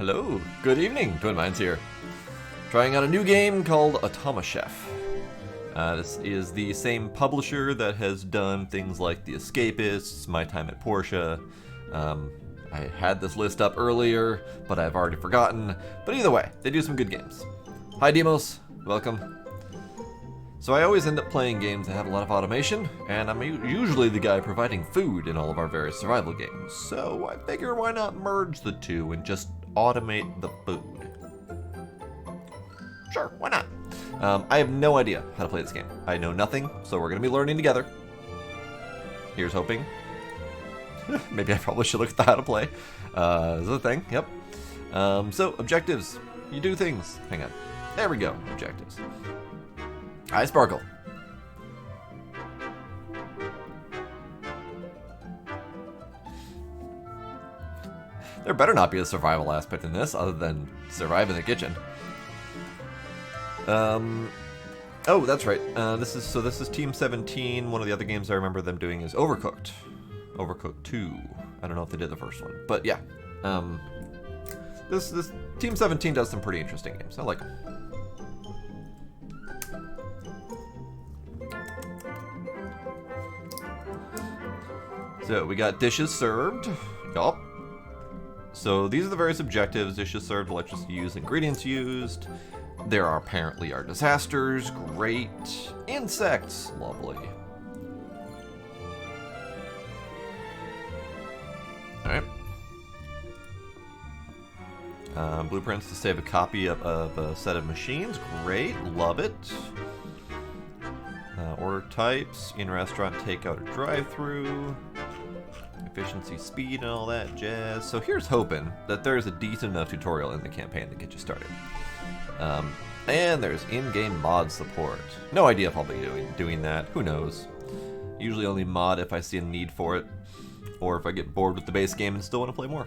Hello, good evening, Twin Minds here. Trying out a new game called Automachef. This is the same publisher that has done things like The Escapists, My Time at Portia. I had this list up earlier, but I've already forgotten. But either way, they do some good games. Hi Demos, welcome. So I always end up playing games that have a lot of automation, and I'm usually the guy providing food in all of our various survival games. So I figure why not merge the two and just automate the food. Sure, why not? I have no idea how to play this game. I know nothing, so we're going to be learning together. Here's hoping. Maybe I probably should look at how to play. Is that a thing? Yep. So, objectives. You do things. Hang on. There we go. Objectives. Hi, Sparkle. There better not be a survival aspect in this, other than survive in the kitchen. Oh, that's right. This is Team 17. One of the other games I remember them doing is Overcooked. Overcooked 2. I don't know if they did the first one, but yeah. This Team 17 does some pretty interesting games. I like them. So we got dishes served. Yup. So these are the various objectives. Dishes served, electricity used, ingredients used. There are apparently disasters. Great. Insects. Lovely. Alright. Blueprints to save a copy of a set of machines. Great. Love it. Order types. In-restaurant, takeout, or drive-through. Efficiency, speed, and all that jazz. So here's hoping that there's a decent enough tutorial in the campaign to get you started. And there's in-game mod support. No idea if I'll be doing that. Who knows? Usually only mod if I see a need for it, or if I get bored with the base game and still want to play more.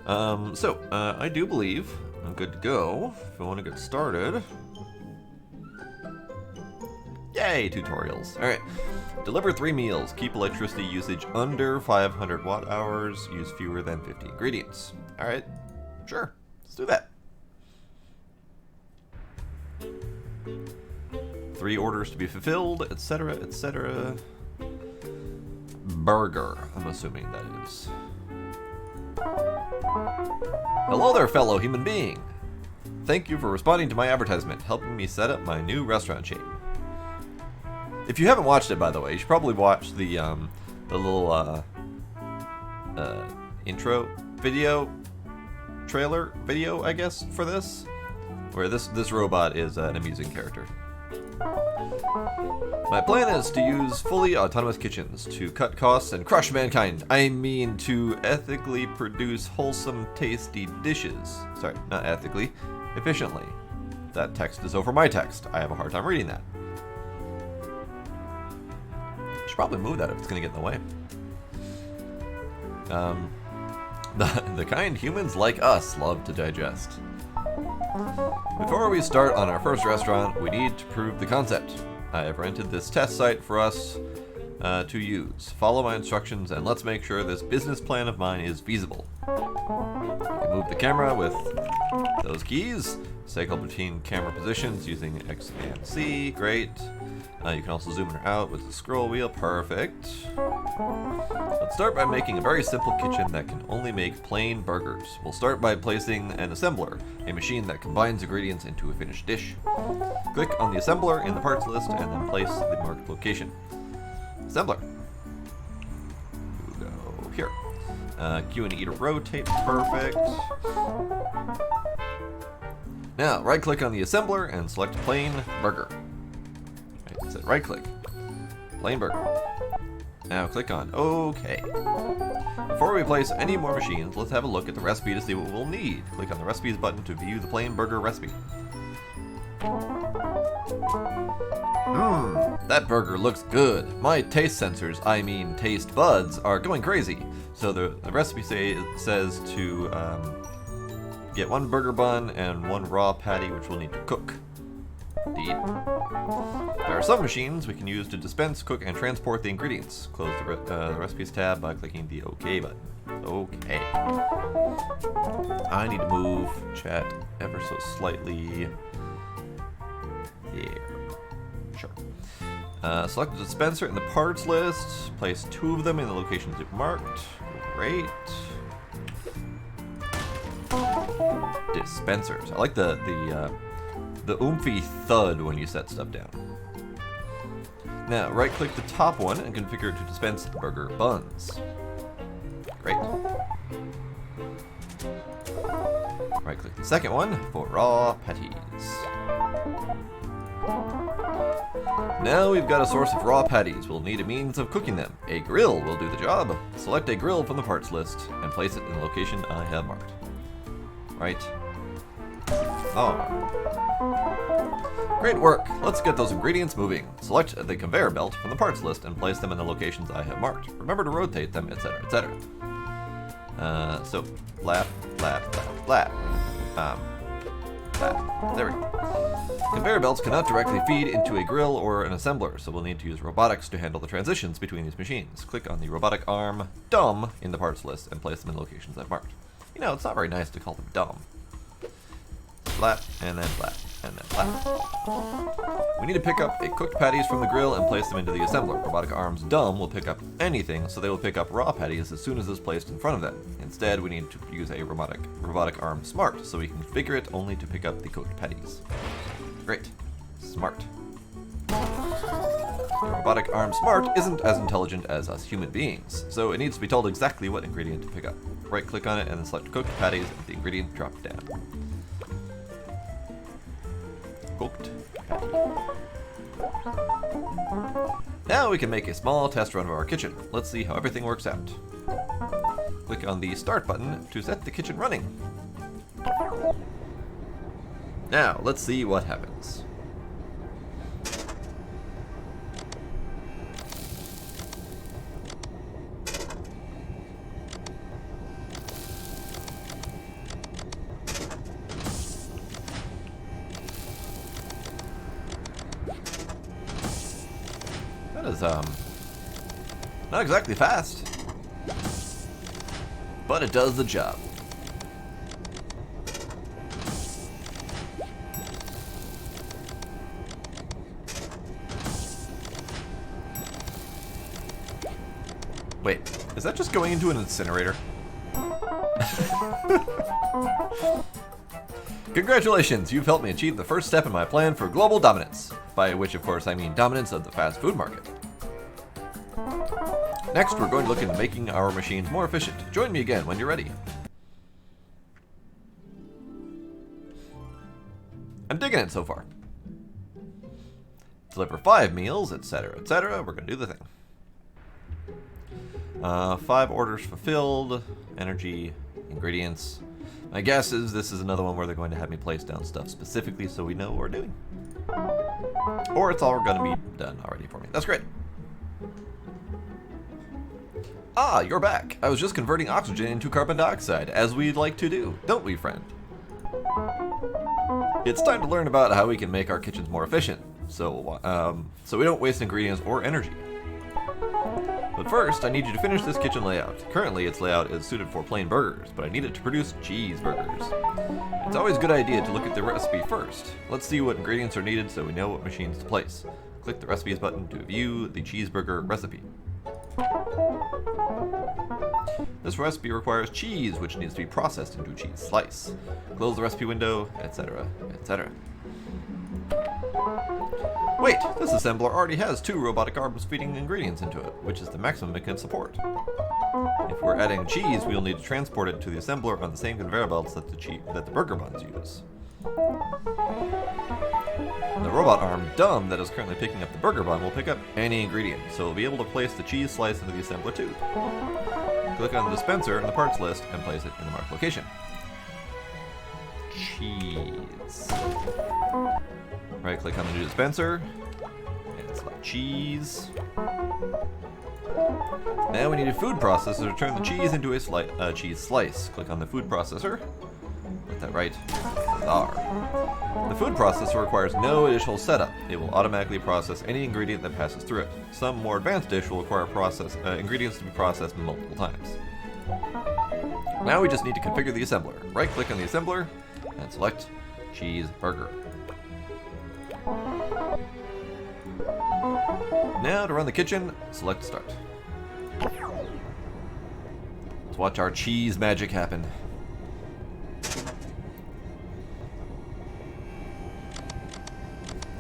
I do believe I'm good to go. If I want to get started. Yay, tutorials. All right. Deliver 3 meals. Keep electricity usage under 500 watt hours. Use fewer than 50 ingredients. All right. Sure. Let's do that. 3 orders to be fulfilled, etc., etc. Burger, I'm assuming that is. Hello there, fellow human being. Thank you for responding to my advertisement, helping me set up my new restaurant chain. If you haven't watched it, by the way, you should probably watch the little intro video, trailer video, I guess, for this, where this robot is an amusing character. My plan is to use fully autonomous kitchens to cut costs and crush mankind. I mean to ethically produce wholesome, tasty dishes. Sorry, not ethically, efficiently. That text is over my text. I have a hard time reading that. Should probably move that if it's going to get in the way. The kind humans like us love to digest. Before we start on our first restaurant, we need to prove the concept. I have rented this test site for us to use. Follow my instructions and let's make sure this business plan of mine is feasible. You can move the camera with those keys. Cycle between camera positions using X and C. Great. You can also zoom in or out with the scroll wheel. Perfect. Let's start by making a very simple kitchen that can only make plain burgers. We'll start by placing an assembler, a machine that combines ingredients into a finished dish. Click on the assembler in the parts list and then place the marked location. Assembler. We'll go here. Q and E to rotate. Perfect. Now, right-click on the assembler and select plain burger. Right click. Plain burger. Now click on OK. Before we place any more machines, let's have a look at the recipe to see what we'll need. Click on the recipes button to view the plain burger recipe. That burger looks good. My taste sensors, I mean taste buds, are going crazy. So the recipe says to get 1 burger bun and 1 raw patty, which we'll need to cook. Indeed. There are some machines we can use to dispense, cook, and transport the ingredients. Close the recipes tab by clicking the OK button. Okay. I need to move chat ever so slightly. There. Sure. Select the dispenser in the parts list. Place 2 of them in the locations you've marked. Great. Dispensers. I like the oomphy thud when you set stuff down. Now, right-click the top one and configure it to dispense burger buns. Great. Right-click the second one for raw patties. Now we've got a source of raw patties. We'll need a means of cooking them. A grill will do the job. Select a grill from the parts list and place it in the location I have marked. Right. Oh. Great work. Let's get those ingredients moving. Select the conveyor belt from the parts list and place them in the locations I have marked. Remember to rotate them, etc., etc. So, flap, flap, flap, flap. There we go. Conveyor belts cannot directly feed into a grill or an assembler, so we'll need to use robotics to handle the transitions between these machines. Click on the robotic arm dumb in the parts list and place them in locations I've marked. You know, it's not very nice to call them dumb. Flap, and then flap, and then flap. We need to pick up a cooked patties from the grill and place them into the assembler. Robotic arms dumb will pick up anything, so they will pick up raw patties as soon as it's placed in front of them. Instead, we need to use a robotic arm smart, so we can configure it only to pick up the cooked patties. Great. Smart. The robotic arm smart isn't as intelligent as us human beings, so it needs to be told exactly what ingredient to pick up. Right-click on it and then select cooked patties and the ingredient drop down. Cooked patty. Now we can make a small test run of our kitchen. Let's see how everything works out. Click on the start button to set the kitchen running. Now, let's see what happens. That is, not exactly fast, but it does the job. Wait, is that just going into an incinerator? Congratulations, you've helped me achieve the first step in my plan for global dominance. By which, of course, I mean dominance of the fast food market. Next, we're going to look into making our machines more efficient. Join me again when you're ready. I'm digging it so far. Deliver 5 meals, etc., etc. We're going to do the thing. 5 orders fulfilled, energy, ingredients. My guess is this is another one where they're going to have me place down stuff specifically so we know what we're doing. Or it's all going to be done already for me. That's great. Ah, you're back. I was just converting oxygen into carbon dioxide, as we'd like to do, don't we, friend? It's time to learn about how we can make our kitchens more efficient, so we don't waste ingredients or energy. But first, I need you to finish this kitchen layout. Currently, its layout is suited for plain burgers, but I need it to produce cheeseburgers. It's always a good idea to look at the recipe first. Let's see what ingredients are needed so we know what machines to place. Click the Recipes button to view the cheeseburger recipe. This recipe requires cheese, which needs to be processed into a cheese slice. Close the recipe window, etc., etc. Wait, this assembler already has 2 robotic arms feeding ingredients into it, which is the maximum it can support. If we're adding cheese, we'll need to transport it to the assembler on the same conveyor belts that the burger buns use. The robot arm dumb that is currently picking up the burger bun will pick up any ingredient, so we'll be able to place the cheese slice into the assembler too. Click on the dispenser in the parts list and place it in the marked location. Cheese. Right-click on the new dispenser and select cheese. Now we need a food processor to turn the cheese into a cheese slice. Click on the food processor. Let that right there. The food processor requires no additional setup. It will automatically process any ingredient that passes through it. Some more advanced dish will require ingredients to be processed multiple times. Now we just need to configure the assembler. Right-click on the assembler and select cheeseburger. Now to run the kitchen, select start. Let's watch our cheese magic happen.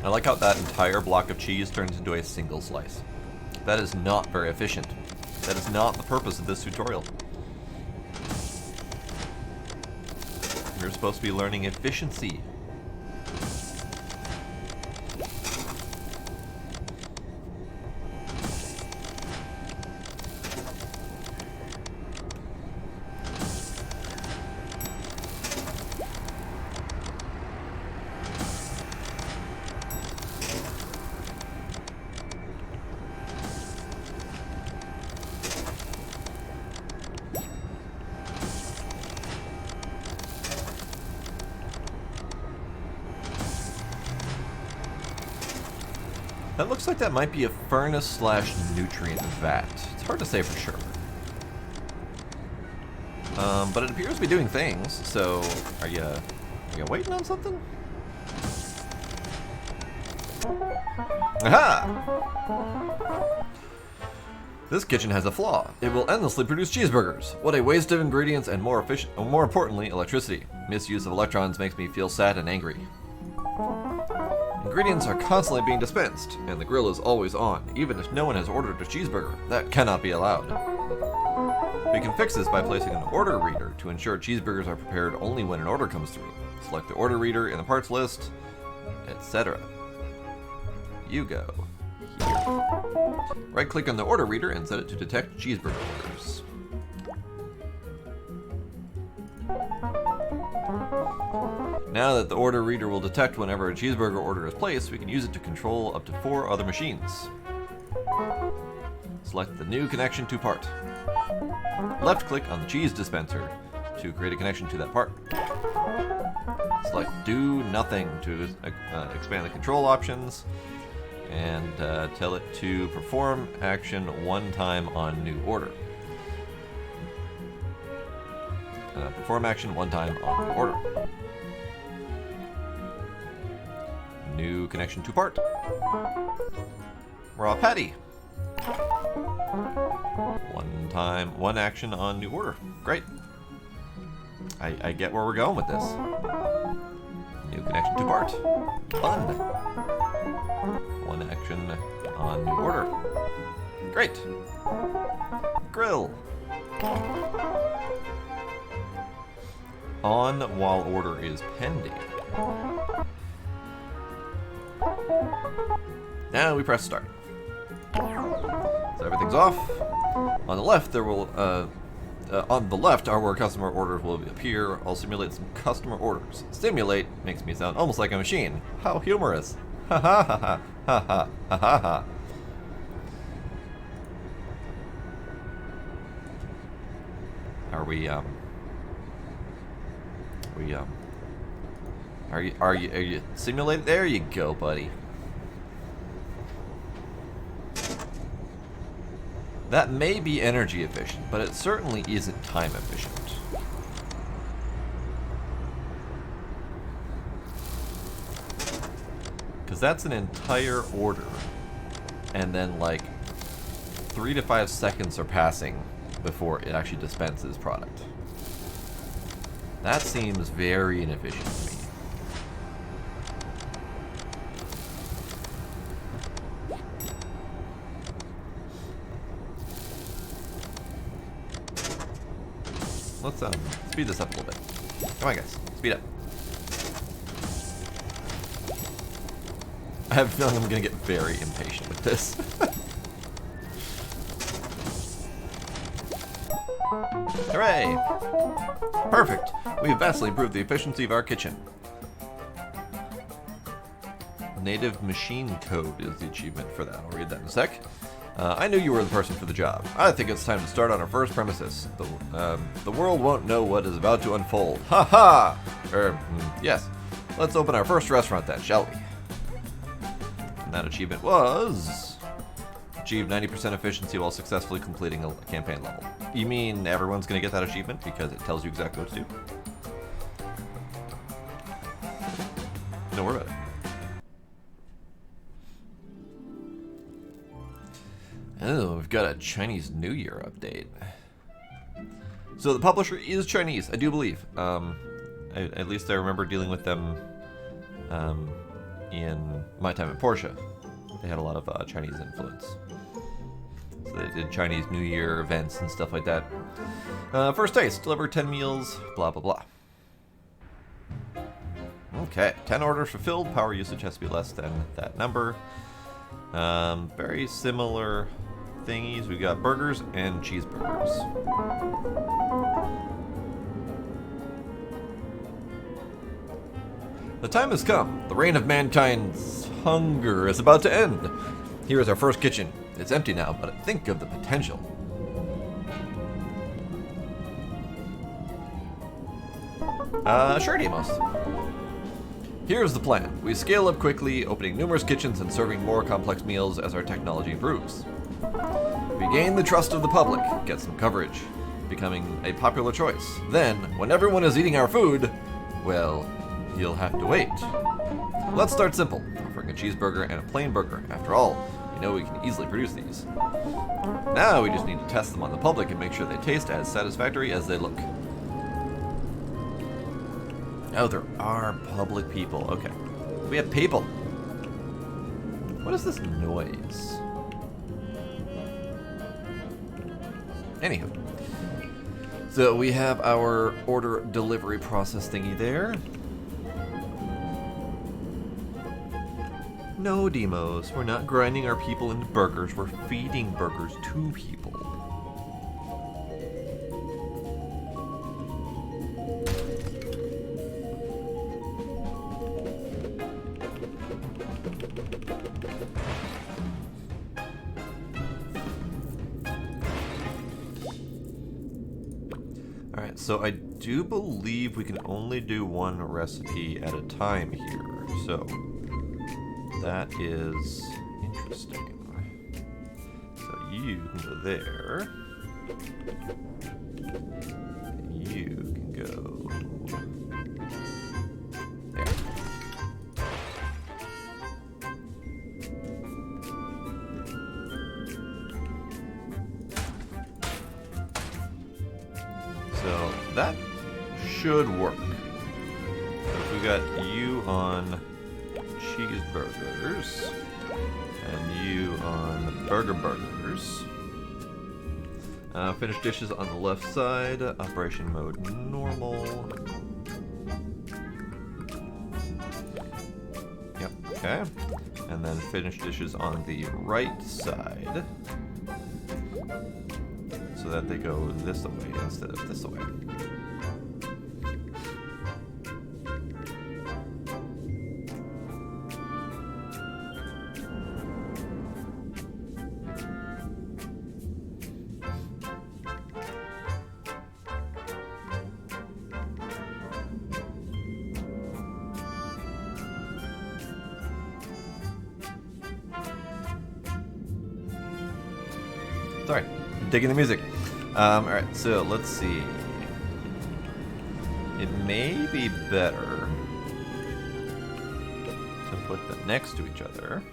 I like how that entire block of cheese turns into a single slice. That is not very efficient. That is not the purpose of this tutorial. You're supposed to be learning efficiency. That looks like that might be a furnace slash nutrient vat. It's hard to say for sure. But it appears to be doing things, so are you waiting on something? Aha! This kitchen has a flaw. It will endlessly produce cheeseburgers. What a waste of ingredients and more importantly, electricity. Misuse of electrons makes me feel sad and angry. Ingredients are constantly being dispensed, and the grill is always on, even if no one has ordered a cheeseburger. That cannot be allowed. We can fix this by placing an order reader to ensure cheeseburgers are prepared only when an order comes through. Select the order reader in the parts list, etc. You go here. Right-click on the order reader and set it to detect cheeseburger orders. Now that the order reader will detect whenever a cheeseburger order is placed, we can use it to control up to 4 other machines. Select the new connection to part. Left-click on the cheese dispenser to create a connection to that part. Select do nothing to expand the control options, and tell it to perform action one time on new order. Perform action one time on new order. New connection to part. Raw patty. One action on new order. Great. I get where we're going with this. New connection to part. Fun. One action on new order. Great. Grill. On while order is pending. Now we press start. So everything's off. On the left, there will on the left are where customer orders will appear. I'll simulate some customer orders. Simulate makes me sound almost like a machine. How humorous! Ha ha ha ha ha ha ha ha ha. Are you simulated? There you go, buddy. That may be energy efficient, but it certainly isn't time efficient. Because that's an entire order, and then like 3 to 5 seconds are passing before it actually dispenses product. That seems very inefficient to me. Let's speed this up a little bit. Come on, guys, speed up. I have a feeling I'm gonna get very impatient with this. Hooray! Perfect! We have vastly improved the efficiency of our kitchen. Native machine code is the achievement for that. I'll read that in a sec. I knew you were the person for the job. I think it's time to start on our first premises. The world won't know what is about to unfold. Ha ha! Yes. Let's open our first restaurant then, shall we? And that achievement was Achieve 90% efficiency while successfully completing a campaign level. You mean everyone's going to get that achievement because it tells you exactly what to do? Don't worry about it. Oh, we've got a Chinese New Year update. So the publisher is Chinese, I do believe. At least I remember dealing with them in my time at Porsche. They had a lot of Chinese influence. So they did Chinese New Year events and stuff like that. First taste, deliver 10 meals, blah, blah, blah. Okay, 10 orders fulfilled. Power usage has to be less than that number. Very similar thingies. We got burgers and cheeseburgers. The time has come. The reign of mankind's hunger is about to end. Here is our first kitchen. It's empty now, but think of the potential. Sure, Demos. Here's the plan. We scale up quickly, opening numerous kitchens and serving more complex meals as our technology improves. We gain the trust of the public, get some coverage, becoming a popular choice. Then, when everyone is eating our food, well, you'll have to wait. Let's start simple, offering a cheeseburger and a plain burger. After all, we know we can easily produce these. Now we just need to test them on the public and make sure they taste as satisfactory as they look. Oh, there are public people. Okay. We have people. What is this noise? Anywho. So we have our order delivery process thingy there. No, Demos. We're not grinding our people into burgers. We're feeding burgers to people. Alright, so I do believe we can only do one recipe at a time here. So that is interesting. So you can go there. You can go there. So that should work. So if we got you on cheeseburgers and you on burgers. Finished dishes on the left side. Operation mode normal. Yep, okay. And then finished dishes on the right side. So that they go this way instead of this way. Sorry, digging the music. Alright, so let's see. It may be better to put them next to each other,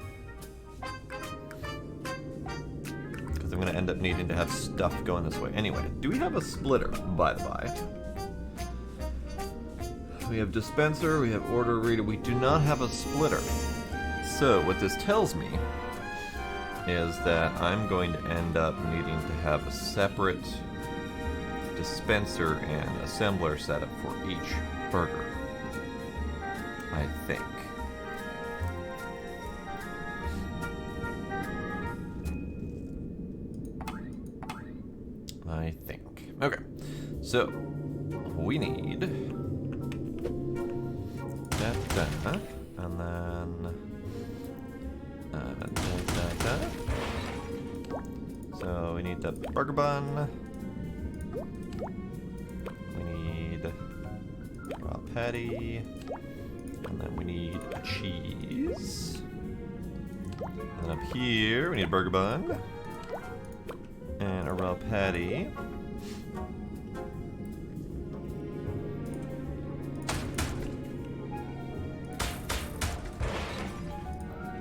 because I'm going to end up needing to have stuff going this way. Anyway, do we have a splitter, by the by? We have dispenser, we have order reader, we do not have a splitter. So what this tells me is that I'm going to end up needing to have a separate dispenser and assembler setup for each burger, I think. Okay, so we need that, and then that. So we need the burger bun. We need raw patty, and then we need cheese. And then up here, we need a burger bun. And a raw patty.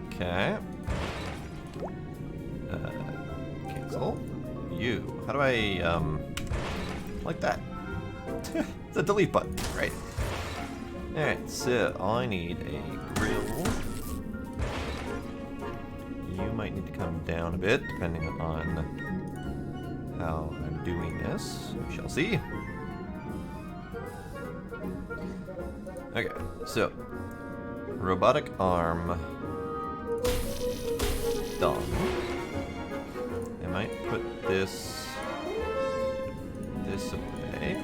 Okay. Cancel. You. How do I, like that? The delete button. Right. Alright, so I need a grill. You might need to come down a bit, depending on how I'm doing this. We shall see. Okay, so robotic arm done. I might put this away.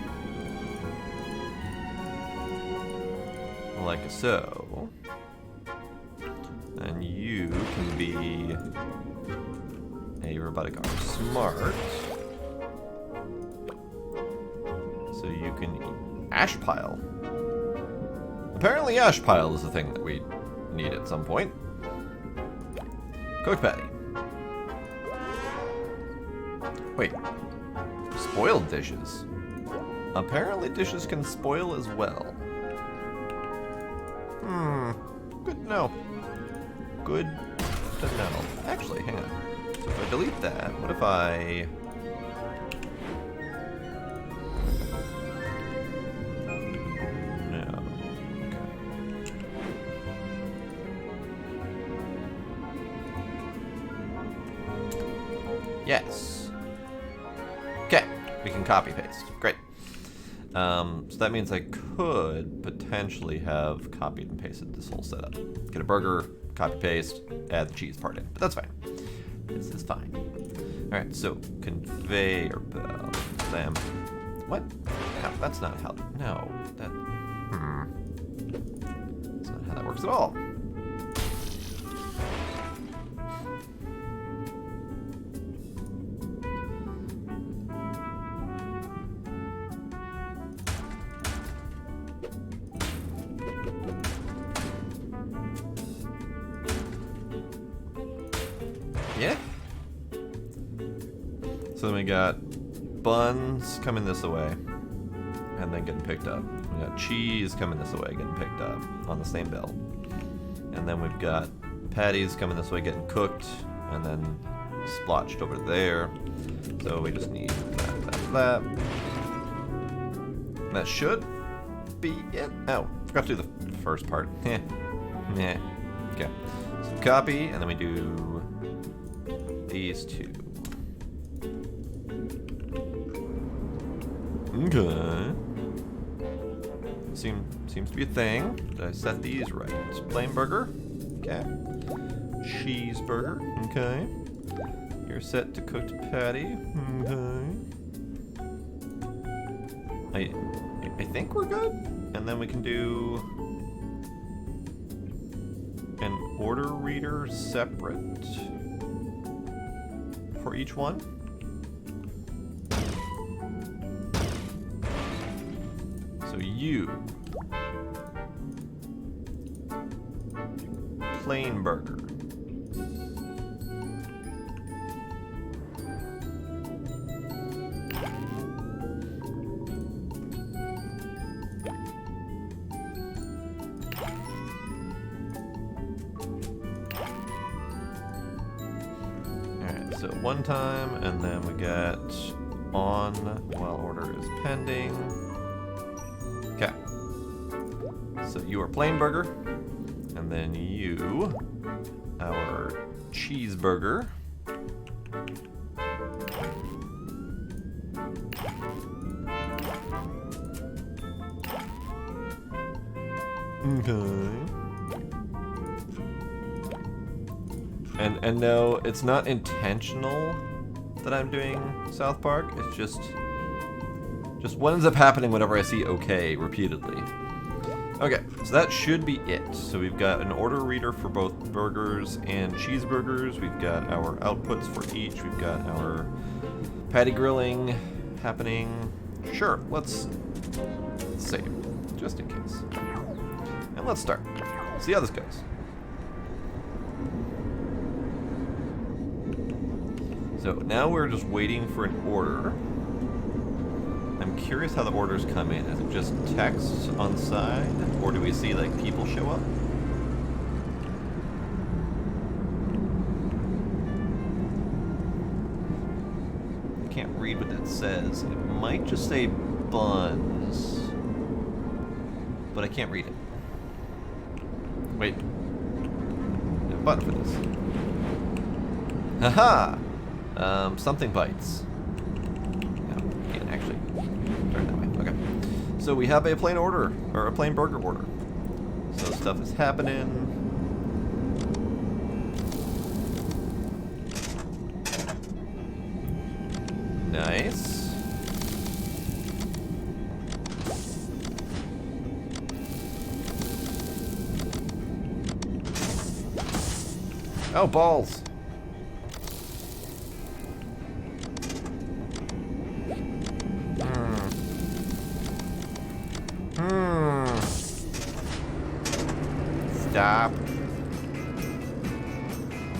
Like so. And you can be a robotic arm smart. So you can eat ash pile. Apparently ash pile is the thing that we need at some point. Cooked patty. Wait. Spoiled dishes. Apparently dishes can spoil as well. Good to know. Good to know. Actually, hang on. So if I delete that, what if I... No. Okay. Yes. Okay. We can copy paste. Great. So that means I could potentially have copied and pasted this whole setup. Get a burger, copy paste, add the cheese part in. But that's fine. This is fine. Alright, so conveyor belt. Them. What? No, that's not how. No. That. That's not how that works at all. Yeah. So then we got buns coming this way and then getting picked up. We got cheese coming this way getting picked up on the same belt. And then we've got patties coming this way getting cooked and then splotched over there. So we just need that. That should be it. Oh, forgot to do the first part. Yeah. Okay. So copy and then we do these two. Okay. Seems to be a thing. Did I set these right? Plain burger. Okay. Cheeseburger. Okay. You're set to cooked patty. Okay. I think we're good. And then we can do an order reader separate for each one. So you, plain burger. So one time, and then we get on while order is pending. Okay. So you are plain burger, and then you, our cheeseburger. Okay. And no, it's not intentional that I'm doing South Park. It's just what ends up happening whenever I see okay repeatedly. Okay, so that should be it. So we've got an order reader for both burgers and cheeseburgers. We've got our outputs for each. We've got our patty grilling happening. Sure, let's save, just in case. And let's start. See how this goes. So now we're just waiting for an order. I'm curious how the orders come in. Is it just text on the side? Or do we see like people show up? I can't read what that says. It might just say buns. But I can't read it. Wait. There's a button for this. Haha! Something bites. No, can't actually turn that way. Okay. So we have a plain order, or a plain burger order. So stuff is happening. Nice. Oh, balls. Stop.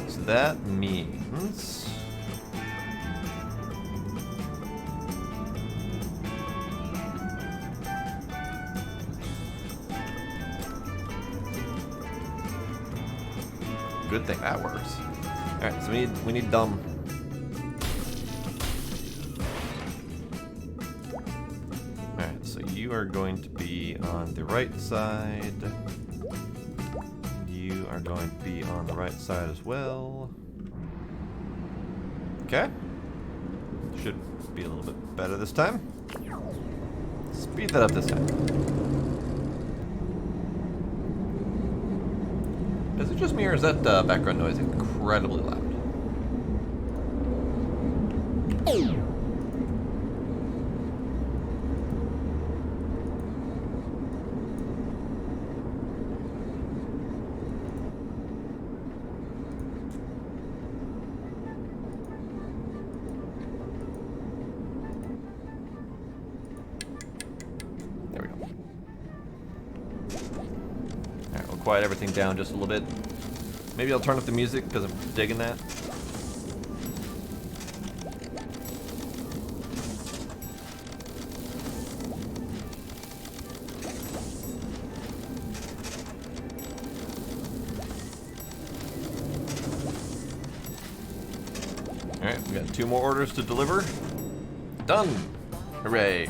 So that means good thing that works. All right, so we need dumb. All right, so you are going to be on the right side. You are going to be on the right side as well. Okay. Should be a little bit better this time. Speed that up this time. Is it just me, or is that background noise incredibly loud? There we go. Alright, we'll quiet everything down just a little bit. Maybe I'll turn up the music because I'm digging that. Alright, we got 2 more orders to deliver. Done! Hooray!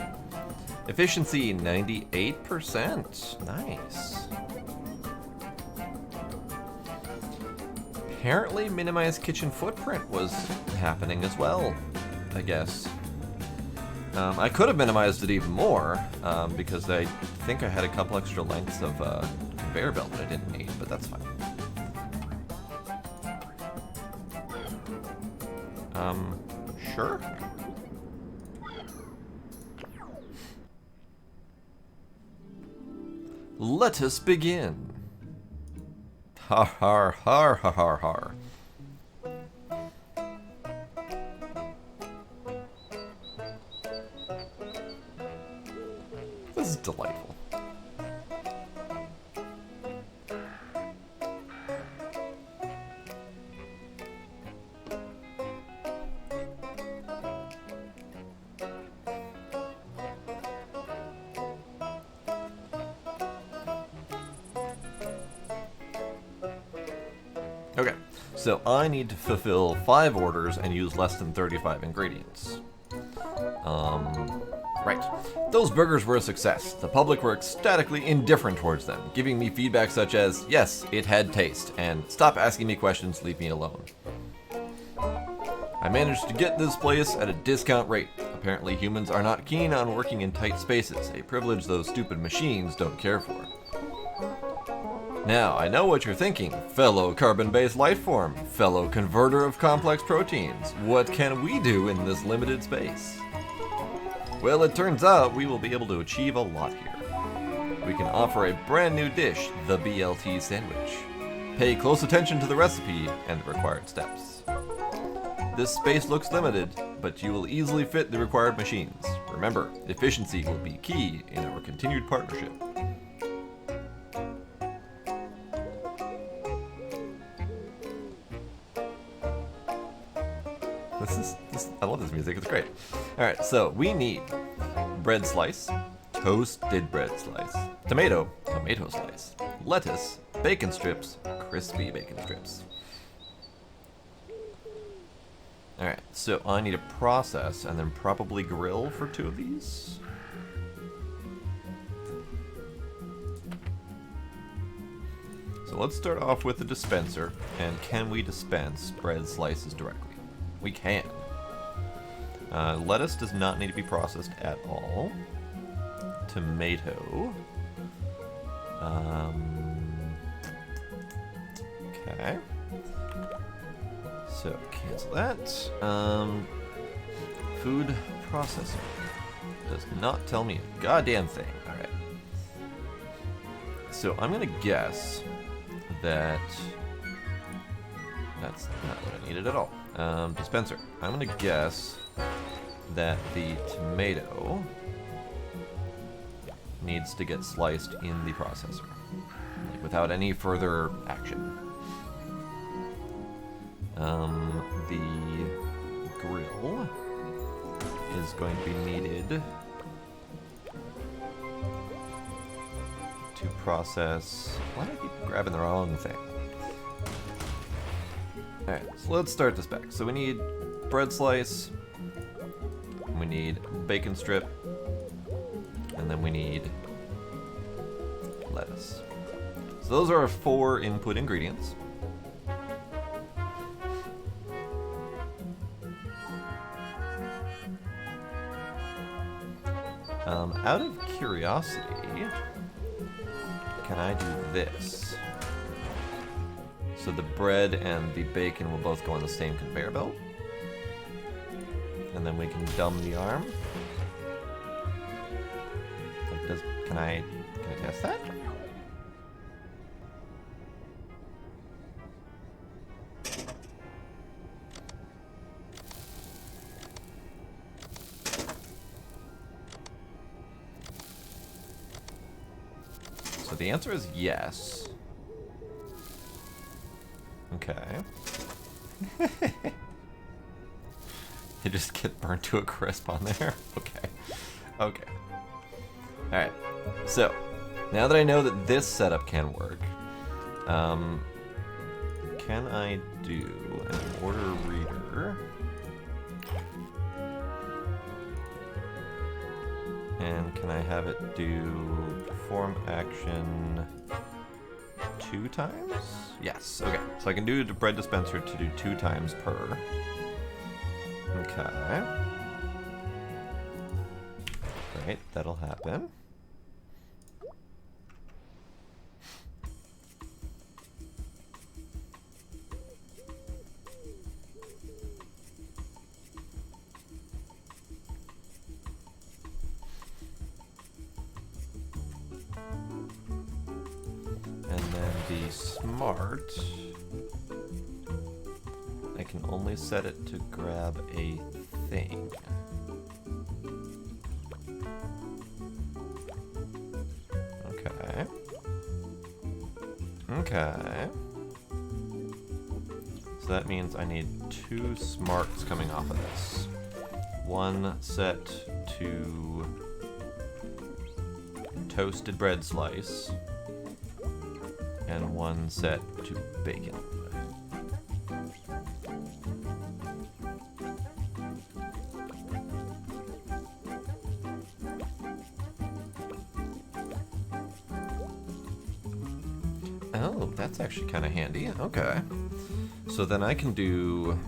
Efficiency 98%. Nice. Apparently, minimize kitchen footprint was happening as well, I guess. I could have minimized it even more, because I think I had a couple extra lengths of conveyor belt that I didn't need, but that's fine. Sure. Let us begin. Har har har har har har. This is delightful. Okay, so I need to fulfill 5 orders and use less than 35 ingredients. Right. Those burgers were a success. The public were ecstatically indifferent towards them, giving me feedback such as, yes, it had taste, and stop asking me questions, leave me alone. I managed to get this place at a discount rate. Apparently humans are not keen on working in tight spaces, a privilege those stupid machines don't care for. Now, I know what you're thinking, fellow carbon-based life form, fellow converter of complex proteins. What can we do in this limited space? Well, it turns out we will be able to achieve a lot here. We can offer a brand new dish, the BLT sandwich. Pay close attention to the recipe and the required steps. This space looks limited, but you will easily fit the required machines. Remember, efficiency will be key in our continued partnership. I love this music. It's great. All right, so we need bread slice, toasted bread slice, tomato slice, lettuce, bacon strips, crispy bacon strips. All right, so I need to process and then probably grill for 2 of these. So let's start off with the dispenser, and can we dispense bread slices directly? We can. Lettuce does not need to be processed at all. Tomato. Okay. So cancel that. Food processor does not tell me a goddamn thing. All right. So I'm gonna guess that that's not what I needed at all. Dispenser. I'm gonna guess that the tomato needs to get sliced in the processor, like without any further action. The grill is going to be needed to process. Why do I keep grabbing the wrong thing? Alright, so let's start this back. So we need bread slice, we need bacon strip, and then we need lettuce. So those are our 4 input ingredients. Out of curiosity, can I do this? So the bread and the bacon will both go on the same conveyor belt. And then we can dumb the arm. Like, can I test that? So the answer is yes. Okay. You just get burnt to a crisp on there? Okay. Okay. Alright. So, now that I know that this setup can work, can I do an order reader? And can I have it do perform action 2 times? Yes, okay. So I can do the bread dispenser to do 2 times per. Okay. Great, that'll happen. Smart, I can only set it to grab a thing. Okay. Okay. So that means I need 2 smarts coming off of this. One set to toasted bread slice, and one set to bacon. Oh, that's actually kind of handy. Okay. So then I can do...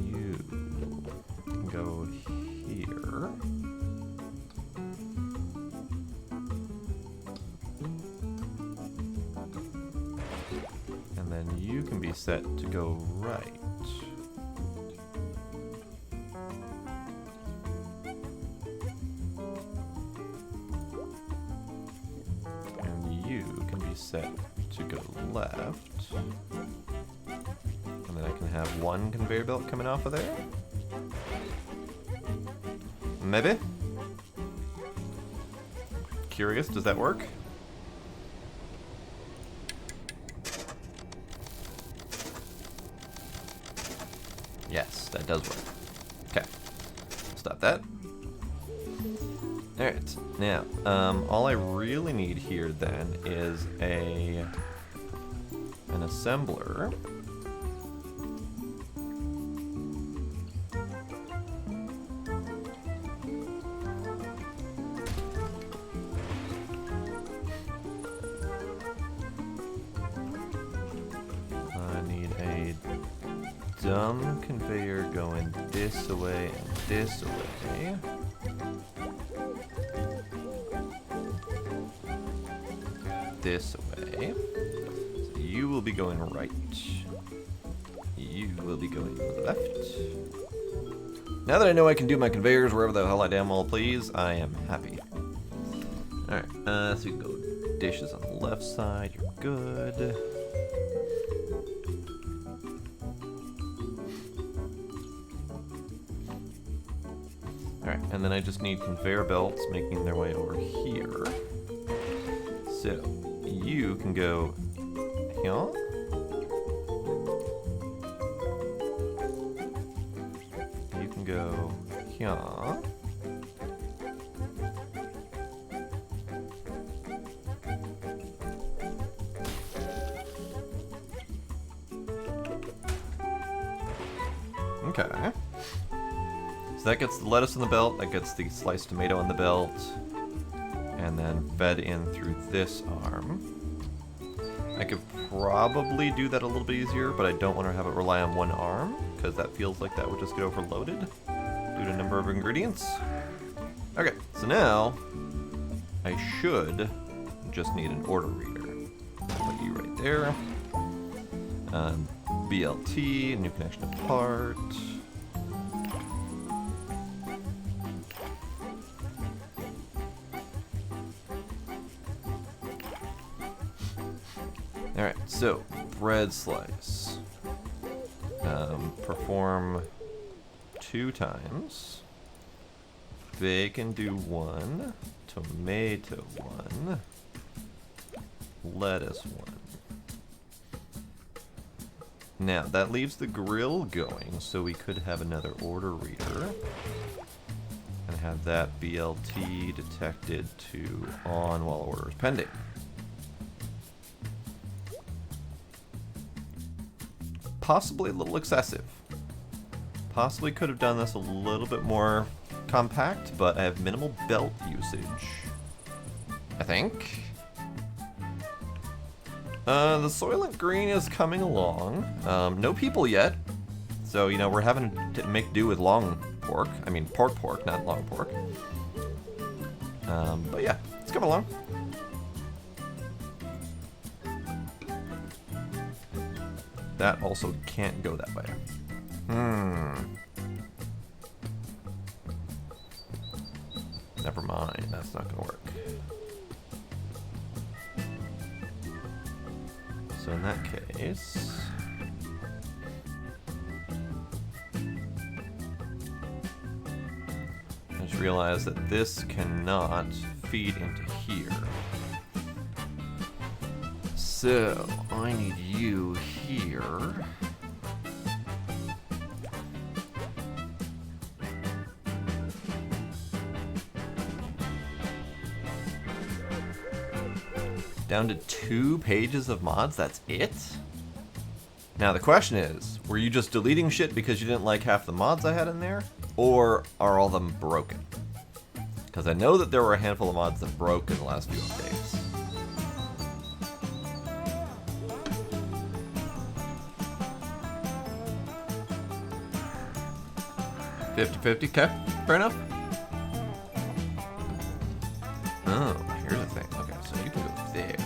You go here. And then you can be set to go right. Set to go left, and then I can have 1 conveyor belt coming off of there. Maybe? Curious, does that work? that does work. Okay. Stop that. Alright, now, all I really need here then is an assembler. I need a dumb conveyor going this way and this way. This way. So you will be going right. You will be going left. Now that I know I can do my conveyors wherever the hell I damn well please, I am happy. Alright, so you can go dishes on the left side, you're good. Alright, and then I just need conveyor belts making their way over here. So, you can go here. You can go here. Okay. So that gets the lettuce in the belt, that gets the sliced tomato in the belt, and then fed in through this arm. I could probably do that a little bit easier, but I don't want to have it rely on one arm, because that feels like that would just get overloaded due to number of ingredients. Okay, so now I should just need an order reader. Put you right there. BLT, new connection to part. Alright, so bread slice. Perform 2 times. Bacon do 1. Tomato 1. Lettuce 1. Now, that leaves the grill going, so we could have another order reader. And have that BLT detected to on while order is pending. Possibly a little excessive. Possibly could have done this a little bit more compact, but I have minimal belt usage, I think. The Soylent Green is coming along. No people yet. So, you know, we're having to make do with long pork. I mean, pork, not long pork. But yeah, it's coming along. That also can't go that way. Never mind, that's not gonna work. So in that case... I just realized that this cannot feed into here. So, I need you here. Down to 2 pages of mods, that's it? Now the question is, were you just deleting shit because you didn't like half the mods I had in there? Or are all of them broken? Because I know that there were a handful of mods that broke in the last few updates. 50-50, okay, fair enough. Oh, here's the thing. Okay, so you can go there.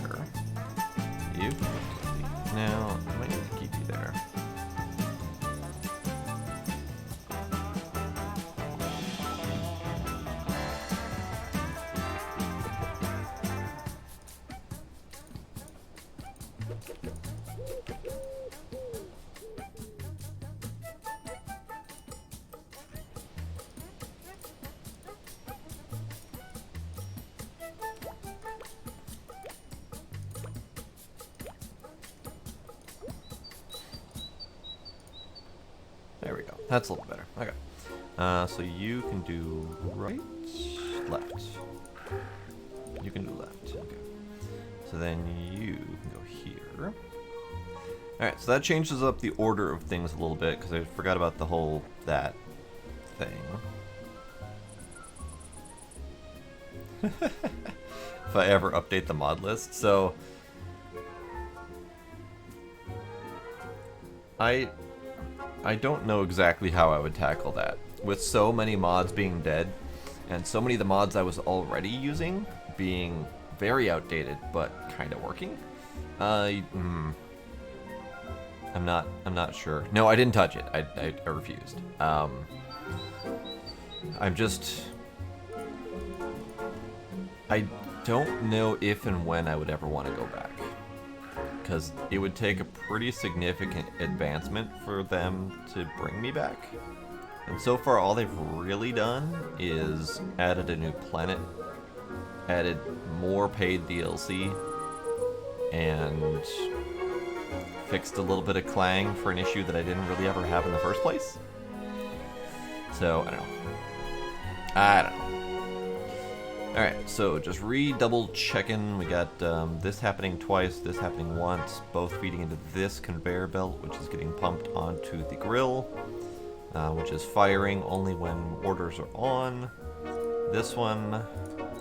You can go there. Now, I might need to keep you there. That's a little better. Okay. So you can do right, left. You can do left. Okay. So then you can go here. Alright, so that changes up the order of things a little bit, because I forgot about the whole that thing. If I ever update the mod list. So I don't know exactly how I would tackle that. With so many mods being dead, and so many of the mods I was already using being very outdated, but kind of working. I'm not sure. No, I didn't touch it. I refused. I don't know if and when I would ever want to go back, because it would take a pretty significant advancement for them to bring me back. And so far, all they've really done is added a new planet, added more paid DLC, and fixed a little bit of clang for an issue that I didn't really ever have in the first place. So, I don't know. Alright, so just double checking. We got this happening twice, this happening once, both feeding into this conveyor belt, which is getting pumped onto the grill, which is firing only when orders are on. This one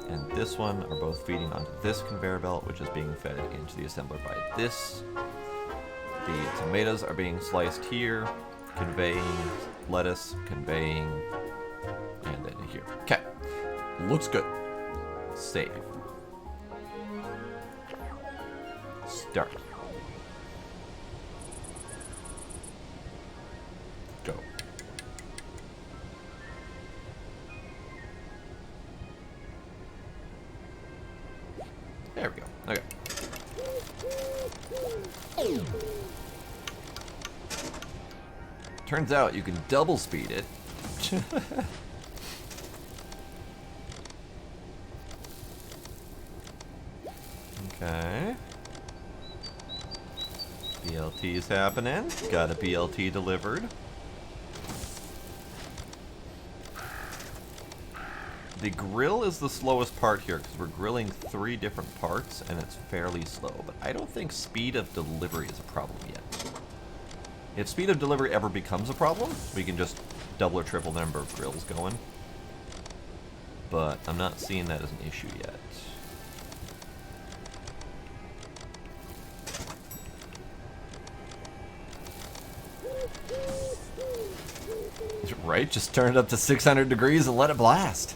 and this one are both feeding onto this conveyor belt, which is being fed into the assembler by this. The tomatoes are being sliced here, conveying lettuce, conveying, and then here. Okay, looks good. Save. Start. Go. There we go. Okay. Turns out you can double speed it. Okay. BLT's happening. Got a BLT delivered. The grill is the slowest part here because we're grilling 3 different parts and it's fairly slow, but I don't think speed of delivery is a problem yet. If speed of delivery ever becomes a problem, we can just double or triple the number of grills going. But I'm not seeing that as an issue yet. Right? Just turn it up to 600 degrees and let it blast.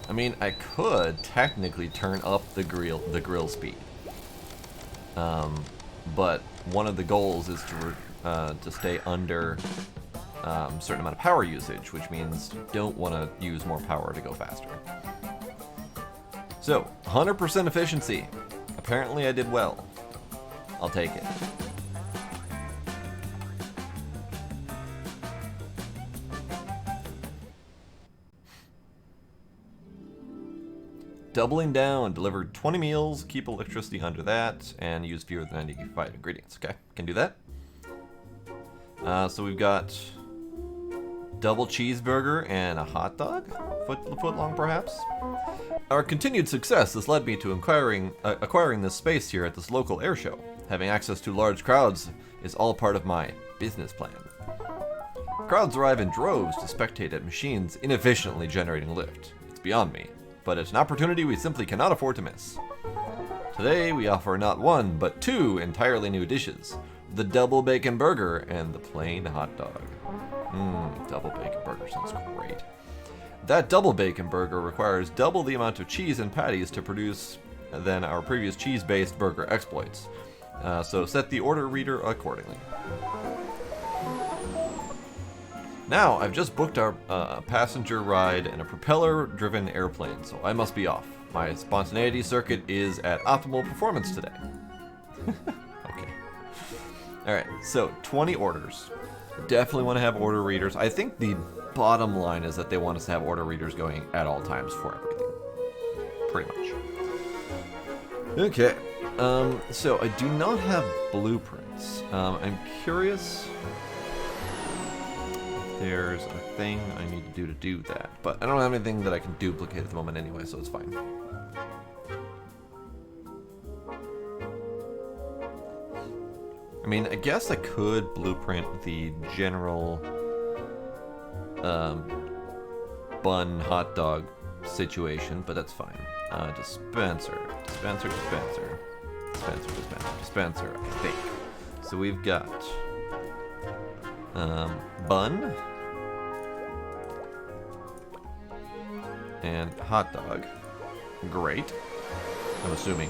I mean, I could technically turn up the grill speed, but one of the goals is to stay under a certain amount of power usage, which means you don't want to use more power to go faster. So, 100% efficiency. Apparently I did well. I'll take it. Doubling down, delivered 20 meals, keep electricity under that, and use fewer than 95 ingredients. Okay, can do that. So we've got double cheeseburger and a hot dog, foot long perhaps. Our continued success has led me to acquiring this space here at this local air show. Having access to large crowds is all part of my business plan. Crowds arrive in droves to spectate at machines inefficiently generating lift. It's beyond me, but it's an opportunity we simply cannot afford to miss. Today we offer not one, but 2 entirely new dishes. The double bacon burger and the plain hot dog. Double bacon burger sounds great. That double bacon burger requires double the amount of cheese and patties to produce than our previous cheese-based burger exploits. So set the order reader accordingly. Now, I've just booked our passenger ride in a propeller-driven airplane, so I must be off. My spontaneity circuit is at optimal performance today. Okay. Alright, so 20 orders. Definitely want to have order readers. I think the bottom line is that they want us to have order readers going at all times for everything. pretty much. Okay, so I do not have blueprints. I'm curious if there's a thing I need to do that, but I don't have anything that I can duplicate at the moment anyway, so it's fine. I mean, I guess I could blueprint the general bun hot dog situation, but that's fine. Dispenser, I think. So we've got bun and hot dog. Great. I'm assuming.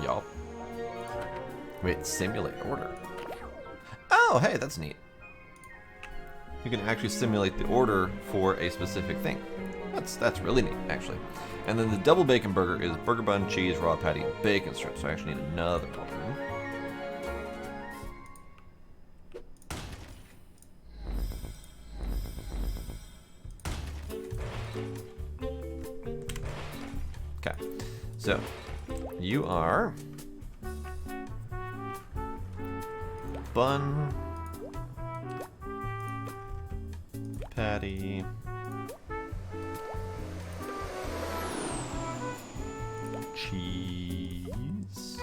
Yup. Wait, simulate order. Oh, hey, that's neat. You can actually simulate the order for a specific thing. That's really neat, actually. And then the double bacon burger is burger bun, cheese, raw patty, and bacon strips. So I actually need another one. Okay, so you are bun, patty, cheese,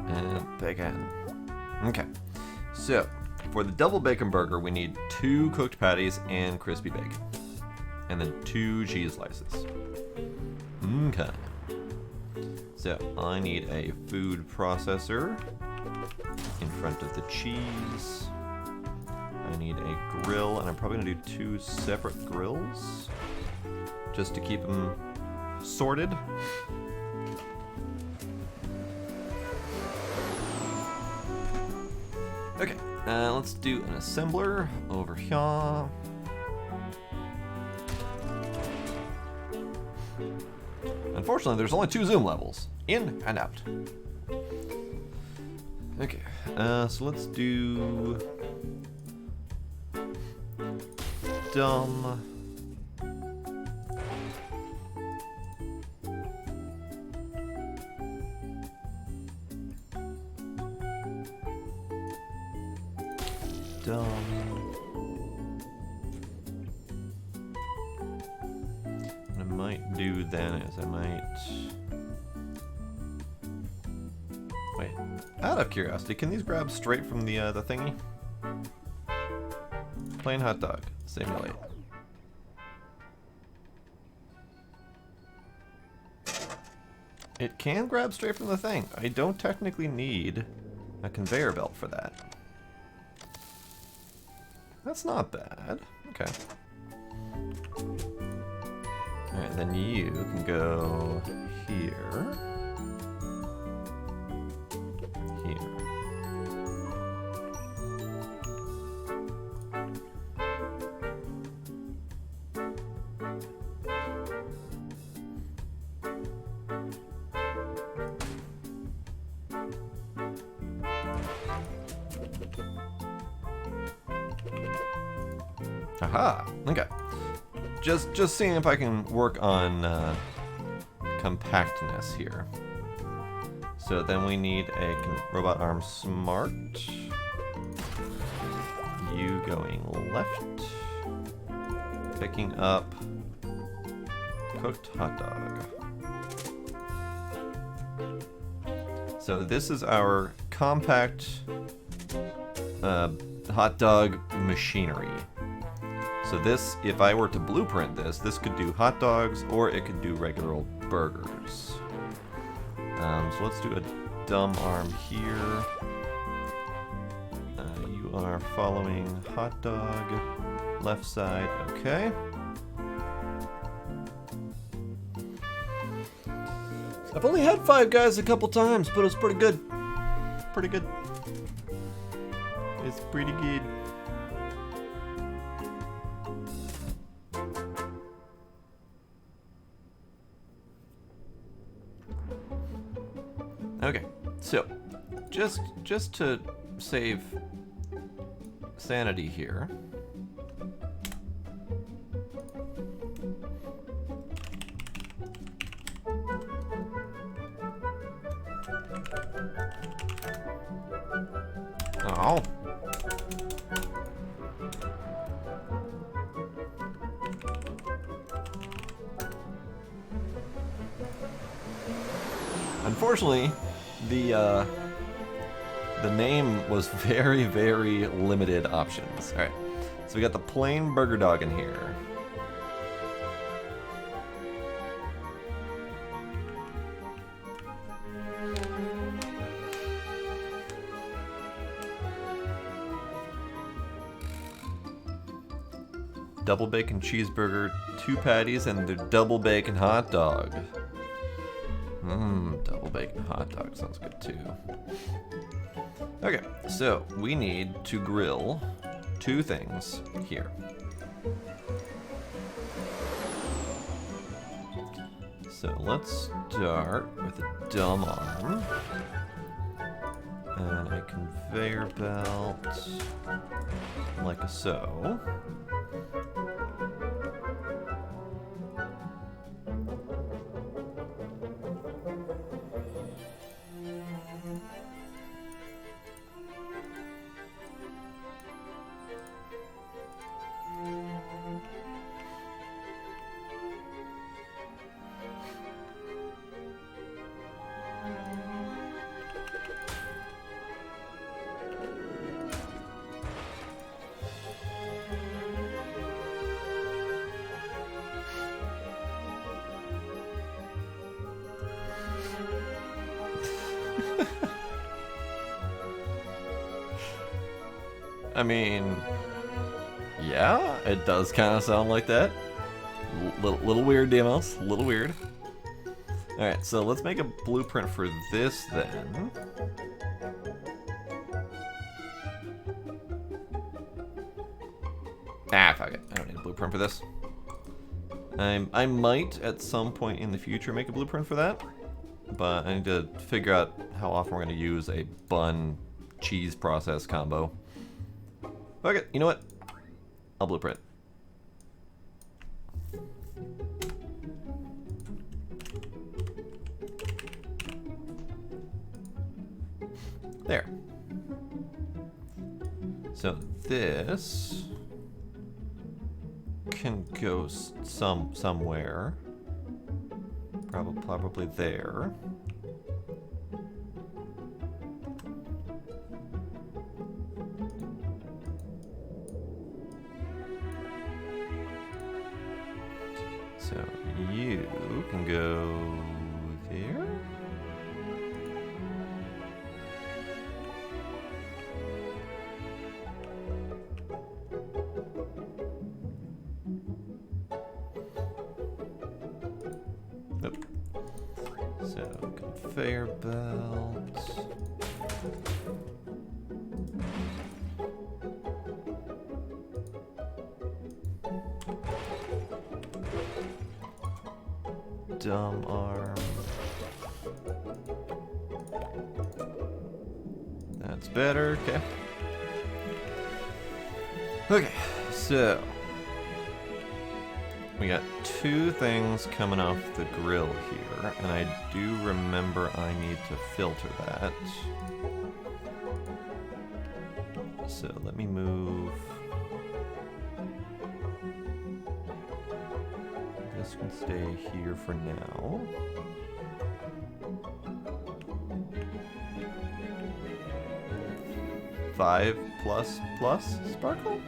and bacon. Okay, so for the double bacon burger, we need 2 cooked patties and crispy bacon, and then 2 cheese slices. Okay, so I need a food processor in front of the cheese. I need a grill, and I'm probably gonna do 2 separate grills just to keep them sorted. Okay, let's do an assembler over here. Unfortunately, there's only 2 zoom levels, in and out. Okay, so let's do dumb. What I might do then is I might... Wait, out of curiosity, can these grab straight from the thingy? Plain hot dog, simulate. It can grab straight from the thing. I don't technically need a conveyor belt for that. That's not bad. Okay. Alright, then you can go here. Here. Aha! Okay. Just seeing if I can work on compactness here. So then we need a robot arm smart. You going left. Picking up cooked hot dog. So this is our compact hot dog machinery. So this, if I were to blueprint this, this could do hot dogs or it could do regular old burgers. So let's do a dumb arm here. You are following hot dog, left side, okay. I've only had Five Guys a couple times, but it's pretty good. Pretty good. It's pretty good. Okay, so just to save sanity here, Oh. Unfortunately, the name was very, very limited options. All right, so we got the plain burger dog in here. Double bacon cheeseburger, 2 patties, and the double bacon hot dog. Double bacon hot dog sounds good too. Okay, so we need to grill 2 things here. So let's start with a dumb arm and a conveyor belt, like so. I mean, yeah, it does kind of sound like that. Little weird, DMLs. Little weird. Alright, so let's make a blueprint for this then. Ah, fuck it. I don't need a blueprint for this. I might, at some point in the future, make a blueprint for that. But I need to figure out how often we're going to use a bun-cheese process combo. Fuck it, you know what? I'll blueprint. There. So this can go somewhere. Probably there. So you can go there. Nope. So conveyor belt. Dumb arm. That's better, okay. Okay, so we got 2 things coming off the grill here, and I do remember I need to filter that. So let me move. This can stay here for now. Five plus sparkle?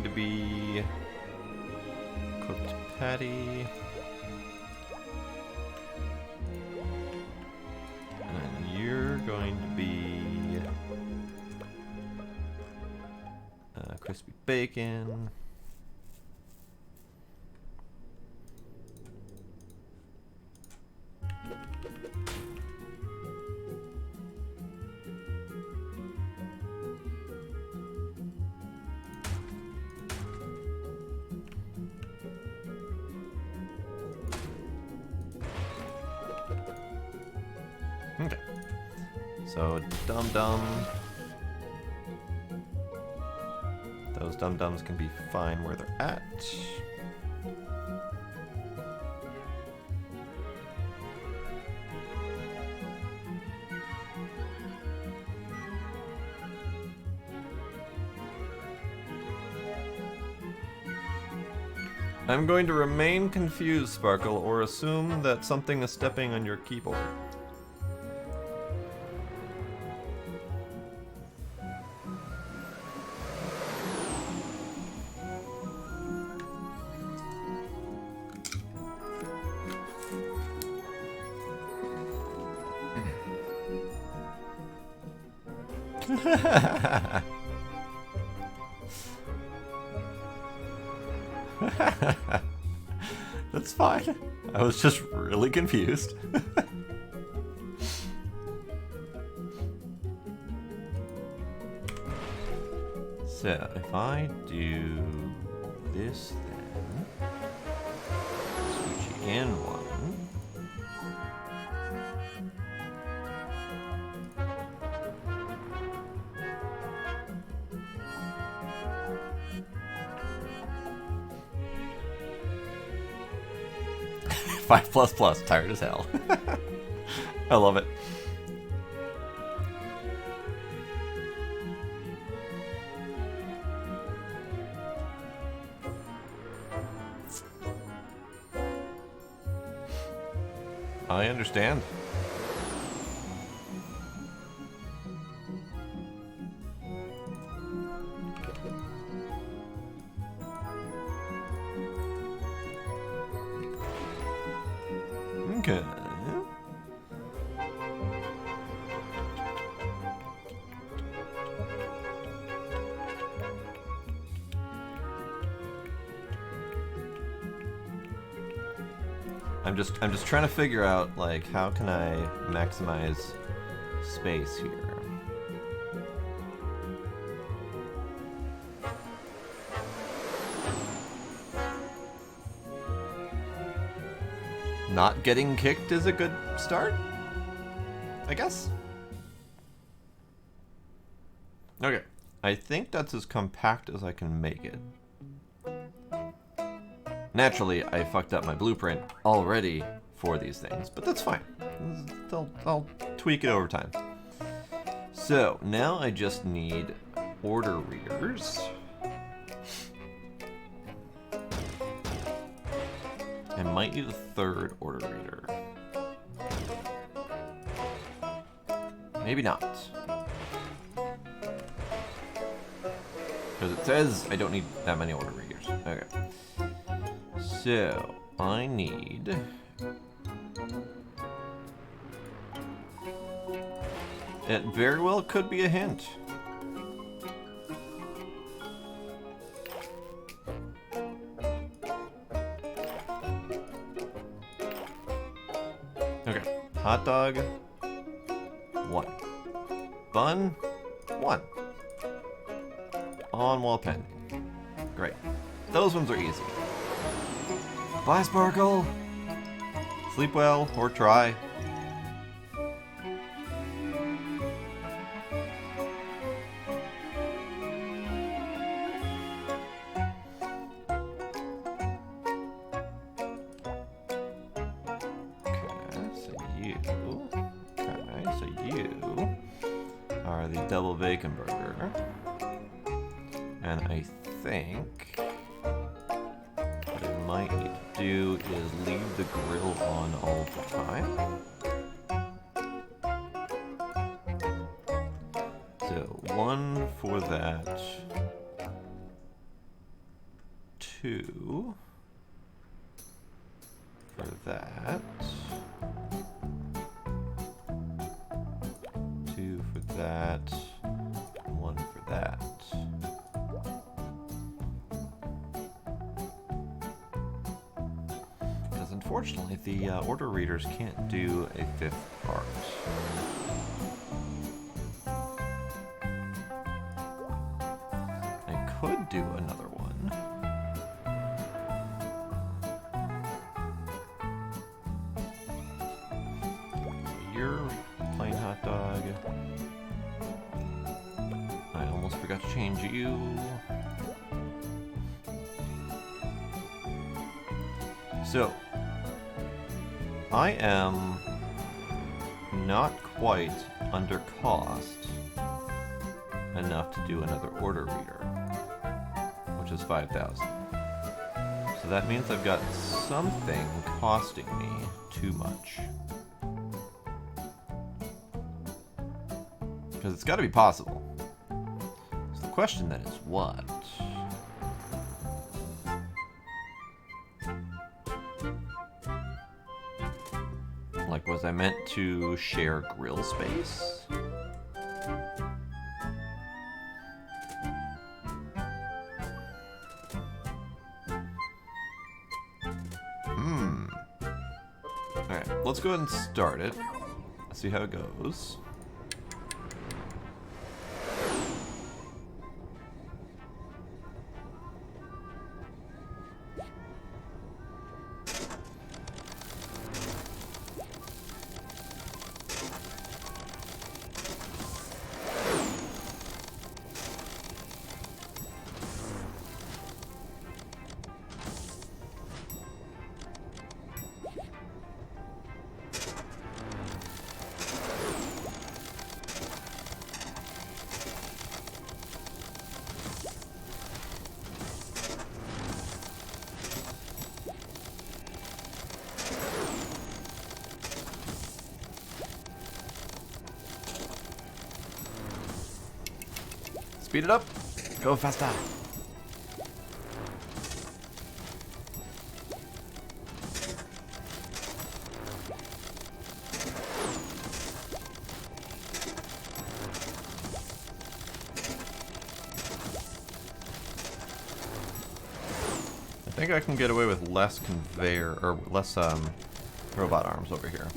To be cooked patty, and you're going to be crispy bacon. So, dum-dum. Those dum-dums can be fine where they're at. I'm going to remain confused, Sparkle, or assume that something is stepping on your keyboard. That's fine. I was just really confused. So, if I do this then, switch in one. Five plus plus, tired as hell. I love it. I understand. Okay. I'm just trying to figure out, like, how can I maximize space here? Not getting kicked is a good start, I guess. Okay, I think that's as compact as I can make it. Naturally, I fucked up my blueprint already for these things, but that's fine. I'll tweak it over time. So, now I just need order readers. I might need a third order reader. Maybe not. Because it says I don't need that many order readers. Okay. So, I need... It very well could be a hint. Okay, hot dog, 1. Bun, 1. On while pending. Great. Those ones are easy. Bye, Sparkle! Sleep well, or try. Are the double bacon burger, and I think what I might need to do is leave the grill on all the time. So 1 for that, 2 for that. 2 for that, 1 for that. Because unfortunately, the order readers can't do a 5th part. I could do another one. Your plain hot dog. almost forgot to change you. So, I am not quite under cost enough to do another order reader, which is 5,000. So that means I've got something costing me too much. Because it's got to be possible. So the question then is what? Like, was I meant to share grill space? Alright, let's go ahead and start it. See how it goes. Speed it up. Go faster. I think I can get away with less conveyor, or less robot arms over here.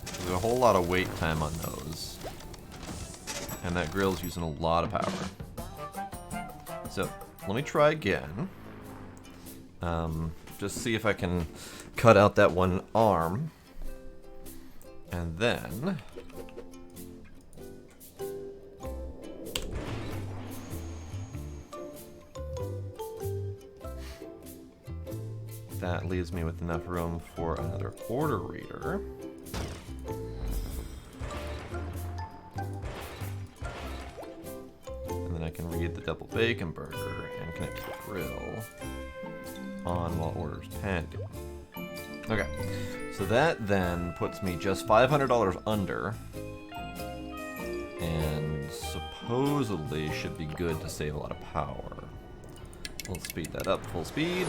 There's a whole lot of wait time on those. And that grill's using a lot of power. So, let me try again. Just see if I can cut out that one arm. And then... that leaves me with enough room for another order reader. I can read the double bacon burger and connect to the grill on while orders pending. Okay, so that then puts me just $500 under, and supposedly should be good to save a lot of power. We'll speed that up full speed.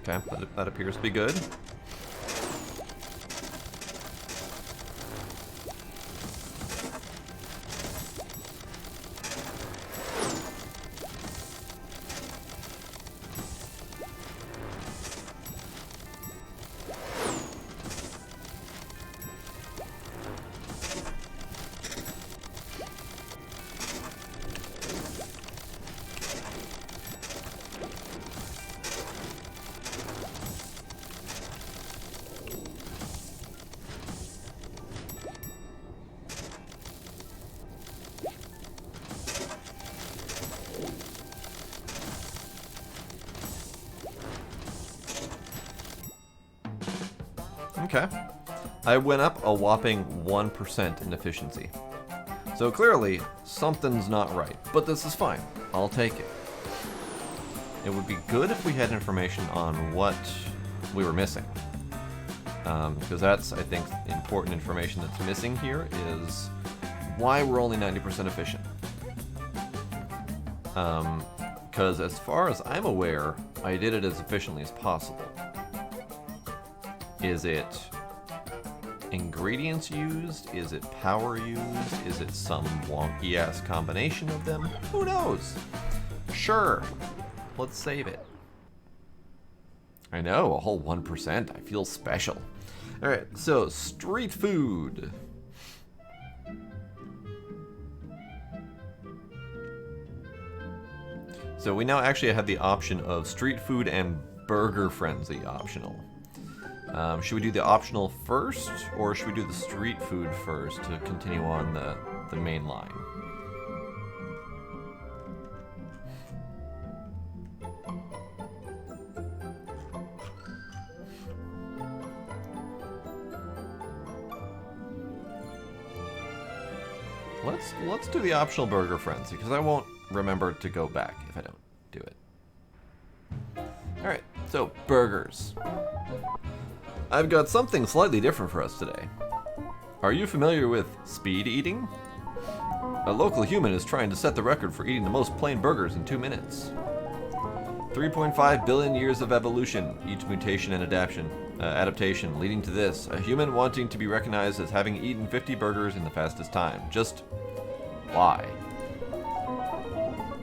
Okay, that appears to be good. Okay. I went up a whopping 1% in efficiency. So clearly, something's not right. But this is fine. I'll take it. It would be good if we had information on what we were missing. Because that's, I think, important information that's missing here is why we're only 90% efficient. Because as far as I'm aware, I did it as efficiently as possible. Is it ingredients used? Is it power used? Is it some wonky-ass combination of them? Who knows? Sure. Let's save it. I know, a whole 1%. I feel special. Alright, so street food. So we now actually have the option of street food and burger frenzy optional. Should we do the optional first, or should we do the street food first to continue on the main line? Let's do the optional burger frenzy, because I won't remember to go back if I don't do it. Alright, so burgers. I've got something slightly different for us today. Are you familiar with speed eating? A local human is trying to set the record for eating the most plain burgers in 2 minutes. 3.5 billion years of evolution, each mutation and adaptation leading to this, a human wanting to be recognized as having eaten 50 burgers in the fastest time. Just why?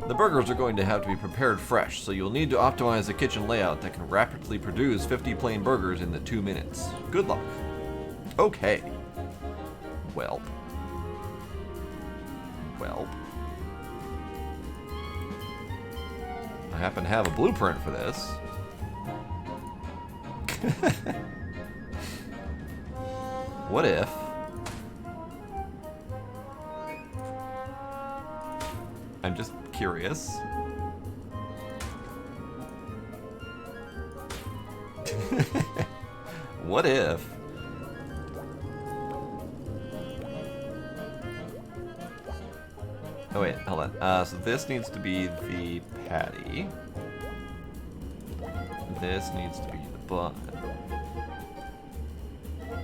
The burgers are going to have to be prepared fresh, so you'll need to optimize a kitchen layout that can rapidly produce 50 plain burgers in the 2 minutes. Good luck. Okay. Welp. I happen to have a blueprint for this. What if... I'm just curious. What if... Oh wait, hold on. So this needs to be the patty. This needs to be the bun.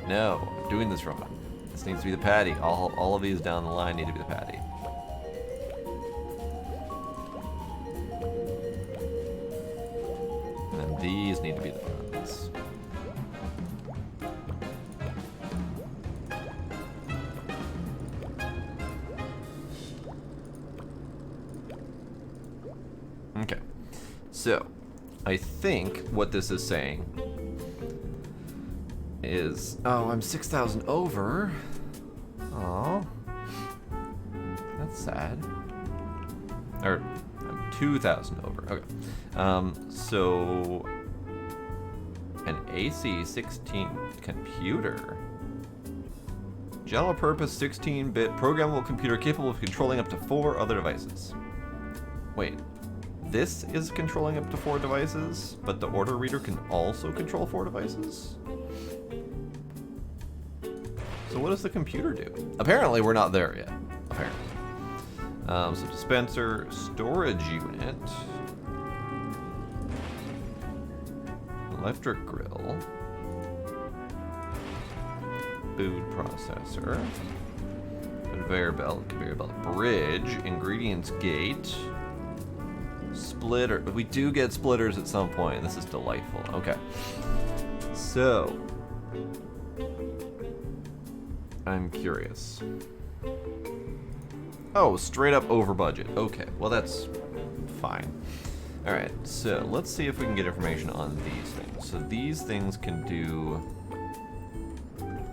No, I'm doing this wrong. This needs to be the patty. All of these down the line need to be the patty. And then these need to be the buns. Okay, so I think what this is saying is, oh, I'm 6,000 over. Oh, that's sad. Or I'm 2,000 over. Okay, so an AC-16 computer. General purpose 16-bit programmable computer capable of controlling up to 4 other devices. Wait. This is controlling up to 4 devices, but the order reader can also control 4 devices? So what does the computer do? Apparently we're not there yet. Apparently. So dispenser, storage unit, electric grill, food processor, conveyor belt, bridge, ingredients gate, splitter. We do get splitters at some point. This is delightful. Okay. So, I'm curious. Oh, straight up over budget. Okay, well that's fine. Alright, so let's see if we can get information on these things. So these things can do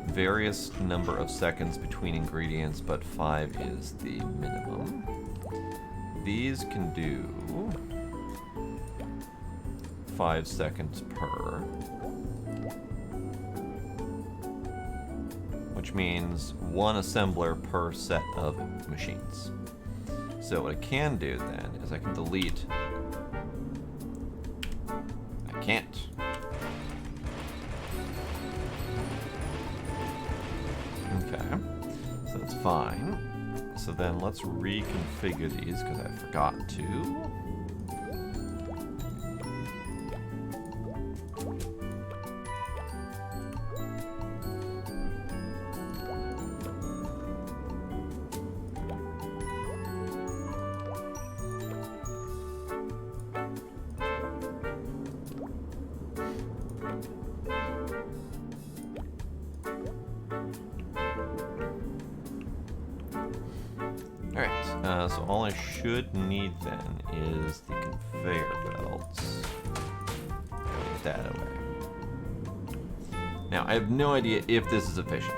various number of seconds between ingredients, but 5 is the minimum. These can do 5 seconds per, which means 1 assembler per set of machines. So what I can do then is I can delete. I can't. Okay, so that's fine. So then let's reconfigure these because I forgot to. So all I should need then is the conveyor belts. Put that away. Now, I have no idea if this is efficient,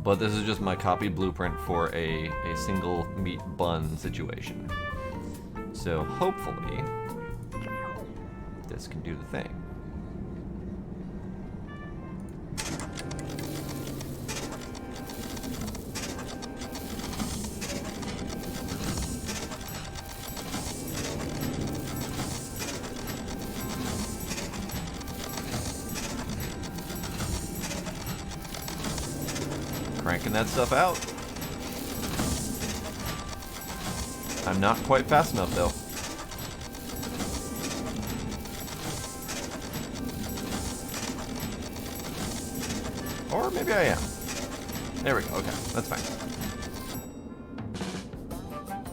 but this is just my copied blueprint for a single meat bun situation. So hopefully, this can do the thing. Cranking that stuff out. I'm not quite fast enough, though. Or maybe I am. There we go. Okay, that's fine.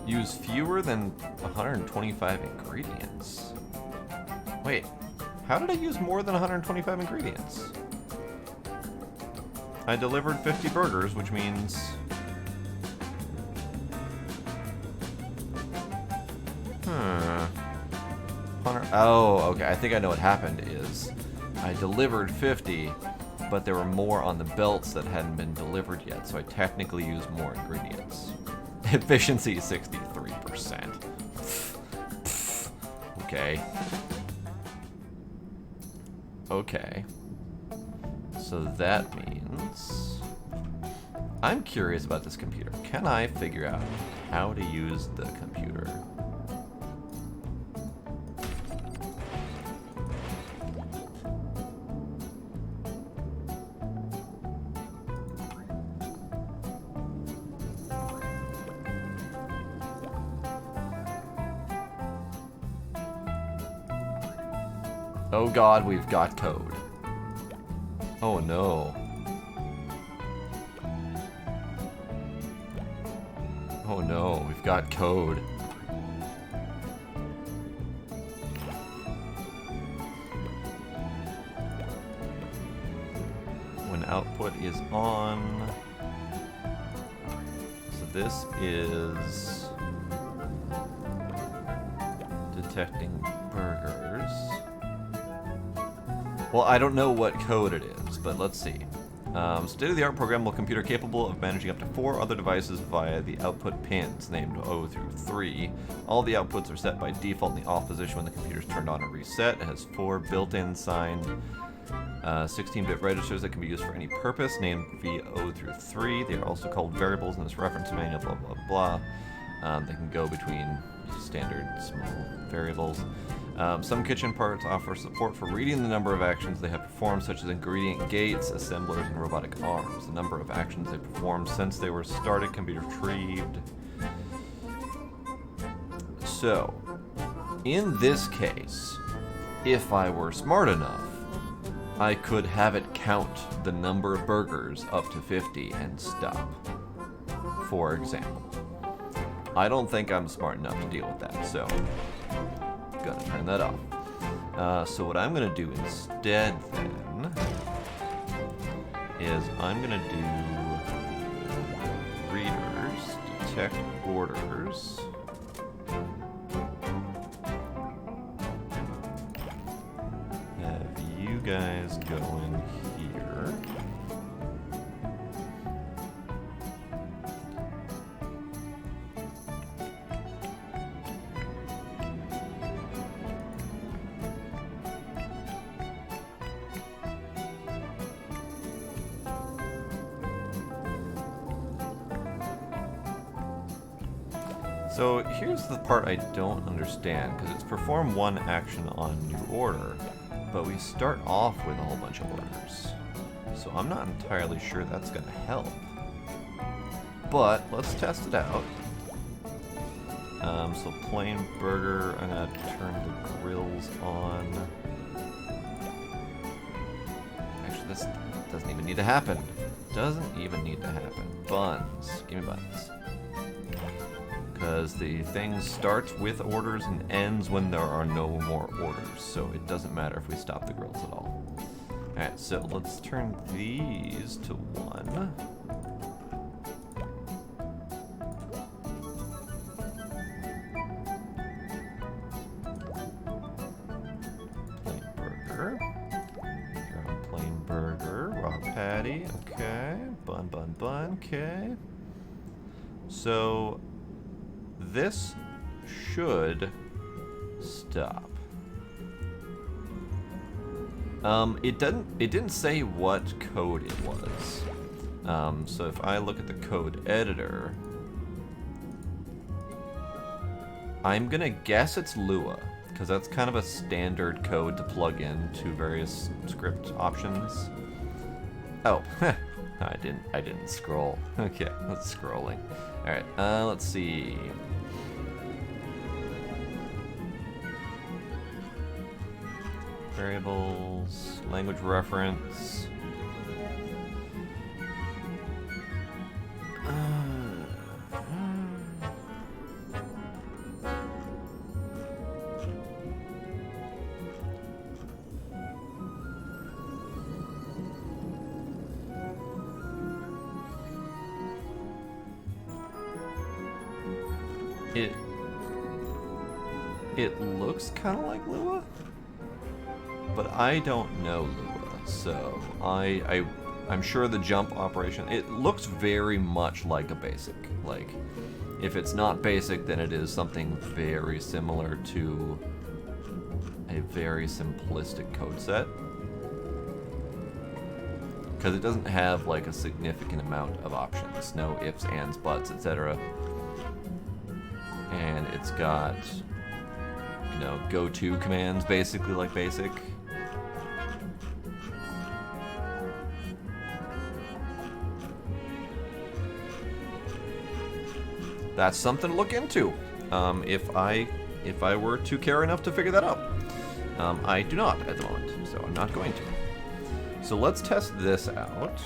Use fewer than 125 ingredients. Wait, how did I use more than 125 ingredients? I delivered 50 burgers, which means... Oh, okay. I think I know what happened is I delivered 50, but there were more on the belts that hadn't been delivered yet, so I technically used more ingredients. Efficiency 63%. Okay. Okay. So that means... I'm curious about this computer. Can I figure out how to use the computer? Oh god, we've got code. Oh no. Oh no, we've got code. When output is on... So this is... detecting burgers. Well, I don't know what code it is, but let's see. State-of-the-art programmable computer capable of managing up to 4 other devices via the output pins, named O through 3. All the outputs are set by default in the off position when the computer is turned on or reset. It has 4 built-in signed 16-bit registers that can be used for any purpose, named VO through 3. They are also called variables in this reference manual, blah, blah, blah. They can go between standard small variables. Some kitchen parts offer support for reading the number of actions they have performed, such as ingredient gates, assemblers, and robotic arms. The number of actions they performed since they were started can be retrieved. So, in this case, if I were smart enough, I could have it count the number of burgers up to 50 and stop, for example. I don't think I'm smart enough to deal with that, so gonna turn that off. So what I'm gonna do instead then is I'm gonna do readers, detect orders. Have you guys go in here. So here's the part I don't understand, because it's perform one action on new order, but we start off with a whole bunch of orders. So I'm not entirely sure that's going to help. But let's test it out. So plain burger, I'm going to turn the grills on. Actually, this doesn't even need to happen. Doesn't even need to happen. Buns. Give me buns. Because the thing starts with orders and ends when there are no more orders, so it doesn't matter if we stop the grills at all. Alright, so let's turn these to 1. Plain burger. Grab a plain burger. Raw patty. Okay. Bun, bun, bun. Okay. So... this should stop. It didn't say what code it was. So if I look at the code editor, I'm gonna guess it's Lua, because that's kind of a standard code to plug in to various script options. Oh, I didn't scroll. Okay, that's scrolling. All right, let's see. Variables, language reference. It looks kind of like Lua, but I don't know Lua, so I'm sure the jump operation, it looks very much like a basic. Like, if it's not basic, then it is something very similar to a very simplistic code set, because it doesn't have like a significant amount of options, no ifs, ands, buts, etc. And it's got, you know, go-to commands, basically like basic. That's something to look into, if I were to care enough to figure that out. I do not at the moment, so I'm not going to. So let's test this out.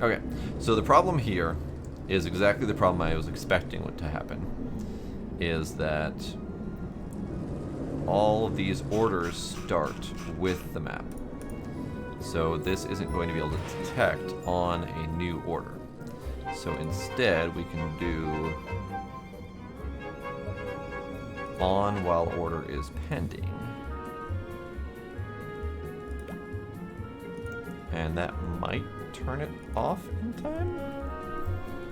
Okay, so the problem here is exactly the problem I was expecting to happen, is that all of these orders start with the map. So this isn't going to be able to detect on a new order. So instead we can do on while order is pending. And that might turn it off in time?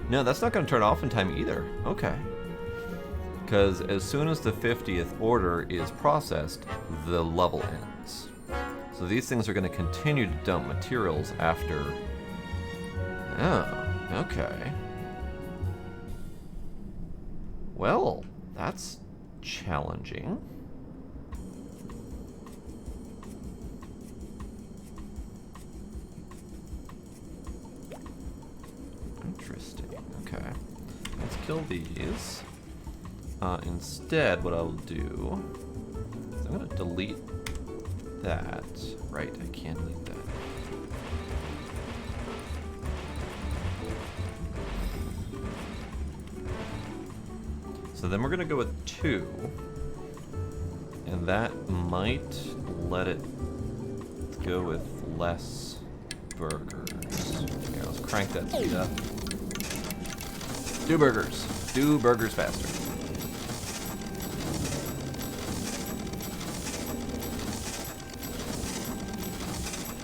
No, that's not going to turn off in time either. Okay. Because as soon as the 50th order is processed, the level ends. So these things are going to continue to dump materials after... Oh, okay. Well, that's challenging. Interesting. Okay. Let's kill these. Instead, what I'll do is I'm going to delete that. Right, I can't delete that. So then we're going to go with 2. And that might let it go with less burgers. Here, let's crank that speed up. 2 burgers. 2 burgers faster.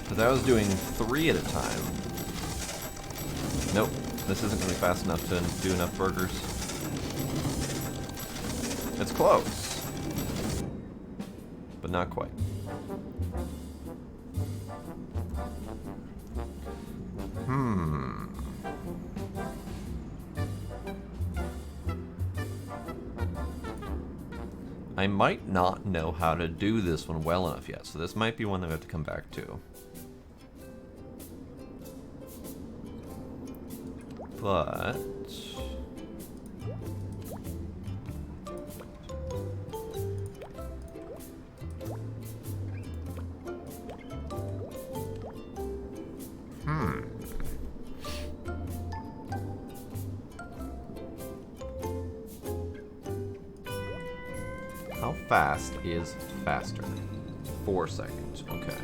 Because I was doing 3 at a time. Nope, this isn't going to be fast enough to do enough burgers. It's close, but not quite. I might not know how to do this one well enough yet, so this might be one that I have to come back to. But... How fast is faster? 4 seconds, okay.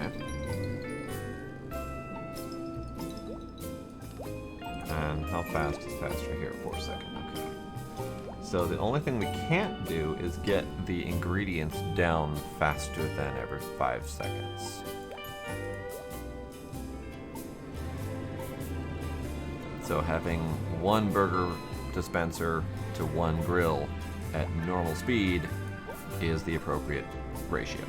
And how fast is faster here? 4 seconds, okay. So the only thing we can't do is get the ingredients down faster than every 5 seconds. It's So having one burger dispenser to one grill at normal speed is the appropriate ratio.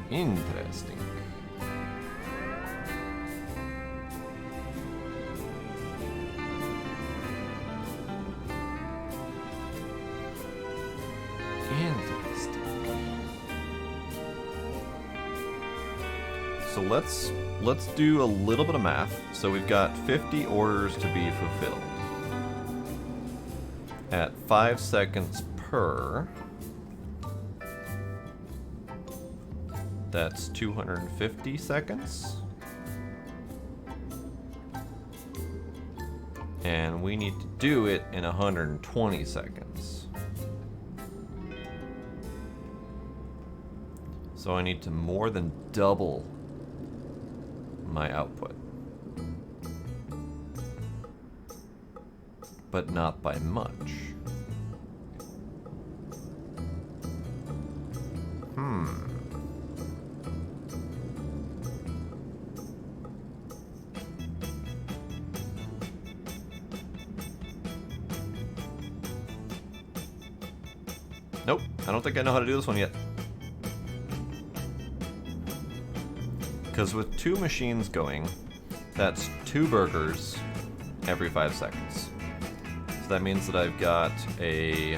Interesting. So let's do a little bit of math. So we've got 50 orders to be fulfilled. At 5 seconds per, that's 250 seconds. And we need to do it in 120 seconds. So I need to more than double my output, but not by much. Nope, I don't think I know how to do this one yet. Because with 2 machines going, that's 2 burgers every 5 seconds. So that means that I've got a...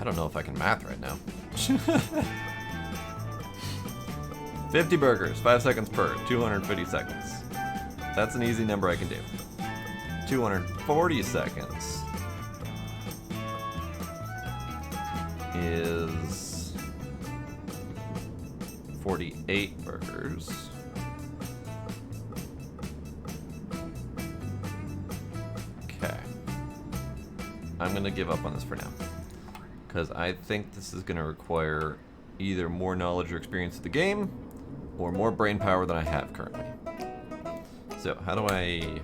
I don't know if I can math right now. 50 burgers, 5 seconds per, 250 seconds. That's an easy number I can do. 240 seconds is 48 burgers. Okay. I'm gonna give up on this for now, because I think this is gonna require either more knowledge or experience of the game, or more brain power than I have currently. So, how do I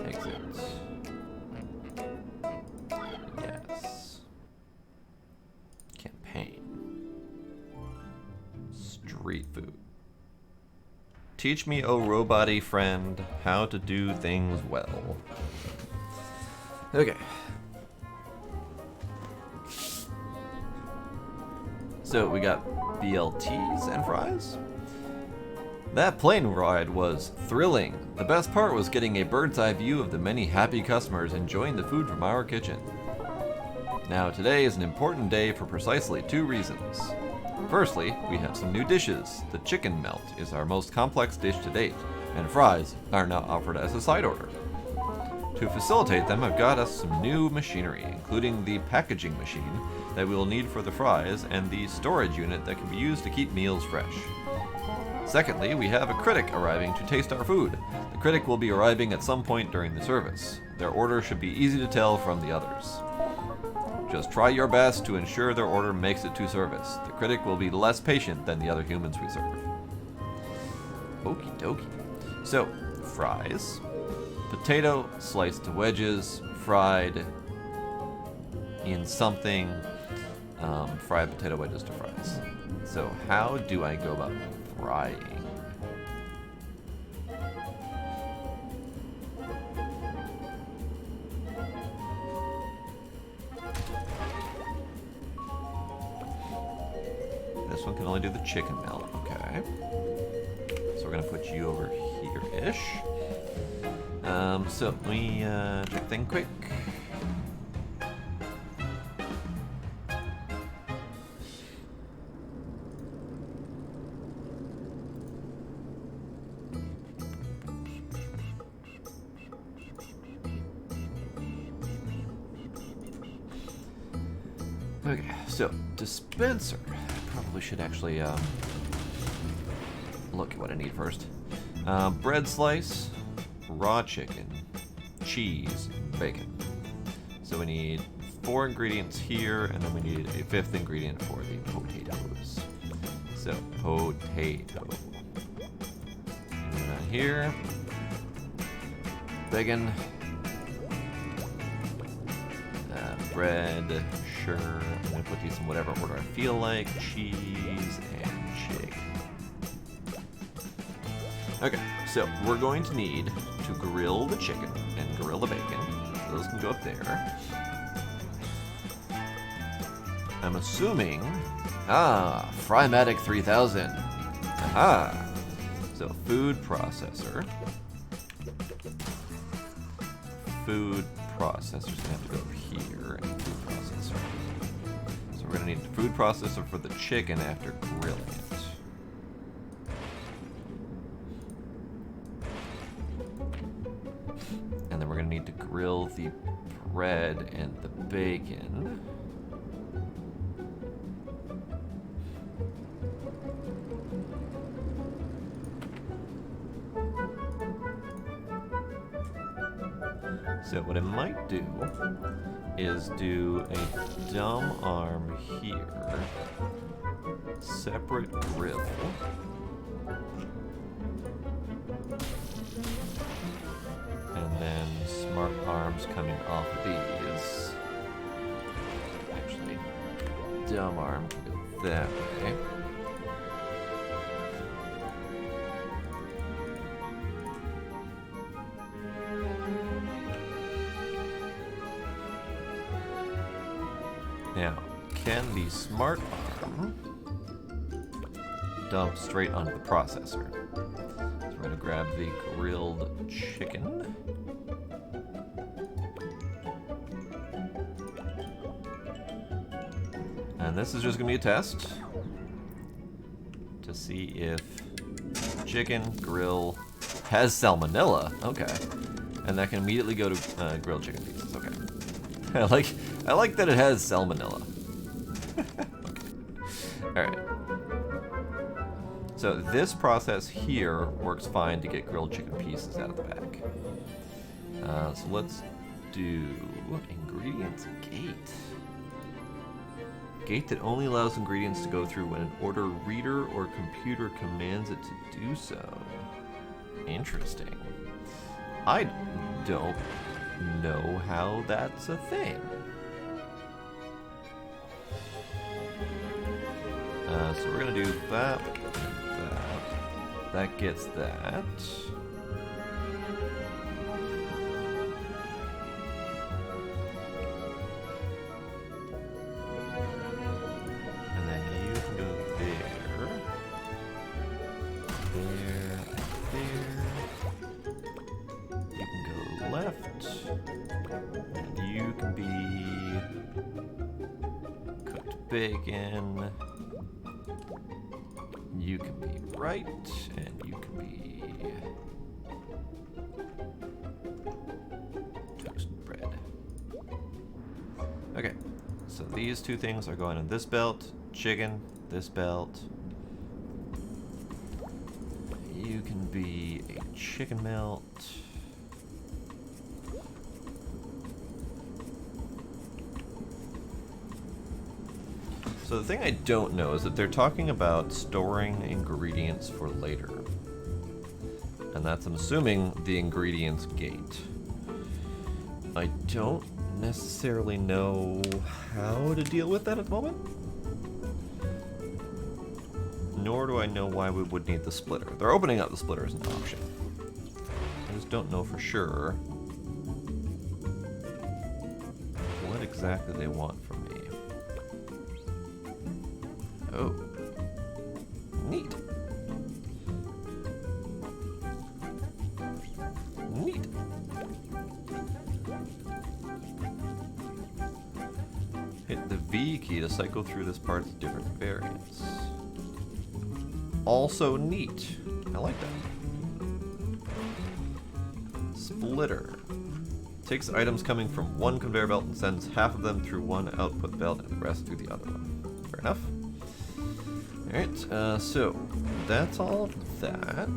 exit? Yes. Campaign. Street food. Teach me, oh robot-y friend, how to do things well. Okay. So, we got BLTs and fries. That plane ride was thrilling. The best part was getting a bird's eye view of the many happy customers enjoying the food from our kitchen. Now today is an important day for precisely 2 reasons. Firstly, we have some new dishes. The chicken melt is our most complex dish to date, and fries are now offered as a side order. To facilitate them, I've got us some new machinery, including the packaging machine that we will need for the fries and the storage unit that can be used to keep meals fresh. Secondly, we have a critic arriving to taste our food. The critic will be arriving at some point during the service. Their order should be easy to tell from the others. Just try your best to ensure their order makes it to service. The critic will be less patient than the other humans we serve. Okie dokie. So, fries. Potato sliced to wedges, fried in something. Fried potato wedges to fries. So, how do I go about frying? This one can only do the chicken melt, okay. So we're gonna put you over here-ish. So let me check thing quick. Okay, so dispenser. Probably should actually look at what I need first. Bread slice, raw chicken, cheese, bacon. So we need 4 ingredients here, and then we need a 5th ingredient for the potatoes. So potato. And then here, bacon. bread, sure. I'm gonna put these in whatever order I feel like. Cheese and chicken. Okay, so we're going to need to grill the chicken and grill the bacon. Those can go up there. I'm assuming... Frymatic 3000. Aha! So, food processor. Food processor's gonna have to go here, and food processor. So we're gonna need a food processor for the chicken after grilling it. And then we're gonna need to grill the bread and the bacon. So what I might do is do a dumb arm here, separate grill, and then smart arms coming off of these. Actually, dumb arm can go that way. Now, can the smart arm dump straight onto the processor? So we're going to grab the grilled chicken. And this is just going to be a test to see if chicken grill has salmonella. Okay. And that can immediately go to grilled chicken pieces. Okay. I like that it has salmonella. Okay. Alright. So this process here works fine to get grilled chicken pieces out of the back. So let's do ingredients gate. Gate that only allows ingredients to go through when an order reader or computer commands it to do so. Interesting. I don't know how that's a thing. So we're gonna do that and that. That gets that. And then you can go there. There. There. You can go left. And you can be cooked bacon. You can be right, and you can be toast bread. Okay, so these two things are going in this belt, chicken, this belt. You can be a chicken melt. So the thing I don't know is that they're talking about storing ingredients for later. And that's, I'm assuming, the ingredients gate. I don't necessarily know how to deal with that at the moment. Nor do I know why we would need the splitter. They're opening up the splitter as an option. I just don't know for sure what exactly they want from me. Oh. Neat. Neat. Hit the V key to cycle through this part's different variants. Also neat. I like that. Splitter. Takes items coming from one conveyor belt and sends half of them through one output belt and the rest through the other one. Fair enough. Alright, so that's all of that.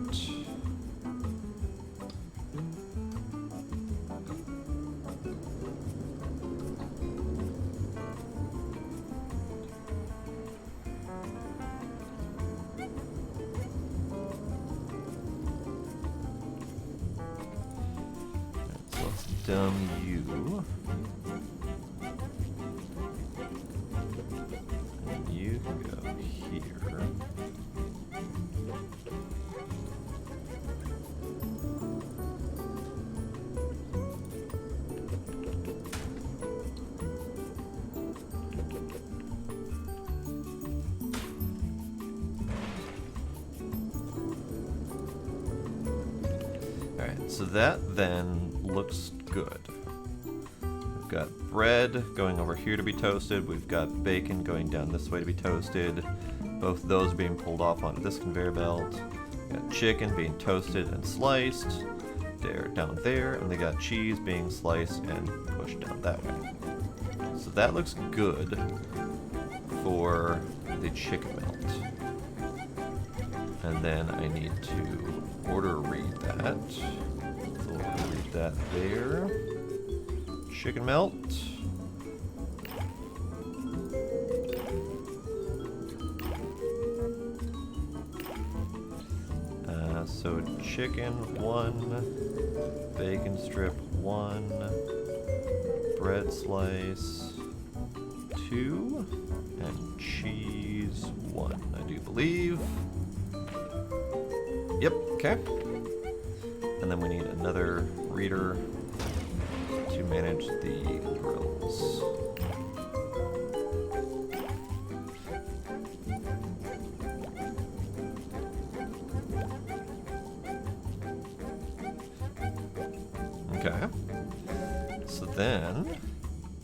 So let's dumb you. go here. Alright, so that then looks good. We've got bread going over here to be toasted. We've got bacon going down this way to be toasted. Both those being pulled off onto this conveyor belt. We've got chicken being toasted and sliced. They're down there, and they got cheese being sliced and pushed down that way. So that looks good for the chicken melt. And then I need to order read that. So order read that there. Chicken melt. So chicken 1, bacon strip 1, bread slice 2, and cheese 1, I do believe. Yep, okay. And then we need another reader to manage the grills. Okay. So then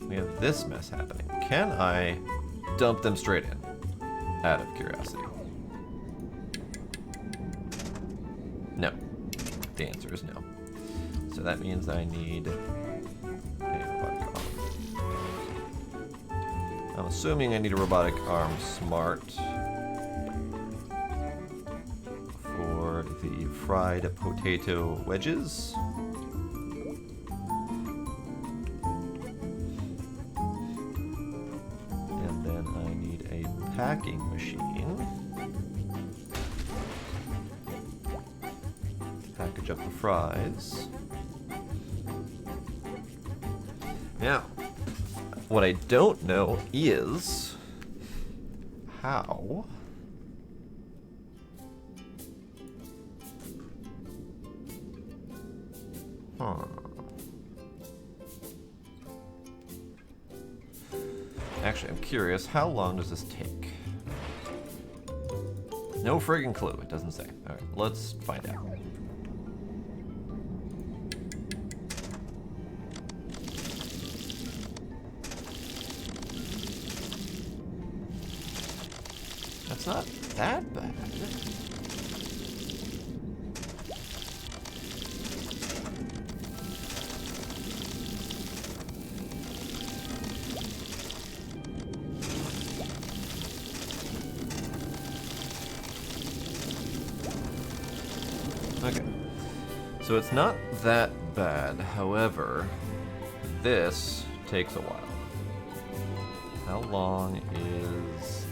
we have this mess happening. Can I dump them straight in? Out of curiosity. No. The answer is no. So that means I need a robotic arm. I'm assuming I need a robotic arm smart for the fried potato wedges. And then I need a packing machine. Package up the fries. Now, what I don't know is how Actually, I'm curious, how long does this take? No friggin' clue, it doesn't say. Alright, let's find out. That's not that bad. Okay, so it's not that bad. However, this takes a while. How long is,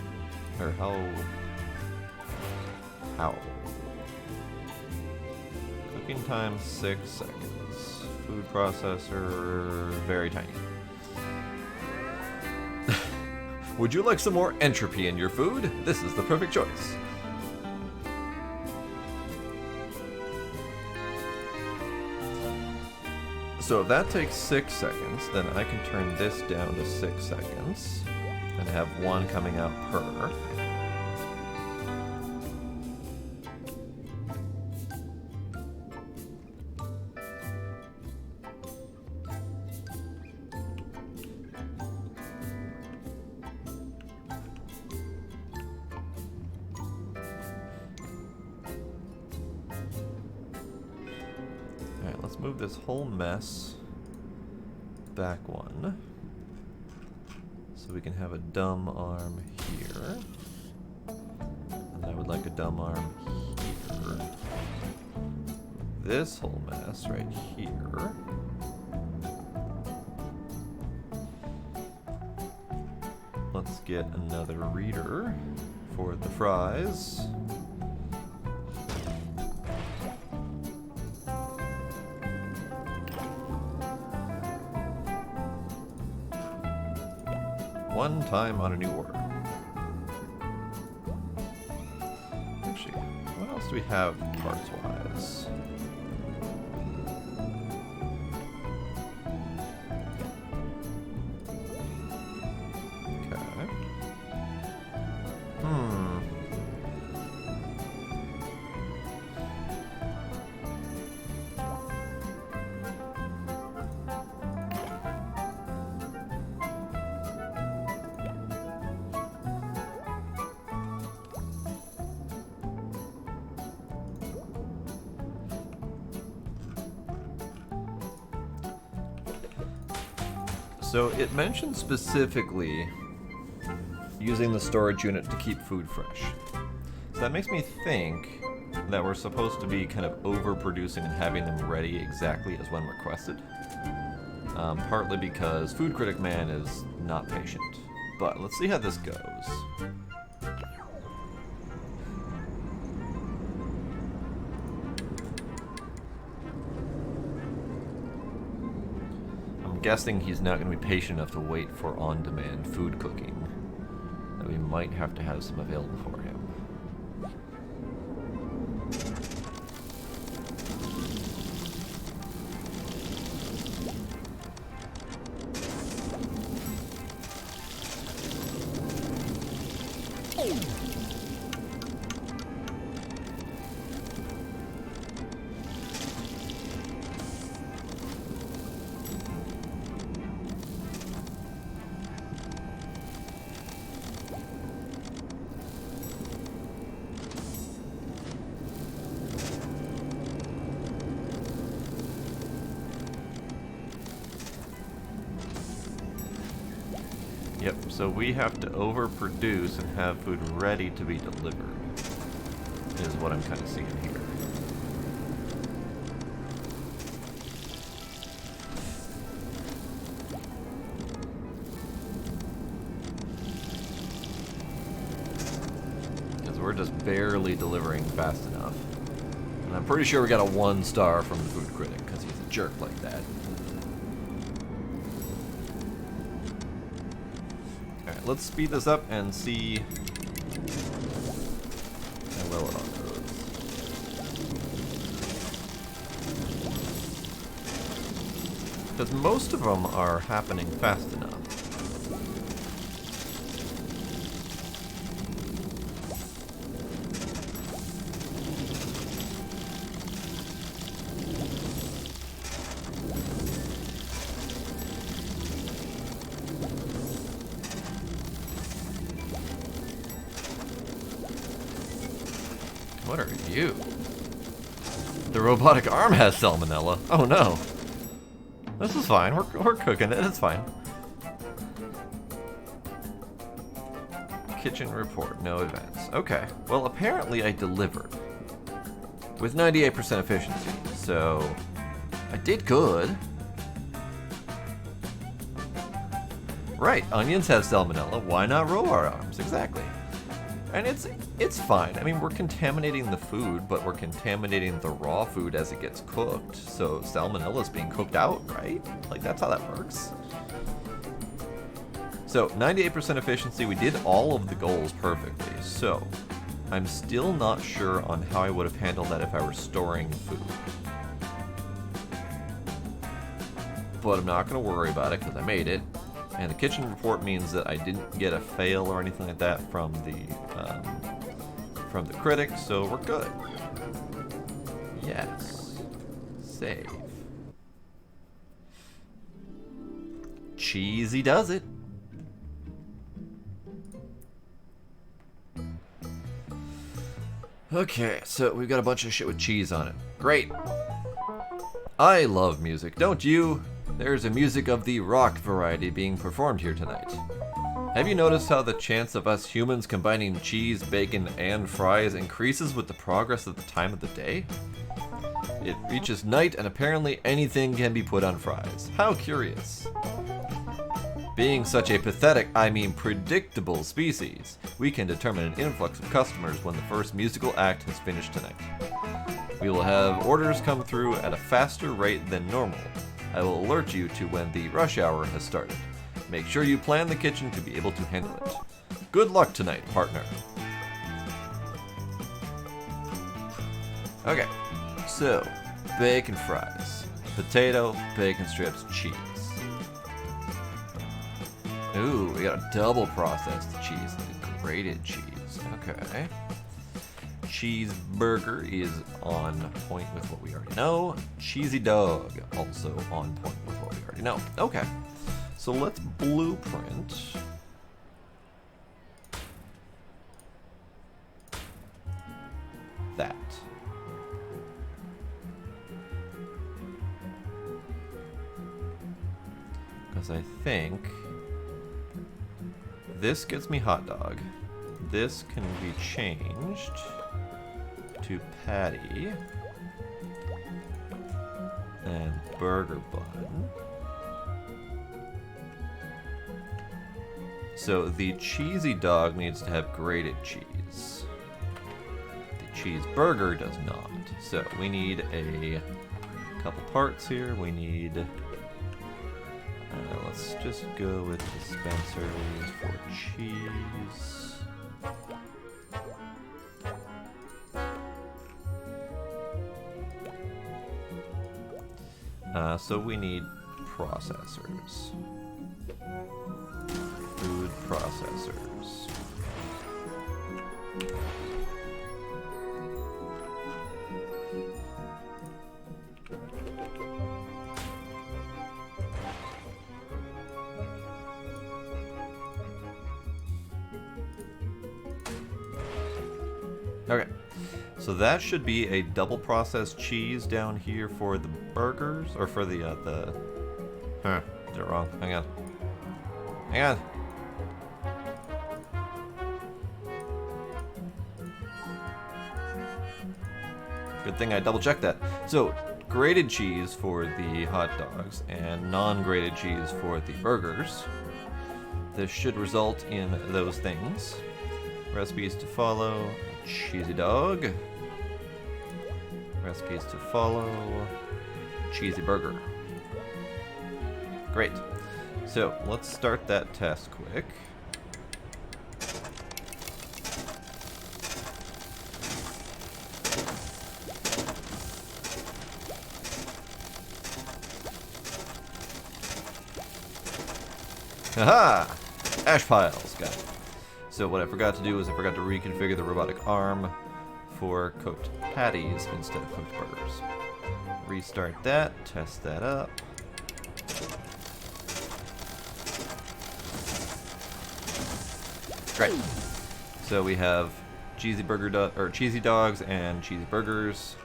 or how? Cooking time 6 seconds. Food processor, very tiny. Would you like some more entropy in your food? This is the perfect choice. So if that takes 6 seconds, then I can turn this down to 6 seconds and have one coming out per. Alright, let's move this whole mess back one. So we can have a dumb arm here. And I would like a dumb arm here. This whole mess right here. Let's get another reader for the fries. One time on a new order. else do we have parts-wise? Okay. So it mentions specifically using the storage unit to keep food fresh. So that makes me think that we're supposed to be kind of overproducing and having them ready exactly as when requested. Partly because Food Critic Man is not patient. But let's see how this goes. I'm guessing he's not going to be patient enough to wait for on-demand food cooking. That we might have to have some available for him. Yep, so we have to overproduce and have food ready to be delivered, is what I'm kind of seeing here. Because we're just barely delivering fast enough. And I'm pretty sure we got a 1 star from the food critic, because he's a jerk like that. Let's speed this up and see how well it all goes. Because most of them are happening fast enough. What are you? The robotic arm has salmonella. Oh no. This is fine. We're cooking it. It's fine. Kitchen report. No advance. Okay. Well, apparently I delivered. With 98% efficiency. So, I did good. Right. Onions have salmonella. Why not robot arms? Exactly. And it's fine. I mean, we're contaminating the food, but we're contaminating the raw food as it gets cooked. So salmonella's being cooked out, right? Like, that's how that works. So 98% efficiency, we did all of the goals perfectly. So I'm still not sure on how I would have handled that if I were storing food. But I'm not going to worry about it because I made it. And the kitchen report means that I didn't get a fail or anything like that from the critic, so we're good. Yes. Save. Cheesy does it. Okay, so we've got a bunch of shit with cheese on it. Great. I love music, don't you? There's a music of the rock variety being performed here tonight. Have you noticed how the chance of us humans combining cheese, bacon, and fries increases with the progress of the time of the day? It reaches night and apparently anything can be put on fries. How curious. Being such a pathetic, I mean predictable species, we can determine an influx of customers when the first musical act has finished tonight. We will have orders come through at a faster rate than normal. I will alert you to when the rush hour has started. Make sure you plan the kitchen to be able to handle it. Good luck tonight, partner. Okay, so bacon fries, potato, bacon strips, cheese. Ooh, we got a double processed cheese, like grated cheese. Okay. Cheeseburger is on point with what we already know. Cheesy dog, also on point with what we already know. Okay, so let's blueprint that. Because I think this gets me hot dog. This can be changed to patty and burger bun. So the cheesy dog needs to have grated cheese. The cheeseburger does not. So we need a couple parts here. We need, let's just go with dispensers for cheese. So we need processors. Food processors. Okay. So that should be a double processed cheese down here for the burgers, or for the, did it wrong. Hang on. Hang on. Good thing I double checked that. So, grated cheese for the hot dogs and non-grated cheese for the burgers. This should result in those things. Recipes to follow. Cheesy dog. Recipes to follow. Cheesy burger. Great. So let's start that test quick. Aha! Ash piles. Got it. So what I forgot to do is I forgot to reconfigure the robotic arm for cooked patties instead of cooked burgers. Restart that, test that up. Great. So we have cheesy dogs and cheesy burgers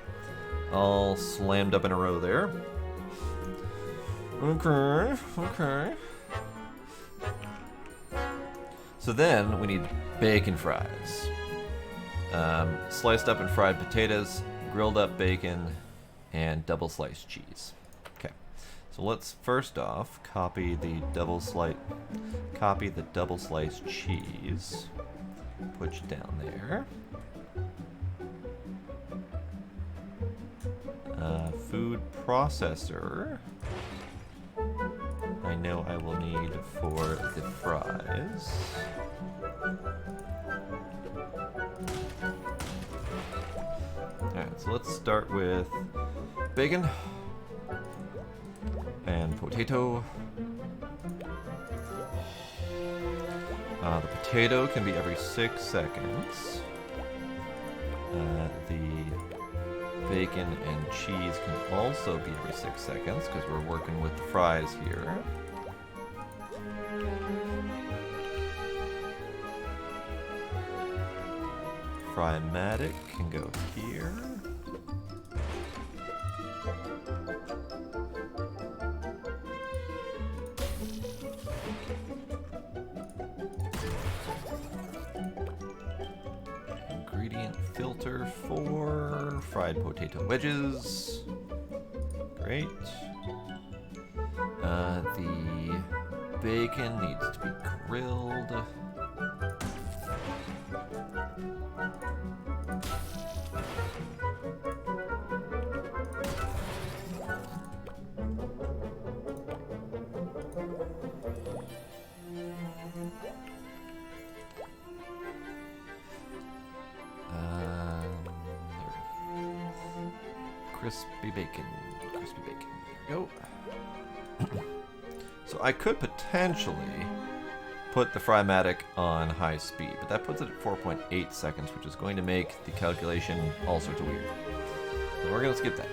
all slammed up in a row there. Okay. So then we need bacon fries. Sliced up and fried potatoes, grilled up bacon, and double sliced cheese. Okay, so let's first off copy the double sliced cheese. Put you down there. Food processor. I know I will need for the fries. Alright, so let's start with bacon and potato. The potato can be every 6 seconds. The bacon and cheese can also be every 6 seconds because we're working with the fries here. Frymatic can go here. Ingredient filter for fried potato wedges. Great. The bacon needs to be grilled. crispy bacon. Crispy bacon. There we go. So I could potentially put the Frymatic on high speed, but that puts it at 4.8 seconds, which is going to make the calculation all sorts of weird. So we're going to skip that.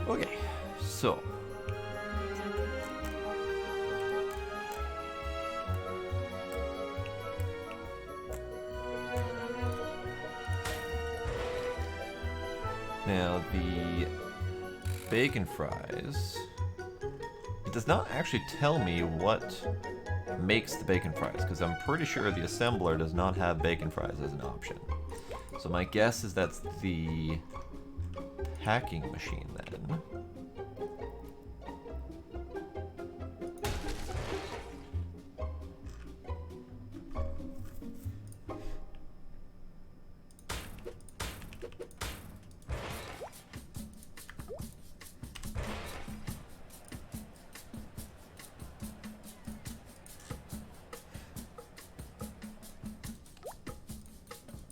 Okay, so now the bacon fries, it does not actually tell me what makes the bacon fries, because I'm pretty sure the assembler does not have bacon fries as an option. So my guess is that's the packing machine then.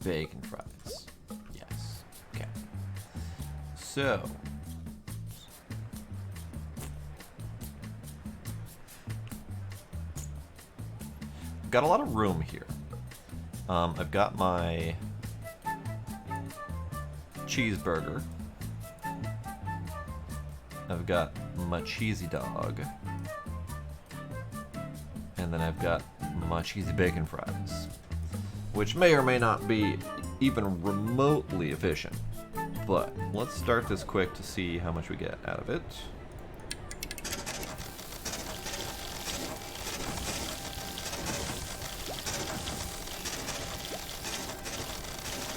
Bacon fries. Yes. Okay. So I've got a lot of room here. I've got my cheeseburger. I've got my cheesy dog. And then I've got my cheesy bacon fries, which may or may not be even remotely efficient. But let's start this quick to see how much we get out of it.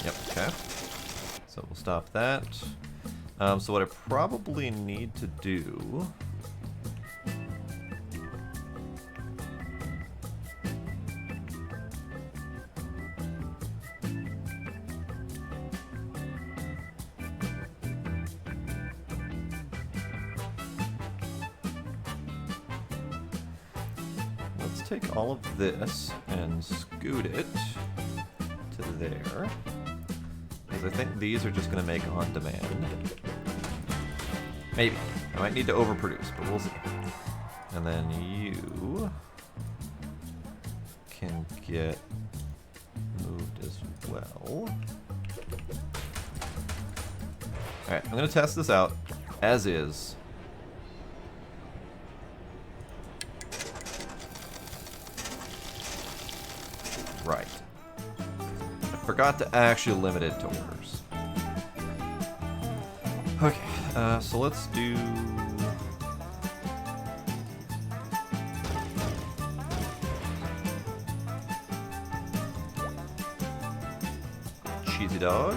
Yep, okay. So we'll stop that. So what I probably need to do... take all of this and scoot it to there, because I think these are just going to make on demand. Maybe. I might need to overproduce, but we'll see. And then you can get moved as well. Alright, I'm going to test this out as is. Right. I forgot to actually limit it to orders. Okay, so let's do... cheesy dog.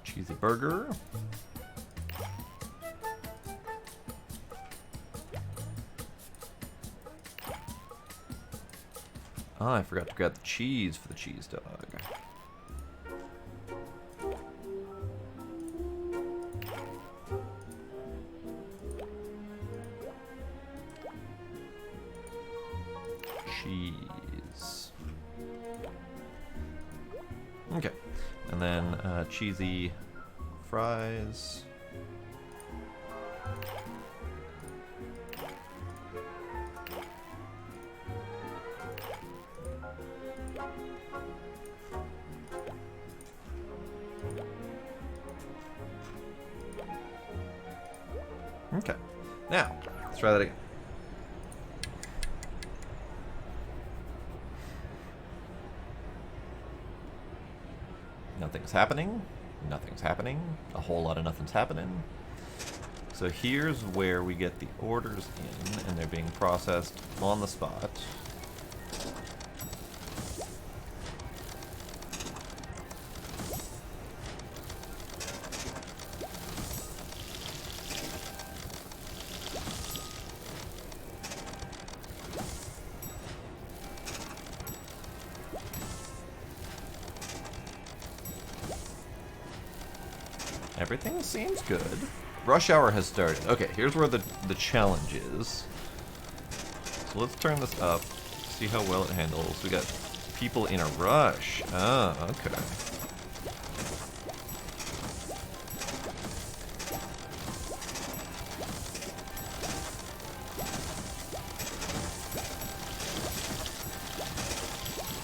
Cheesy burger. Oh, I forgot to grab the cheese for the cheese dog. Cheese. Okay. And then cheesy fries. Okay. Now, let's try that again. Nothing's happening. Nothing's happening. A whole lot of nothing's happening. So here's where we get the orders in, and they're being processed on the spot. Everything seems good. Rush hour has started. Okay, here's where the challenge is. So let's turn this up, see how well it handles. We got people in a rush. Ah, okay.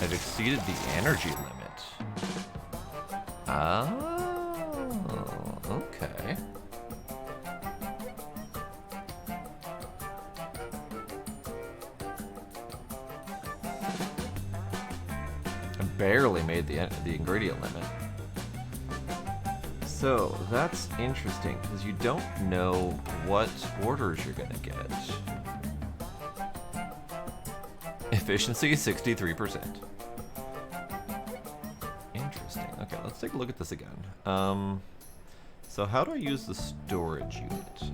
I've exceeded the energy limit. Oh, okay. I barely made the ingredient limit. So that's interesting because you don't know what orders you're gonna get. Efficiency 63%. Interesting. Okay, let's take a look at this again. So how do I use the storage unit?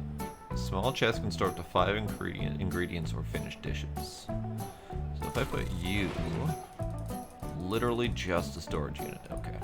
Small chest can store up to 5 ingredients or finished dishes. So if I put you, literally just a storage unit. Okay.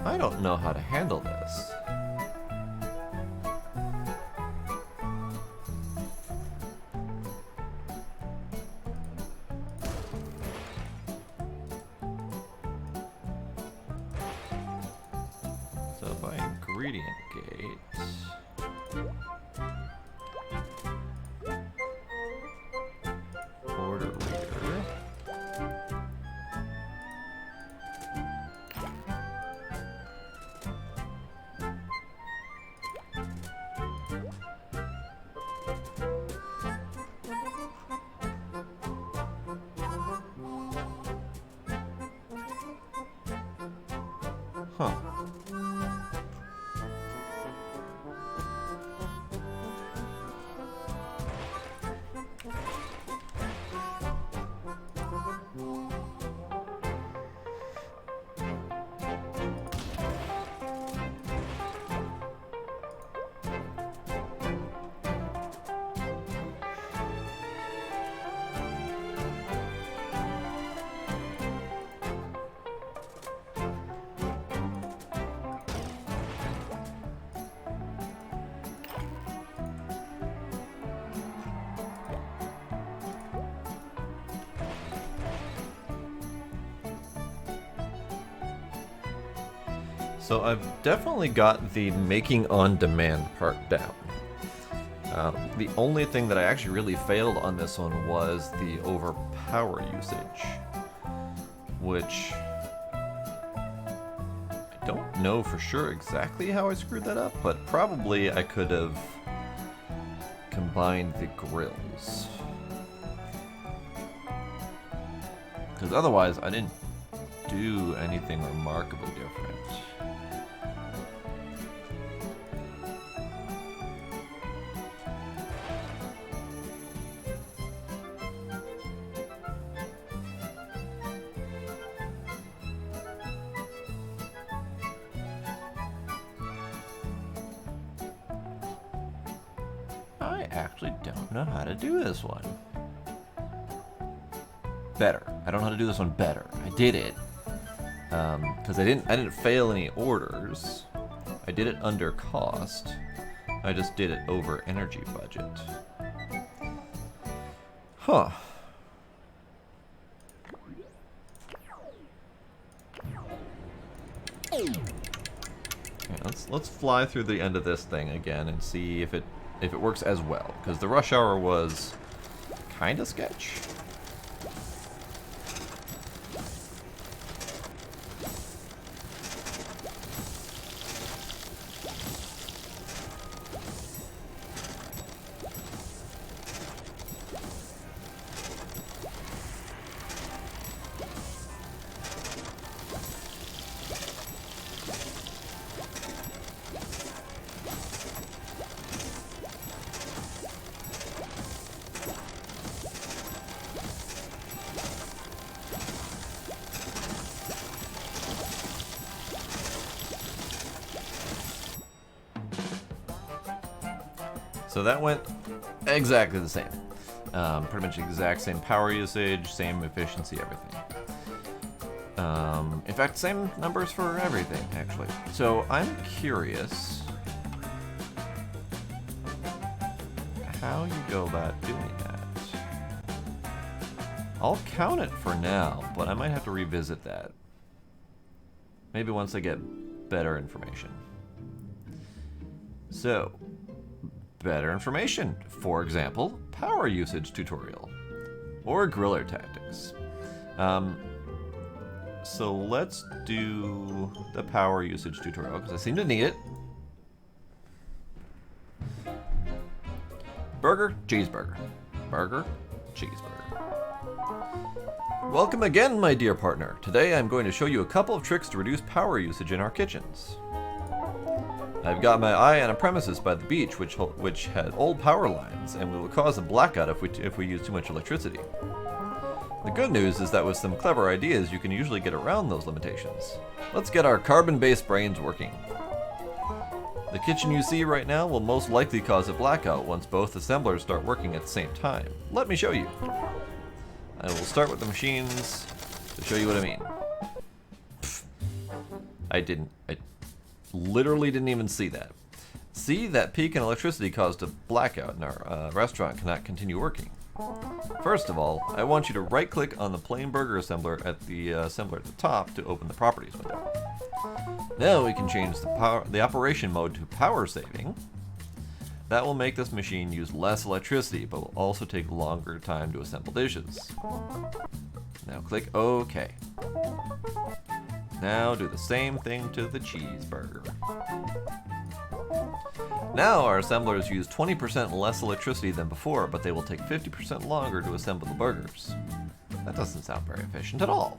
I don't know how to handle this. So by ingredient gate, order reader. Huh. So I've definitely got the making on demand part down. The only thing that I actually really failed on this one was the overpower usage, which I don't know for sure exactly how I screwed that up, but probably I could have combined the grills. Because otherwise I didn't do anything remarkably different. I actually don't know how to do this one. Better. I don't know how to do this one better. I did it. Because I didn't fail any orders. I did it under cost. I just did it over energy budget. Huh. Okay, let's fly through the end of this thing again and see if it works as well, because the rush hour was kind of sketch. So that went exactly the same. Pretty much the exact same power usage, same efficiency, everything. In fact, same numbers for everything, actually. So I'm curious how you go about doing that. I'll count it for now, but I might have to revisit that. Maybe once I get better information. So, better information. For example, power usage tutorial. Or griller tactics. So let's do the power usage tutorial, because I seem to need it. Burger, cheeseburger. Burger, cheeseburger. Welcome again, my dear partner. Today I'm going to show you a couple of tricks to reduce power usage in our kitchens. I've got my eye on a premises by the beach which had old power lines and will cause a blackout if we use too much electricity. The good news is that with some clever ideas you can usually get around those limitations. Let's get our carbon-based brains working. The kitchen you see right now will most likely cause a blackout once both assemblers start working at the same time. Let me show you. I will start with the machines to show you what I mean. I literally didn't even see that. See, that peak in electricity caused a blackout and our restaurant cannot continue working. First of all, I want you to right-click on the plain burger assembler at the top to open the properties window. Now we can change the operation mode to power saving. That will make this machine use less electricity, but will also take longer time to assemble dishes. Now click OK. Now do the same thing to the cheeseburger. Now our assemblers use 20% less electricity than before, but they will take 50% longer to assemble the burgers. That doesn't sound very efficient at all.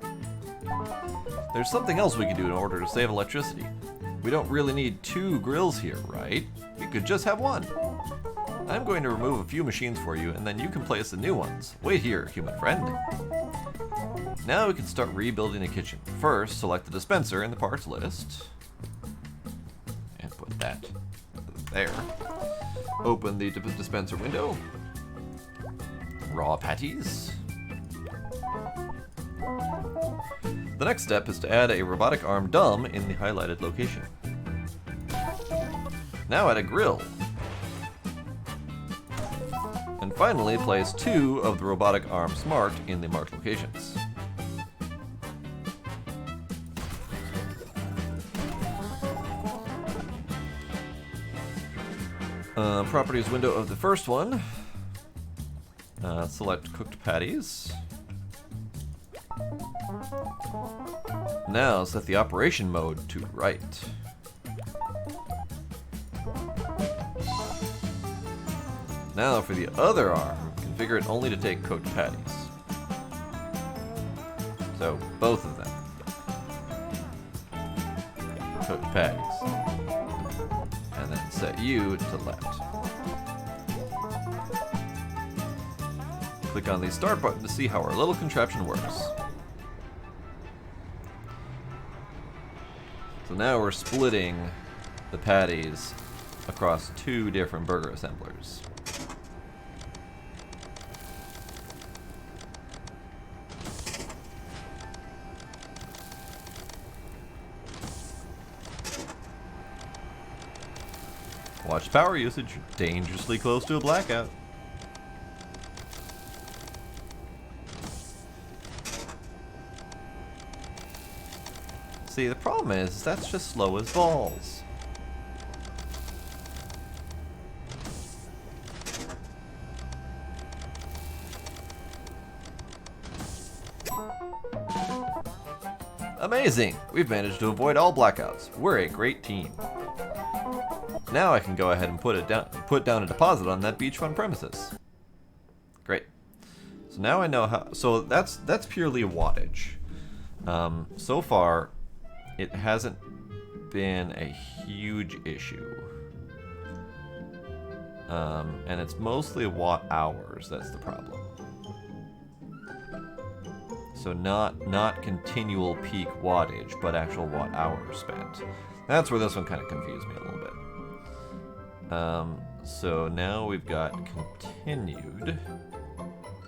There's something else we can do in order to save electricity. We don't really need 2 grills here, right? We could just have 1. I'm going to remove a few machines for you, and then you can place the new ones. Wait here, human friend. Now we can start rebuilding the kitchen. First, select the dispenser in the parts list. And put that there. Open the dispenser window. Raw patties. The next step is to add a robotic arm dumb in the highlighted location. Now add a grill. And finally, place 2 of the robotic arms marked in the marked locations. Properties window of the first one. Select cooked patties. Now set the operation mode to right. Now for the other arm, configure it only to take cooked patties. So both of them. Cooked patties. And then set you to left. Click on the start button to see how our little contraption works. So now we're splitting the patties across 2 different burger assemblers. Watch power usage, dangerously close to a blackout. See, the problem is that's just slow as balls. Amazing! We've managed to avoid all blackouts. We're a great team. Now I can go ahead and put down a deposit on that beachfront premises. Great. So now I know how. So that's purely wattage. So far, it hasn't been a huge issue, and it's mostly watt hours that's the problem. So not continual peak wattage, but actual watt hours spent. That's where this one kind of confused me a little bit. So now we've got continued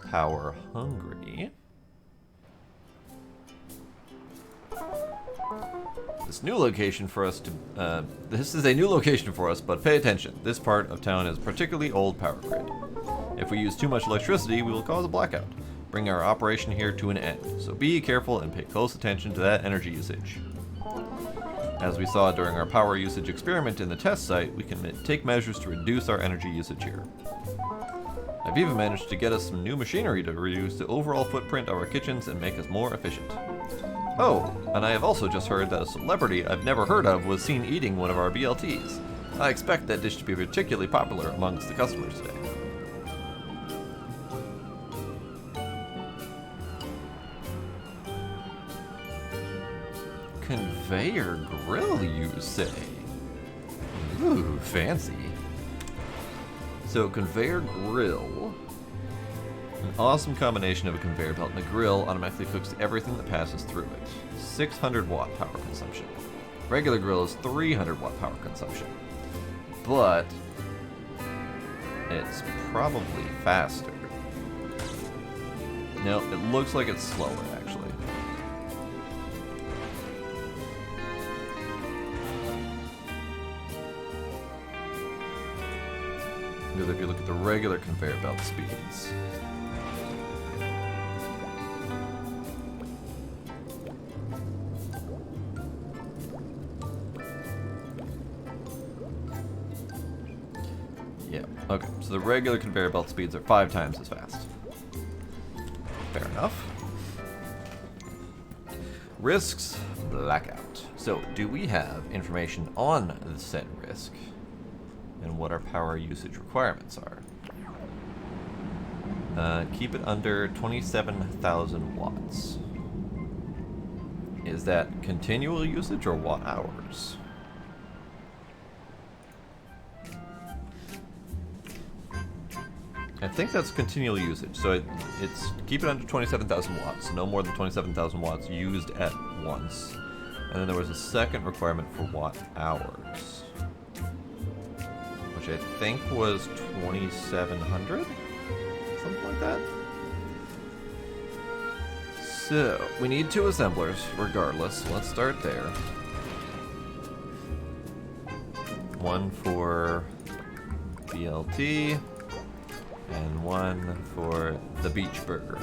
power hungry. This new location for us to, this is a new location for us, but pay attention. This part of town is particularly old power grid. If we use too much electricity, we will cause a blackout, bring our operation here to an end. So be careful and pay close attention to that energy usage. As we saw during our power usage experiment in the test site, we can take measures to reduce our energy usage here. I've even managed to get us some new machinery to reduce the overall footprint of our kitchens and make us more efficient. Oh, and I have also just heard that a celebrity I've never heard of was seen eating one of our BLTs. I expect that dish to be particularly popular amongst the customers today. Conveyor grill, you say? Ooh, fancy. So, conveyor grill. An awesome combination of a conveyor belt and a grill automatically cooks everything that passes through it. 600 watt power consumption. Regular grill is 300 watt power consumption. But it's probably faster. No, it looks like it's slower actually. Because if you look at the regular conveyor belt speeds, yeah, okay, so the regular conveyor belt speeds are 5 times as fast. Fair enough. Risks, blackout. So, do we have information on the said risk? And what our power usage requirements are. Keep it under 27,000 watts. Is that continual usage or watt hours? I think that's continual usage. So it's keep it under 27,000 watts. No more than 27,000 watts used at once. And then there was a second requirement for watt hours, which I think was 2,700? Something like that. So, we need 2 assemblers, regardless. So let's start there. One for BLT, and one for the beach burger.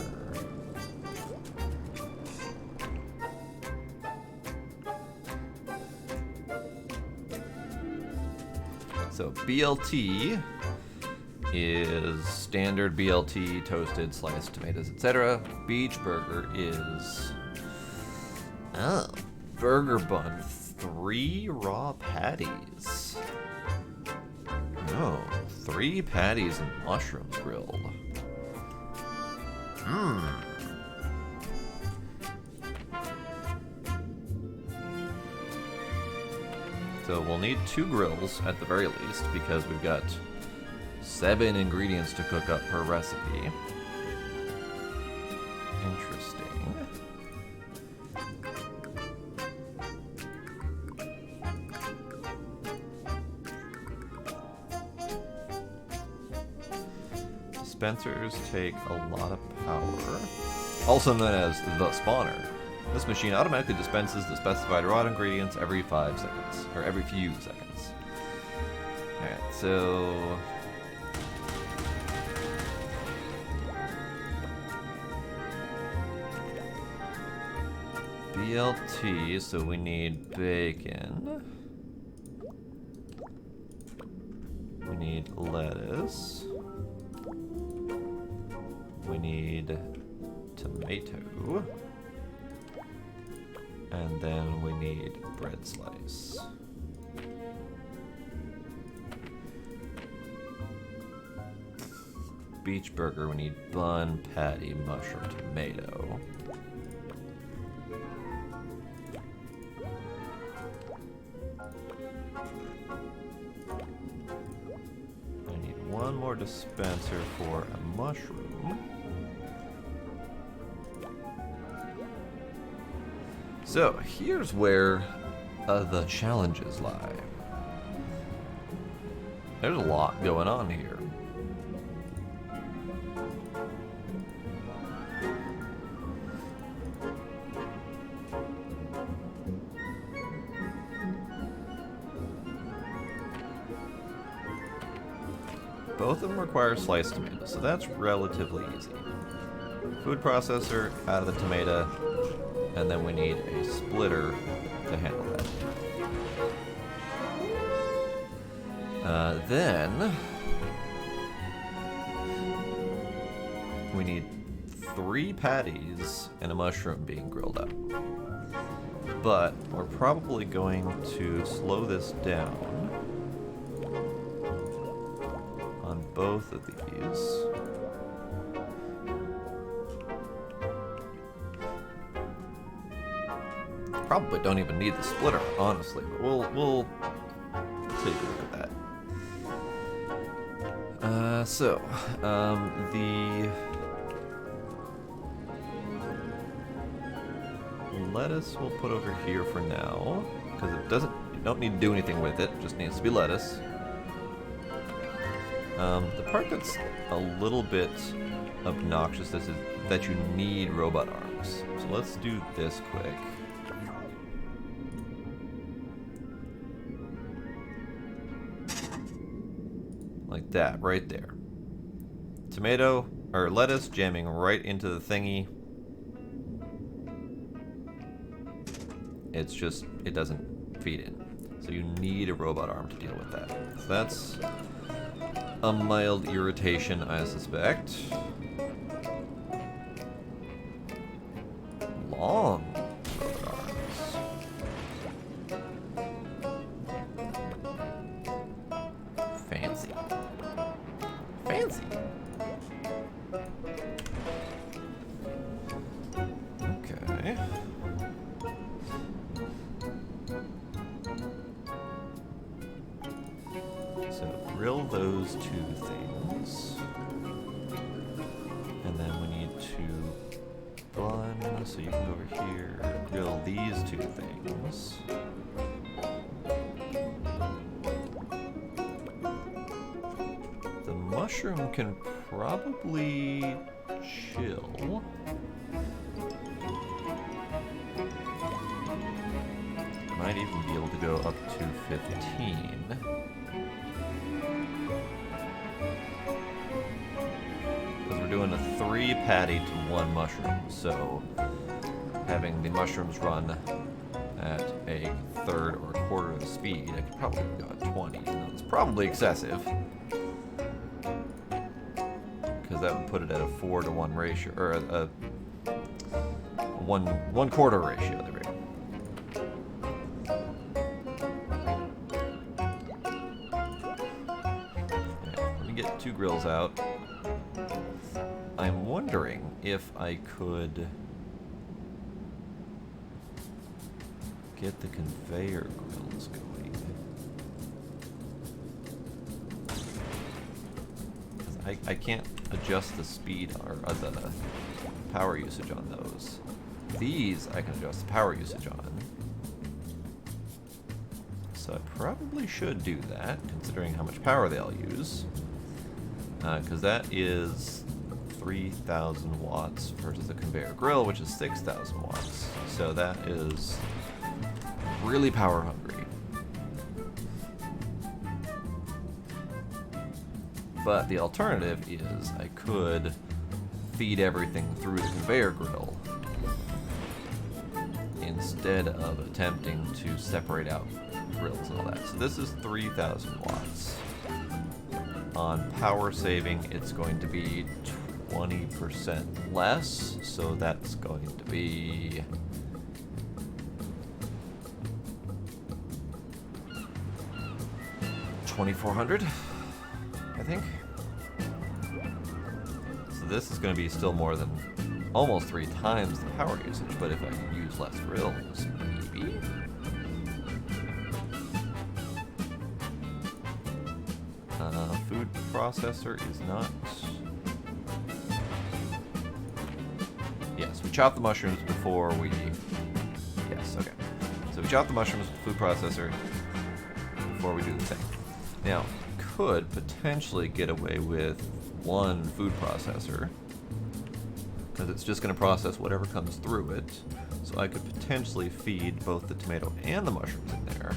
So BLT is standard BLT, toasted, sliced tomatoes, etc. Beach burger is burger bun, 3 raw patties. Oh, 3 patties and mushrooms grilled. So we'll need 2 grills at the very least, because we've got 7 ingredients to cook up per recipe. Interesting. Dispensers take a lot of power. Also known as the spawner. This machine automatically dispenses the specified raw ingredients every 5 seconds, or every few seconds. Alright, so BLT, so we need bacon. We need lettuce. We need tomato. And then we need bread slice. Beach burger, we need bun, patty, mushroom, tomato. I need one more dispenser for a mushroom. So, here's where the challenges lie. There's a lot going on here. Both of them require sliced tomatoes, so that's relatively easy. Food processor out of the tomato, and then we need a splitter to handle that. Then we need 3 patties and a mushroom being grilled up. But we're probably going to slow this down on both of these. Probably don't even need the splitter, honestly, but we'll take a look at that. The lettuce we'll put over here for now, because you don't need to do anything with it, just needs to be lettuce. The part that's a little bit obnoxious is that you need robot arms. So let's do this quick. Like that, right there. Tomato, or lettuce jamming right into the thingy. It's just, it doesn't feed in. So you need a robot arm to deal with that. So that's a mild irritation, I suspect. Long robot arms. Fancy. Fancy. Okay. So grill those 2 things. And then we need to bun, so you can go over here, grill these 2 things. The mushroom can probably chill. Might even be able to go up to 15. Because we're doing a 3 patty to 1 mushroom, so having the mushrooms run at a third or a quarter of the speed, I could probably go at 20. It's probably excessive, because that would put it at a 4-to-1 ratio, or a 1/4 ratio. There we go. Let me get 2 grills out. I'm wondering if I could get the conveyor grills going. I can't adjust the speed or the power usage on those. These I can adjust the power usage on. So I probably should do that, considering how much power they'll use. Because that is 3,000 watts versus the conveyor grill, which is 6,000 watts. So that is really power hungry. But the alternative is I could feed everything through the conveyor grill instead of attempting to separate out grills and all that. So this is 3,000 watts. On power saving, it's going to be 20% less, so that's going to be 2,400, I think. So this is going to be still more than almost 3 times the power usage, but if I can use less grills, maybe. Food processor is not. Yes, we chop the mushrooms before we. Yes, okay. So we chop the mushrooms with the food processor before we do the thing. Now, could potentially get away with one food processor, because it's just going to process whatever comes through it. So I could potentially feed both the tomato and the mushrooms in there.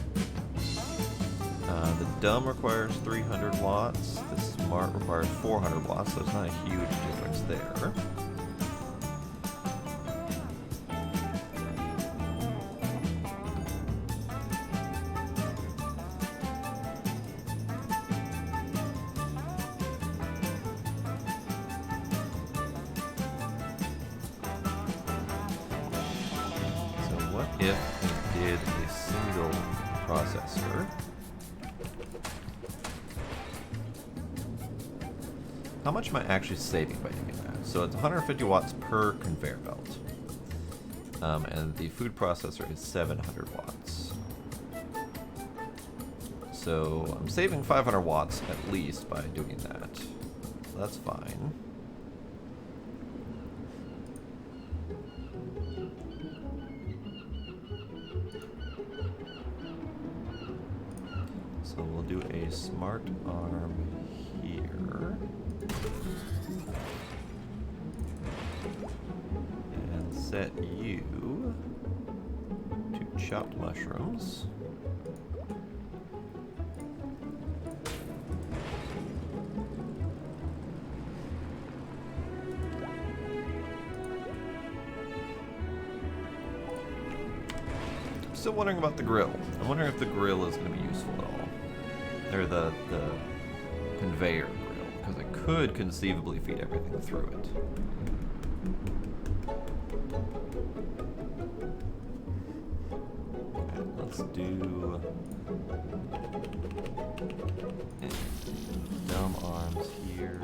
The dumb requires 300 watts. The smart requires 400 watts, so it's not a huge difference there. If we did a single processor, how much am I actually saving by doing that? So it's 150 watts per conveyor belt, and the food processor is 700 watts. So I'm saving 500 watts at least by doing that. That's fine. So we'll do a smart arm here. And set you to chopped mushrooms. Still wondering about the grill. I'm wondering if the grill is going to be useful at all. Or the conveyor grill, because I could conceivably feed everything through it. Okay, let's do dumb arms here.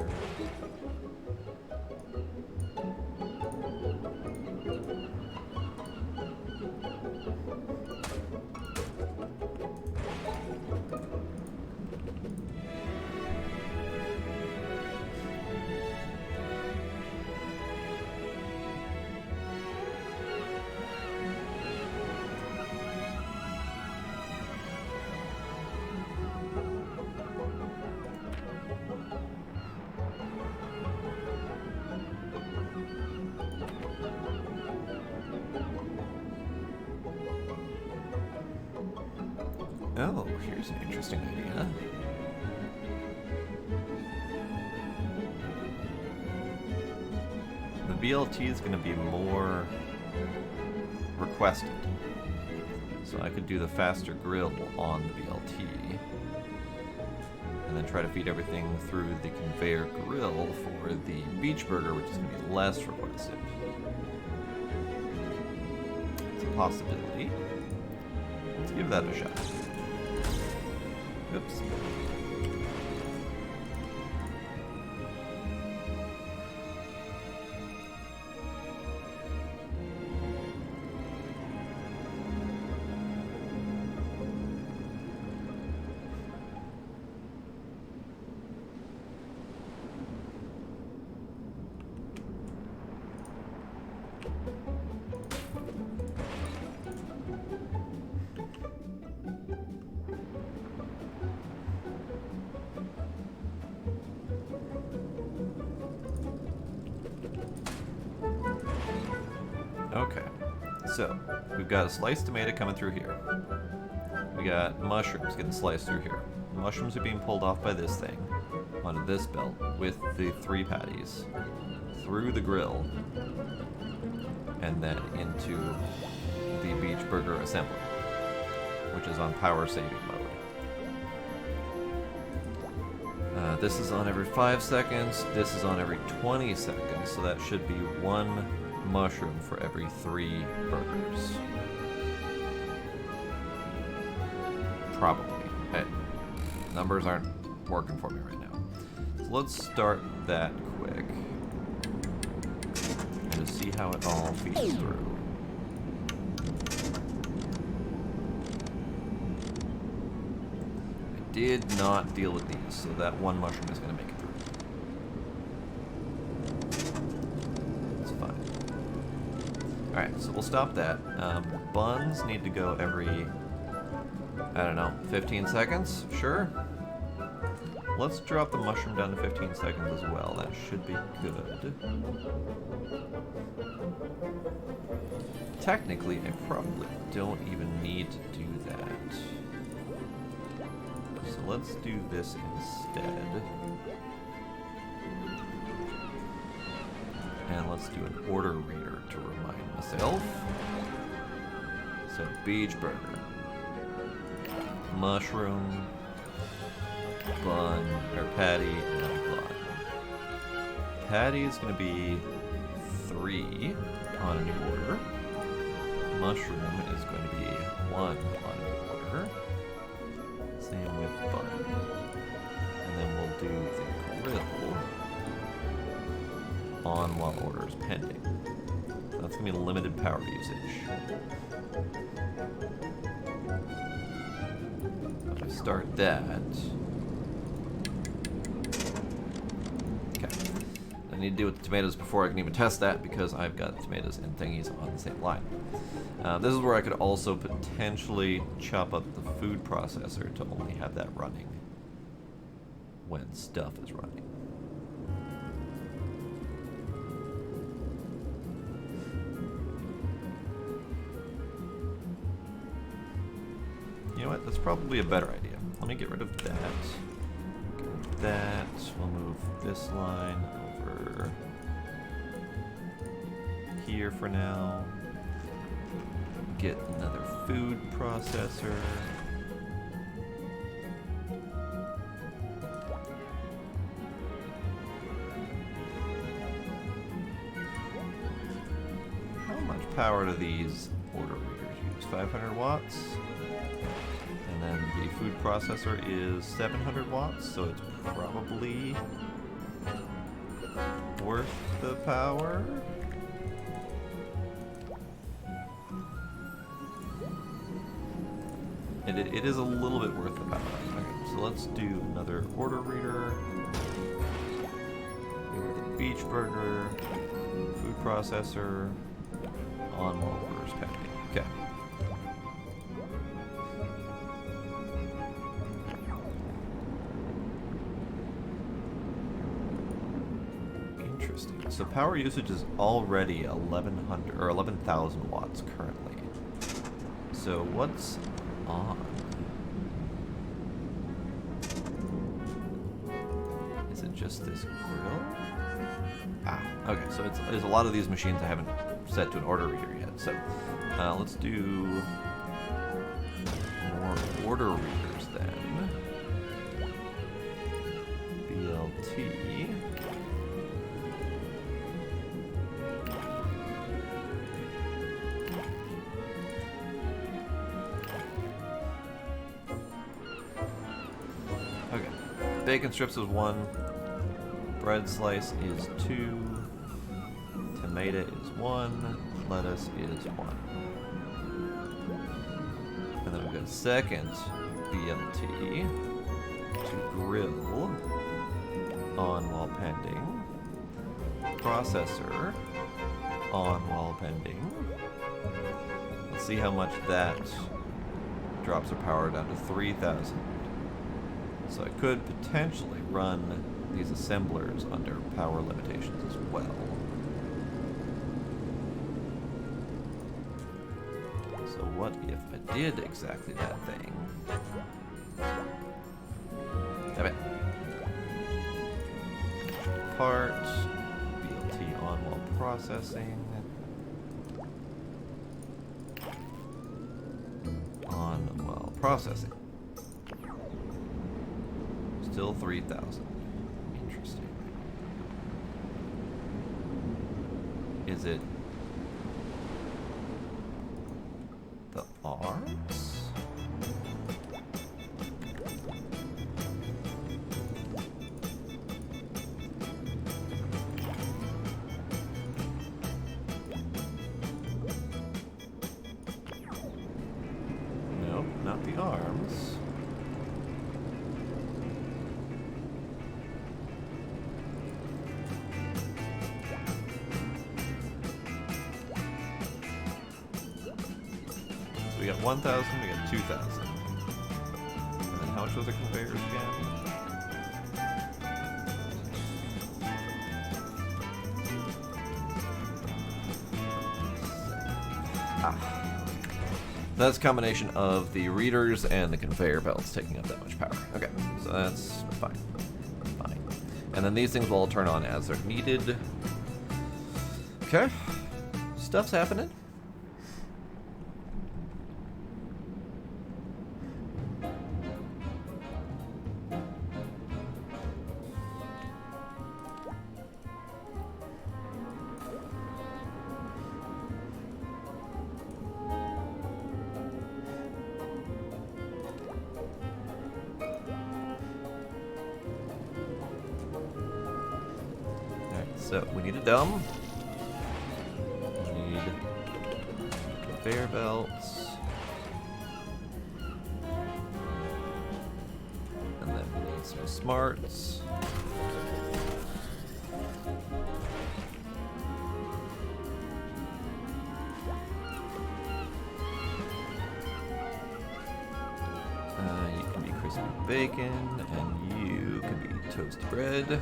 Oh, here's an interesting idea. The BLT is going to be more requested. So I could do the faster grill on the BLT. And then try to feed everything through the conveyor grill for the beach burger, which is going to be less requested. It's a possibility. Let's give that a shot. Oops. Okay, so we've got a sliced tomato coming through here. We got mushrooms getting sliced through here. Mushrooms are being pulled off by this thing onto this belt with the 3 patties through the grill and then into the beach burger assembly, which is on power saving mode. This is on every 5 seconds. This is on every 20 seconds, so that should be 1 mushroom for every 3 burgers. Probably. Hey, numbers aren't working for me right now. So let's start that quick and just see how it all feeds through. I did not deal with these, so that 1 mushroom is going to make it through. Alright, so we'll stop that. Buns need to go every, I don't know, 15 seconds? Sure. let's drop the mushroom down to 15 seconds as well. That should be good. Technically, I probably don't even need to do that. So let's do this instead. And let's do an order reader to remind myself. So, beach burger, mushroom, bun, or patty, and bun. Patty is going to be 3 on a new order. Mushroom is going to be 1 on a new order. Same with bun. And then we'll do the grill on while order is pending. That's going to be limited power usage. If I start that... Okay. I need to deal with the tomatoes before I can even test that because I've got tomatoes and thingies on the same line. This is where I could also potentially chop up the food processor to only have that running when stuff is running. You know what? That's probably a better idea. Let me get rid of that. Get rid of that. We'll move this line over here for now. Get another food processor. How much power do these order readers use? 500 watts? And then the food processor is 700 watts, so it's probably worth the power. It is a little bit worth the power. Okay, so let's do another order reader. Here the beach burger, food processor, on while orders pending. Okay. Interesting. So power usage is already 1100 or 11,000 watts currently. So what's on? Is it just this grill? Ah, okay. So there's a lot of these machines I haven't set to an order reader yet. So let's do more order readers then. BLT. Bacon strips is 1, bread slice is 2, tomato is 1, lettuce is 1. And then we've got second BLT to grill on while pending, processor on while pending. Let's see how much that drops our power down to 3,000. So I could potentially run these assemblers under power limitations as well. So what if I did exactly that thing? Damn it. Part, BLT on while processing. On while processing. Still 3,000. Interesting. Is it the arms? Nope, not the arms. We got 1,000, we got 2,000. And then how much was the conveyors again? That's a combination of the readers and the conveyor belts taking up that much power. Okay, so that's fine. Fine. And then these things will all turn on as they're needed. Okay. Stuff's happening. So we need a dome. We need conveyor belts. And then we need some smarts. You can be crispy bacon, and you can be toasted bread.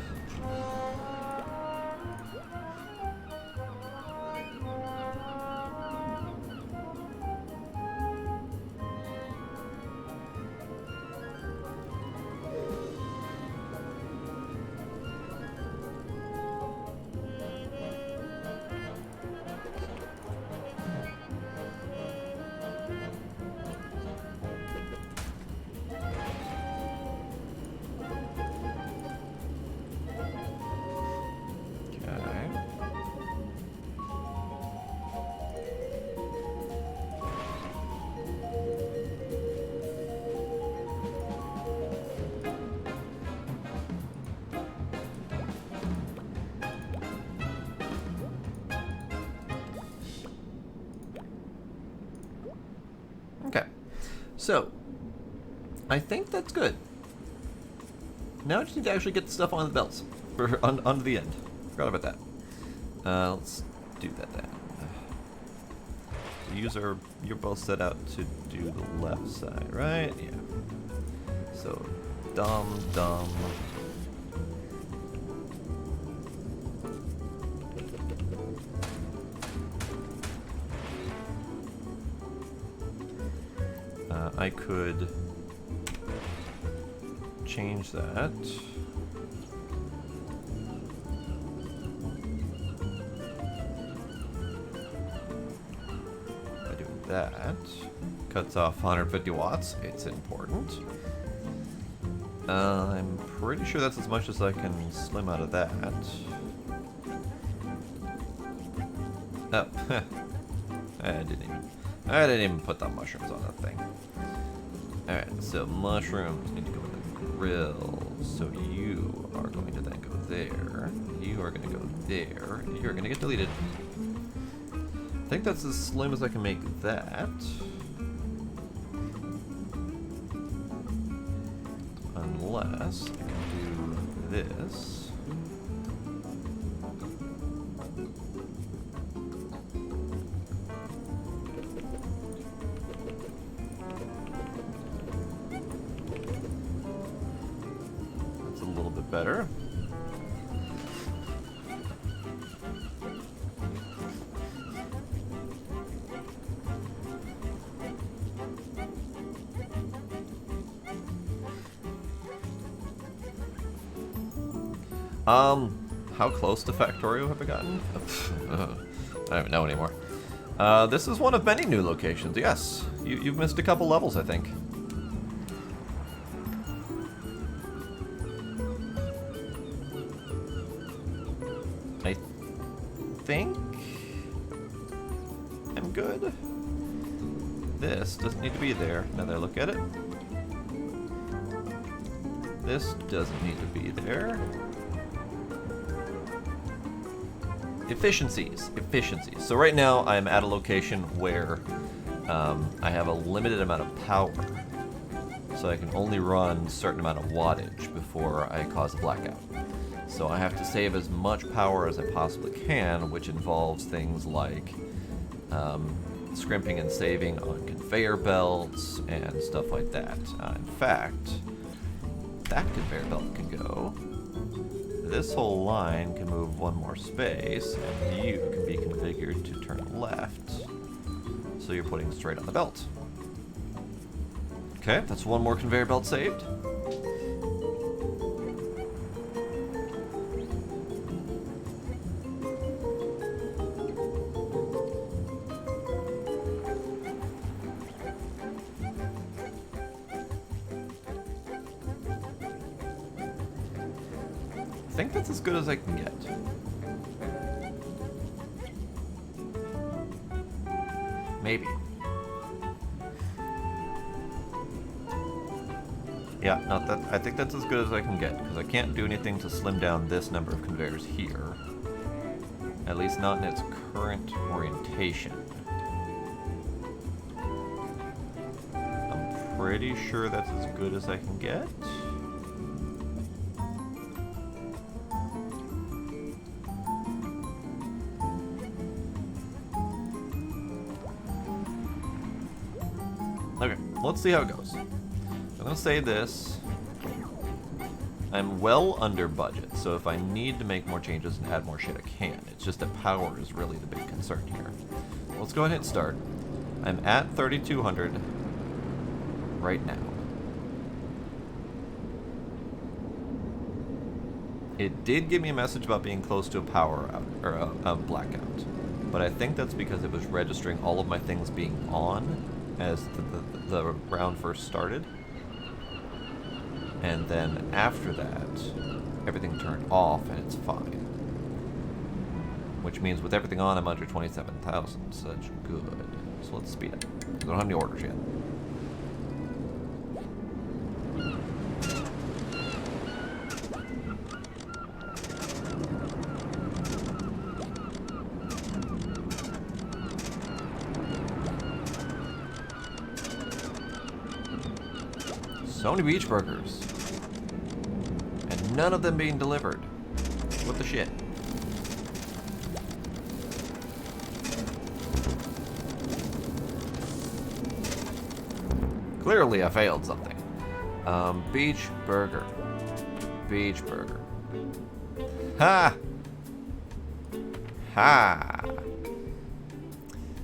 Okay, so I think that's good. Now I just need to actually get the stuff on the belts, onto the end. Forgot about that. Let's do that then. You're both set out to do the left side, right? Yeah. So, dumb. I could change that. By doing that, cuts off 150 watts. It's important. I'm pretty sure that's as much as I can slim out of that. Oh, I didn't even put the mushrooms on that thing. Alright, so mushrooms need to go in the grill. So you are going to then go there. You are going to go there. You're going to get deleted. I think that's as slim as I can make that. Unless I can do this. Better. How close to Factorio have I gotten? I don't even know anymore. This is one of many new locations. Yes, you've missed a couple levels, I think. I'm good. This doesn't need to be there. Now that I look at it. This doesn't need to be there. Efficiencies. So right now I'm at a location where I have a limited amount of power. So I can only run a certain amount of wattage before I cause a blackout. So I have to save as much power as I possibly can, which involves things like scrimping and saving on conveyor belts and stuff like that. In fact, that conveyor belt can go. This whole line can move one more space, and you can be configured to turn left. so you're putting straight on the belt. Okay, that's one more conveyor belt saved. I think that's as good as I can get. Maybe. Yeah, no, I think that's as good as I can get, because I can't do anything to slim down this number of conveyors here. At least not in its current orientation. I'm pretty sure that's as good as I can get. Okay, let's see how it goes. I'm gonna say this. I'm well under budget, so if I need to make more changes and add more shit, I can. It's just that power is really the big concern here. Let's go ahead and hit start. I'm at 3,200 right now. It did give me a message about being close to a power out, or a blackout, but I think that's because it was registering all of my things being on as the round first started. And then after that, everything turned off and it's fine. Which means with everything on, I'm under 27,000. Such good. So let's speed up. I don't have any orders yet. So many beach burgers. And none of them being delivered. What the shit? Clearly I failed something. Beach burger. Beach burger. Ha! Ha!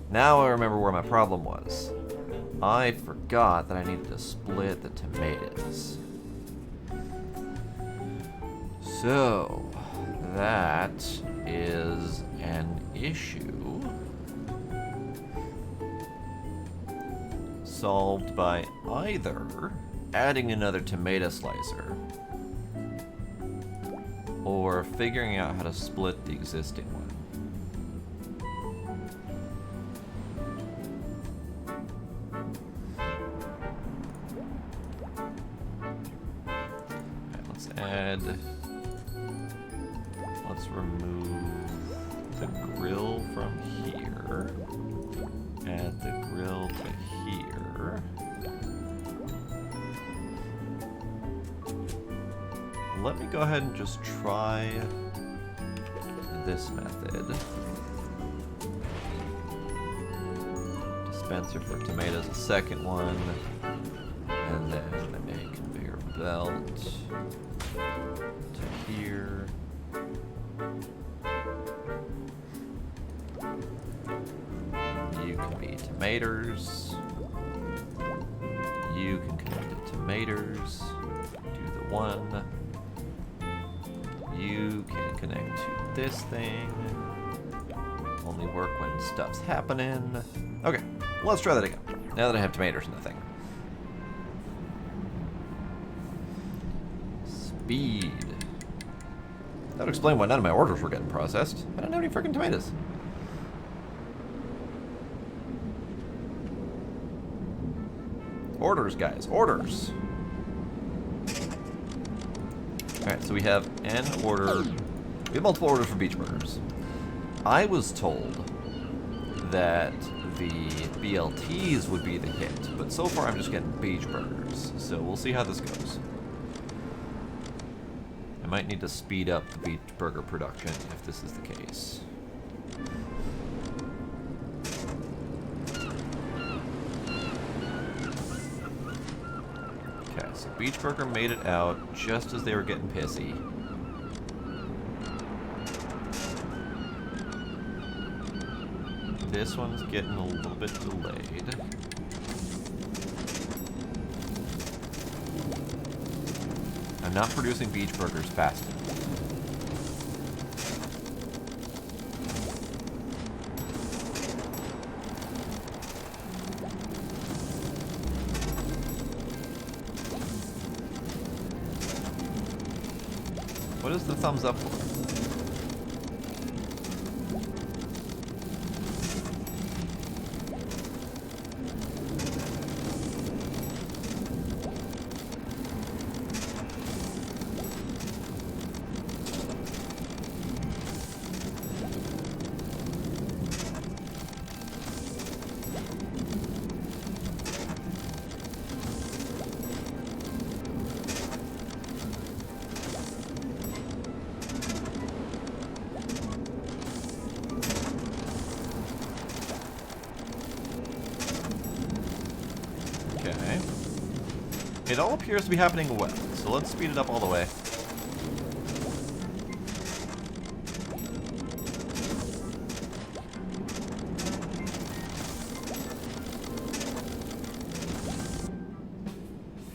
Now I remember where my problem was. I forgot that I needed to split the tomatoes. So, that is an issue solved by either adding another tomato slicer or figuring out how to split the existing one. Let's remove the grill from here. Add the grill to here. Let me go ahead and just try this method. Dispenser for tomatoes, a second one. And then a conveyor belt to here. You can be tomatoes. You can connect the tomatoes. Do the one. You can connect to this thing. Only work when stuff's happening. Okay, let's try that again. Now that I have tomatoes in the thing. Speed. That would explain why none of my orders were getting processed. I don't have any freaking tomatoes. Orders, guys. Orders. Alright, so we have an order. We have multiple orders for beach burgers. I was told that the BLTs would be the hit, but so far I'm just getting beach burgers. So we'll see how this goes. I might need to speed up the beach burger production if this is the case. Okay, so beach burger made it out just as they were getting pissy. this one's getting a little bit delayed. I'm not producing beach burgers fast enough. What is the thumbs up for? Okay. It all appears to be happening well, so let's speed it up all the way.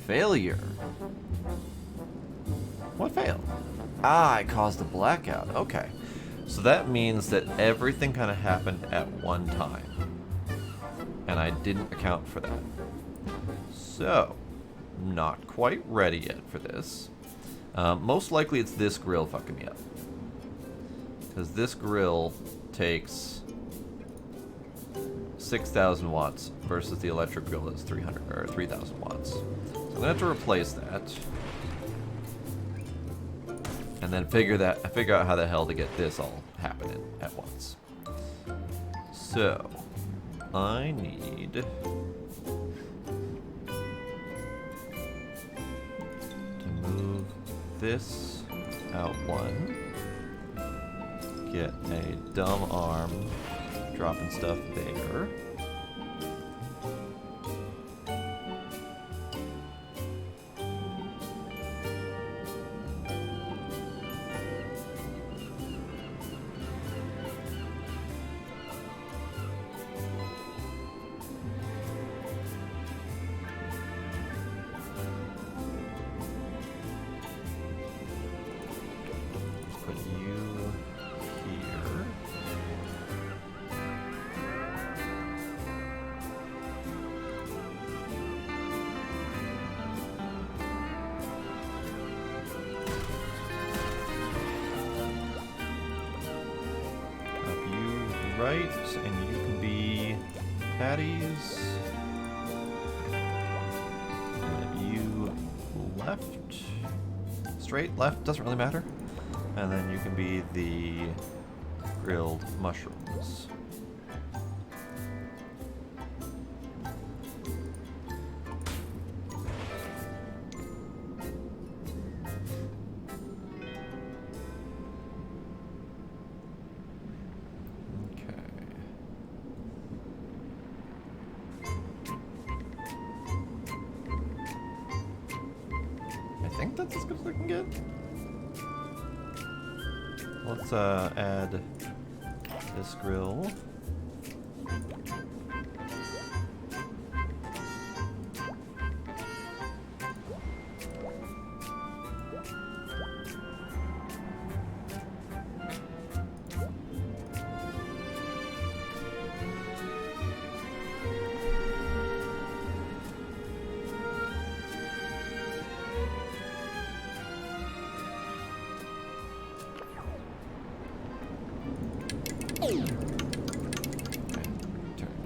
Failure. What failed? Ah, I caused a blackout. Okay. So that means that everything kind of happened at one time. And I didn't account for that. So, not quite ready yet for this. Most likely it's this grill fucking me up. Because this grill takes 6,000 watts versus the electric grill that's 300 or 3,000 watts. So I'm gonna have to replace that. And then figure out how the hell to get this all happening at once. So, I need to move this out one. Get a dumb arm dropping stuff there. Put you here. Up you right, and you can be patties. And you left. Straight, left, doesn't really matter. And then you can be the grilled mushrooms. Okay. I think that's as good as I can get. Let's add this grill.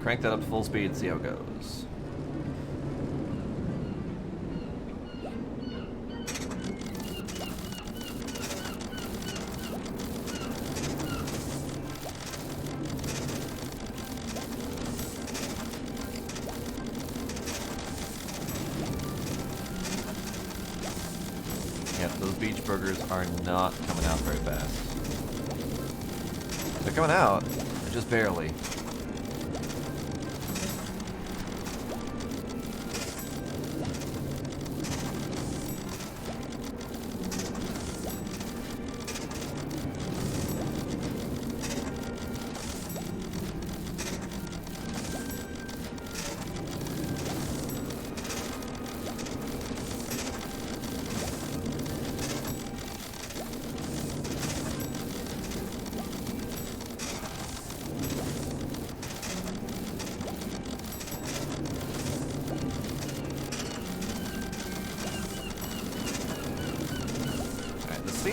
Crank that up to full speed, see how it goes. Yep, those beach burgers are not coming out very fast. They're coming out, but just barely.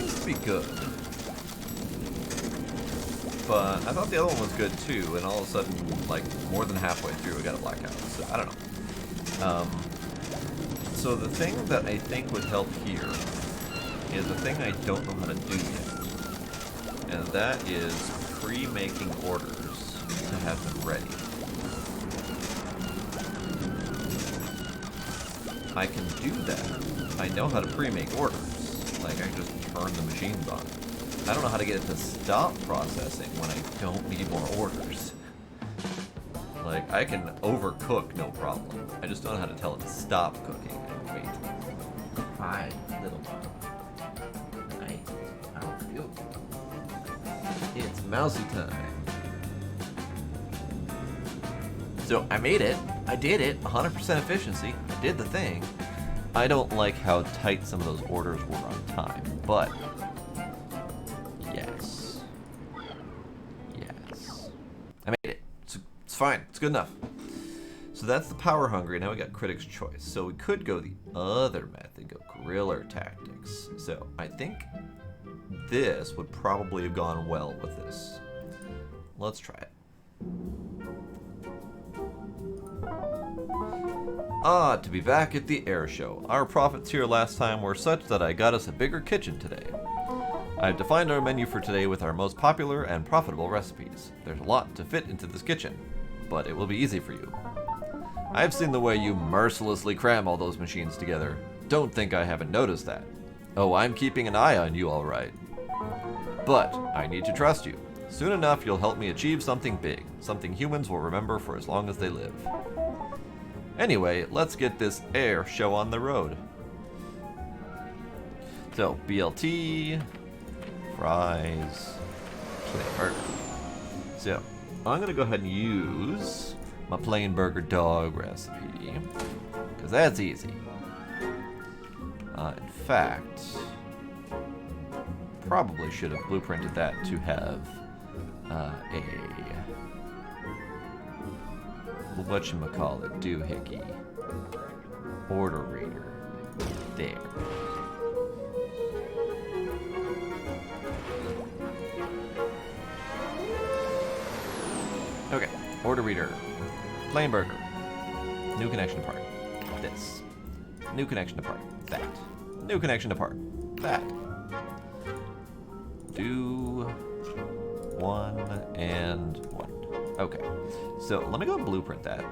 seems to be good. But I thought the other one was good too, and all of a sudden, like, more than halfway through, we got a blackout. So, I don't know. So the thing that I think would help here is a thing I don't know how to do yet. And that is pre-making orders to have them ready. I can do that. I know how to pre-make orders. Like, I can just turn the machines on. I don't know how to get it to stop processing when I don't need more orders. Like, I can overcook, no problem. I just don't know how to tell it to stop cooking and wait. Hi, little one. Hi, how are you? It's mousy time. So, I made it. I did it. 100% efficiency. I did the thing. I don't like how tight some of those orders were on time, but yes. Yes. I made it. It's fine. It's good enough. So that's the power hungry. Now we got Critic's Choice. So we could go the other method, go griller tactics. So I think this would probably have gone well with this. Let's try it. Ah, to be back at the air show. Our profits here last time were such that I got us a bigger kitchen today. I've defined our menu for today with our most popular and profitable recipes. There's a lot to fit into this kitchen, but it will be easy for you. I've seen the way you mercilessly cram all those machines together. Don't think I haven't noticed that. Oh, I'm keeping an eye on you all right. But I need to trust you. Soon enough, you'll help me achieve something big, something humans will remember for as long as they live. Anyway, let's get this air show on the road. So, BLT, fries, plain burger. So, I'm going to go ahead and use my plain burger dog recipe, because that's easy. In fact, probably should have blueprinted that to have a whatchamacallit, doohickey, order reader, there. Okay, order reader, plain burger, new connection to part, this, new connection to part, that, new connection to part, that. Do 1 and 1. Okay, so let me go and blueprint that.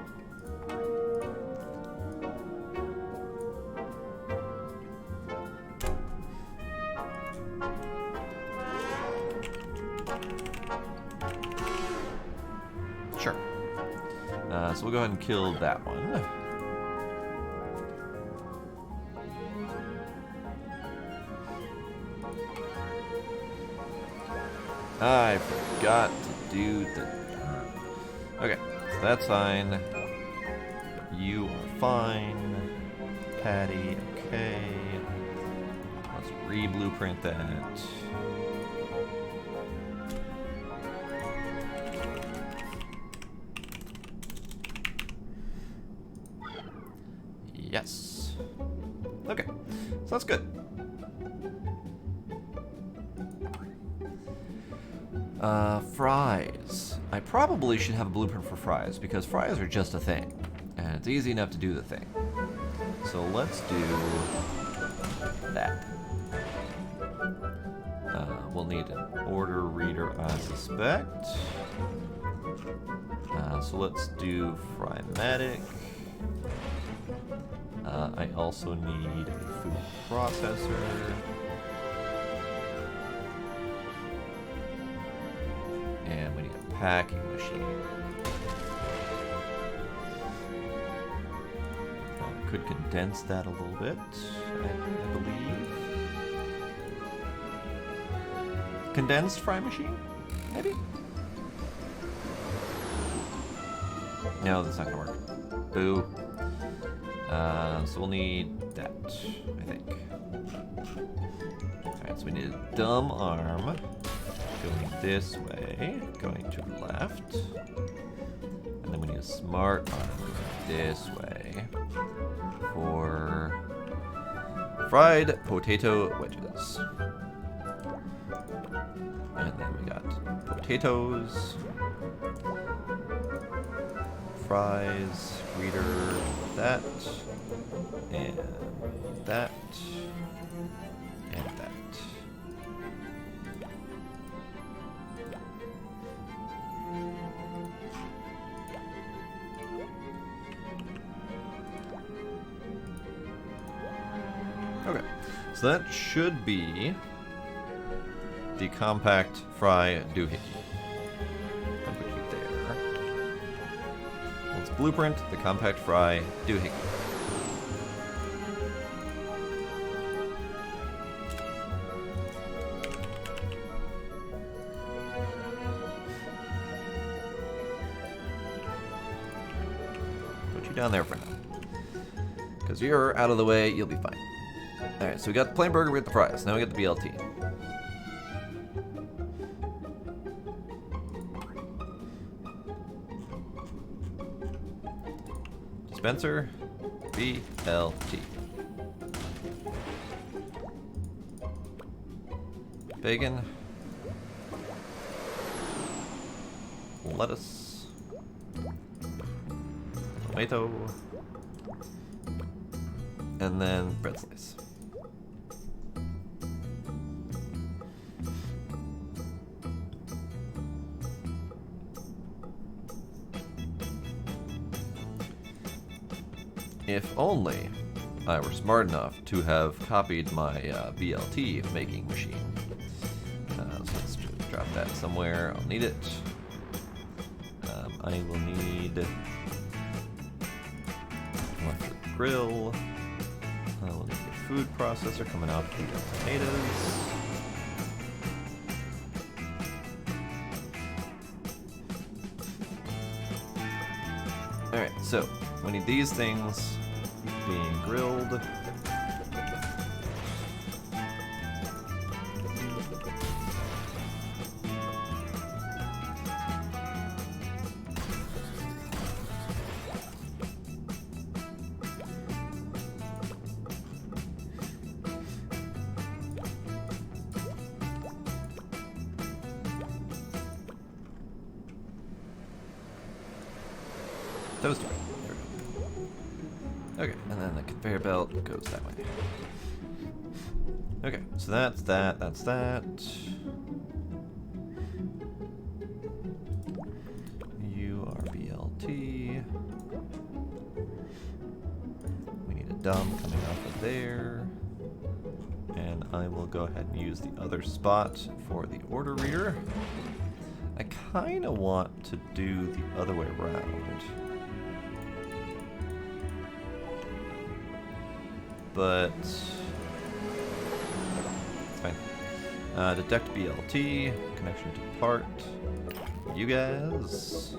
Sure. So we'll go ahead and kill that one. I forgot to do the... Okay, so that's fine. You are fine. Patty, okay. Let's re-blueprint that. Yes. Okay, so that's good. Fries. I probably should have a blueprint for fries, because fries are just a thing, and it's easy enough to do the thing. So let's do that. We'll need an order reader, I suspect. So let's do Frymatic. I also need a food processor. And we need a packing machine. Could condense that a little bit, I believe. Condensed fry machine? Maybe? No, that's not gonna work. Boo. So we'll need that, I think. Alright, so we need a dumb arm going this way, going to the left. And then we need a smart arm going this way for fried potato wedges. potatoes, fries, reader, that, and that, and that. Okay, so that should be the compact fry doohickey. I'll put you there. Let's blueprint the compact fry doohickey. Put you down there for now. Because you're out of the way, you'll be fine. Alright, so we got the plain burger with the fries. Now we got the BLT. Dispenser, BLT. Bacon. Lettuce. Tomato. And then bread slice. If only I were smart enough to have copied my BLT making machine. So let's just drop that somewhere. I'll need it. I will need electric grill. I will need a food processor coming out to the tomatoes. Alright, so we need these things being grilled. Toaster. There we go. Okay, and then the conveyor belt goes that way. Okay, so that's that, that's that. You are BLT. We need a dumb coming off of there. And I will go ahead and use the other spot for the order reader. I kind of want to do the other way around. But it's fine. Detect BLT, connection to part. You guys.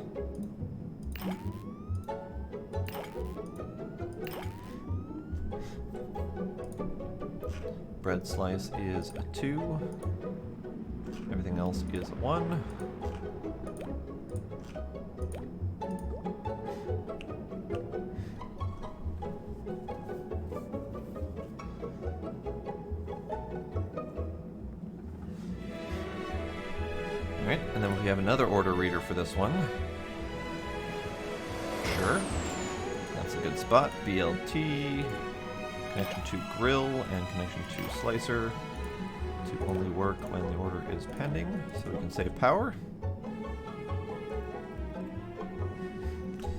Bread slice is a 2. Everything else is a 1. Alright, and then we have another order reader for this one. Sure. That's a good spot. BLT, connection to grill, and connection to slicer to only work when the order is pending, so we can save power.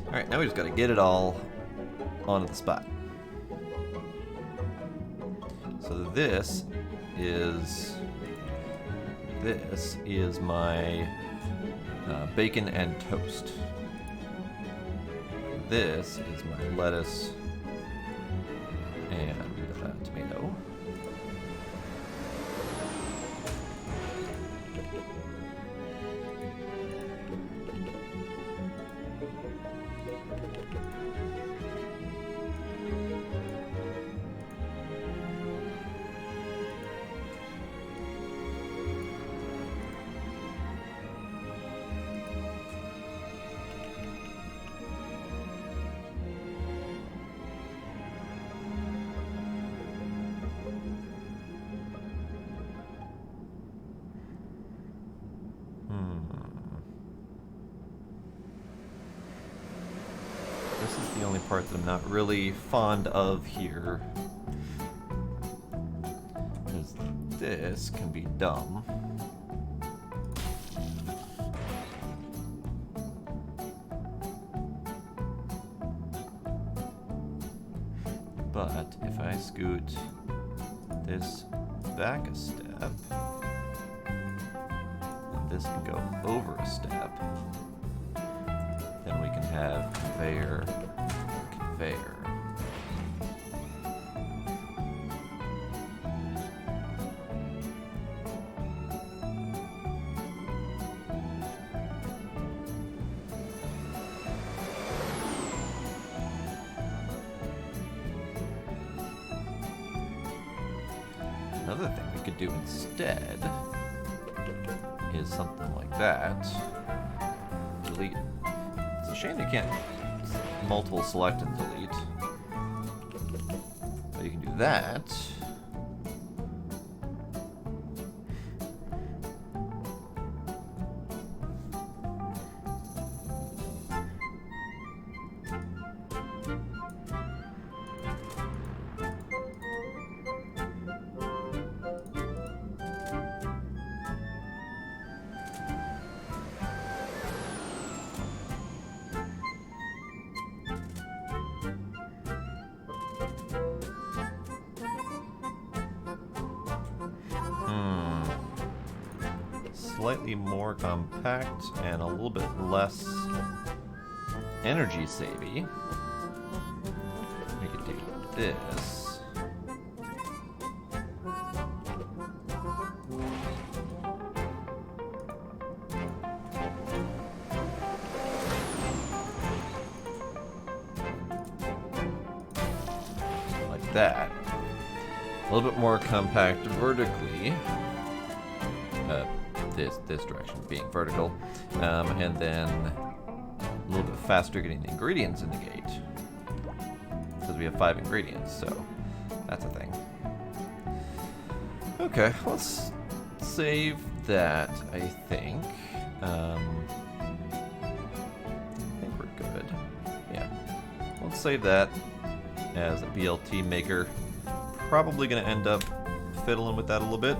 Alright, now we just gotta get it all onto the spot. So this is my bacon and toast. This is my lettuce and tomato. this is the only part that I'm not really fond of here. Because this can be dumb. But if I scoot this back a step, and this can go over a step, then we can have conveyor, conveyor. Another thing we could do instead is something like that. Delete. It's a shame you can't multiple select and delete. But you can do that. Slightly more compact and a little bit less energy savvy. We could do this. Like that. A little bit more compact vertically. This direction being vertical, and then a little bit faster getting the ingredients in the gate, because we have 5 ingredients, so that's a thing. Okay, let's save that, I think. I think we're good. Yeah, let's save that as a BLT maker. Probably going to end up fiddling with that a little bit.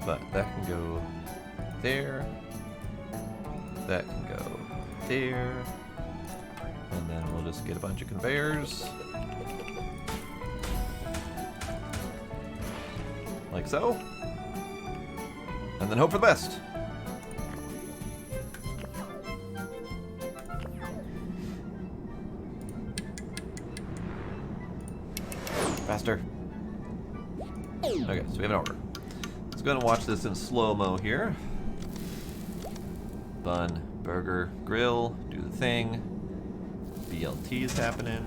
But that can go there, that can go there, and then we'll just get a bunch of conveyors, like so, and then hope for the best. Faster. Okay, so we have an order. Let's go ahead and watch this in slow-mo here. Bun, burger, grill, do the thing. BLT's happening.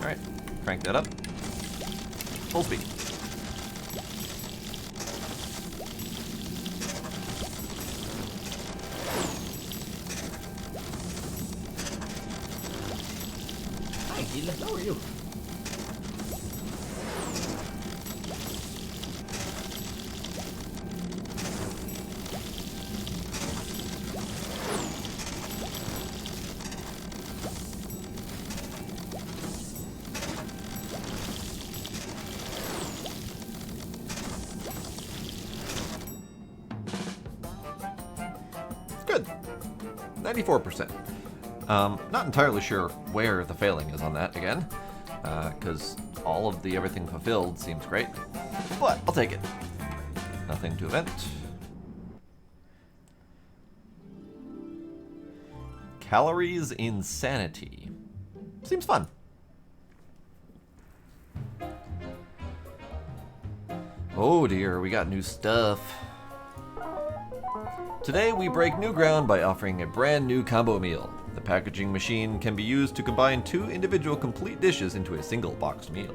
Alright, crank that up. Full speed. How are you? Good. 94%. Not entirely sure where the failing is on that again, because all of the everything fulfilled seems great, but I'll take it. Nothing to event. Calories Insanity. Seems fun. Oh dear, we got new stuff. Today we break new ground by offering a brand new combo meal. The packaging machine can be used to combine 2 individual complete dishes into a single boxed meal.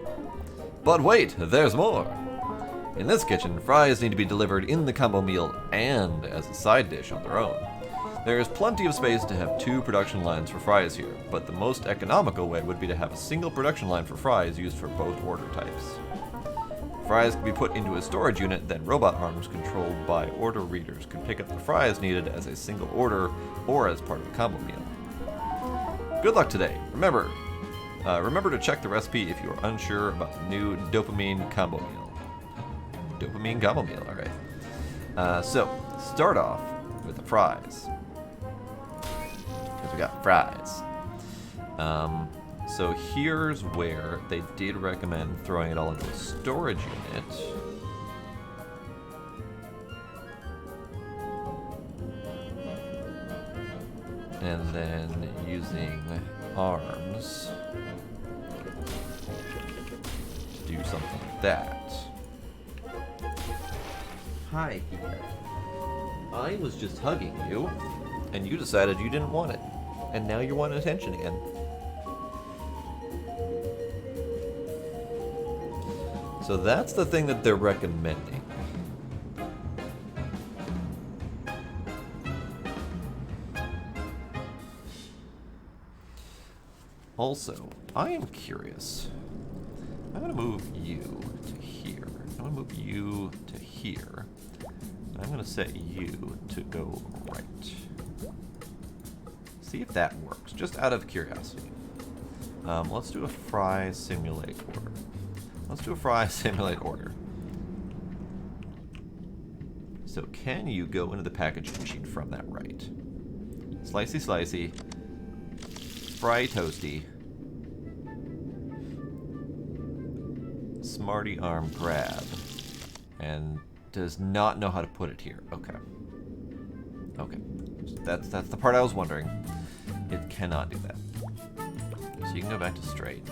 But wait, there's more! In this kitchen, fries need to be delivered in the combo meal and as a side dish on their own. There is plenty of space to have 2 production lines for fries here, but the most economical way would be to have a single production line for fries used for both order types. Fries can be put into a storage unit, then robot arms controlled by order readers can pick up the fries needed as a single order or as part of a combo meal. Good luck today. Remember to check the recipe if you are unsure about the new dopamine combo meal. Dopamine combo meal, alright. So, start off with the fries. Because we got fries. So here's where they did recommend throwing it all into a storage unit. And then using arms to do something like that. Hi, Peter. I was just hugging you, and you decided you didn't want it. And now you want attention again. So that's the thing that they're recommending. Also, I am curious. I'm going to move you to here. I'm going to move you to here. I'm going to set you to go right. See if that works, just out of curiosity. Let's do a fry simulate order. Let's do a fry simulate order. So can you go into the packaging machine from that right? Slicey slicey. Fry toasty. Smarty arm grab. And does not know how to put it here. Okay. Okay. That's the part I was wondering. It cannot do that. So you can go back to straight.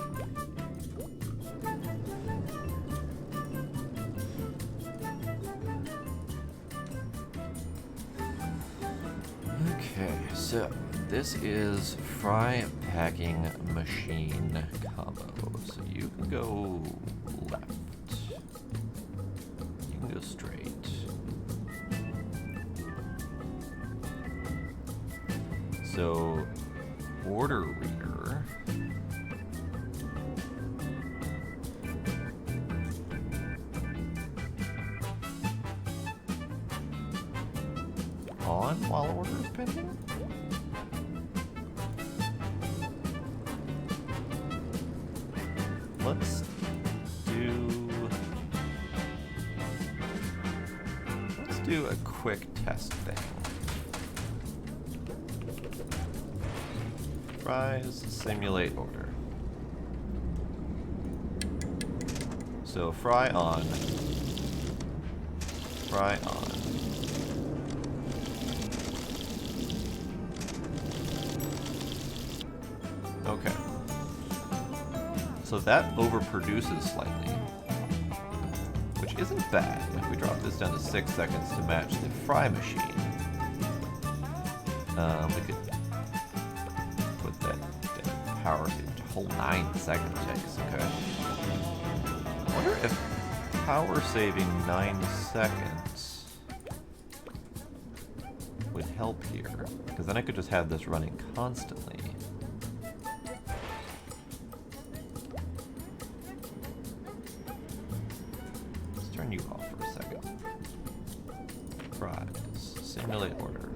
Okay, so this is fry packing machine combo. So you can go left. You can go straight. So order reader. On while order is pending? Let's do a quick test thing. Fries simulate order. So fry on. Fry on. Okay. So that overproduces slightly, which isn't bad if we drop this down to 6 seconds to match the fry machine. We could put that power to a whole 9 seconds takes, okay. I wonder if power saving 9 seconds would help here, because then I could just have this running constantly. Turn you off for a second. Fries. Simulate order.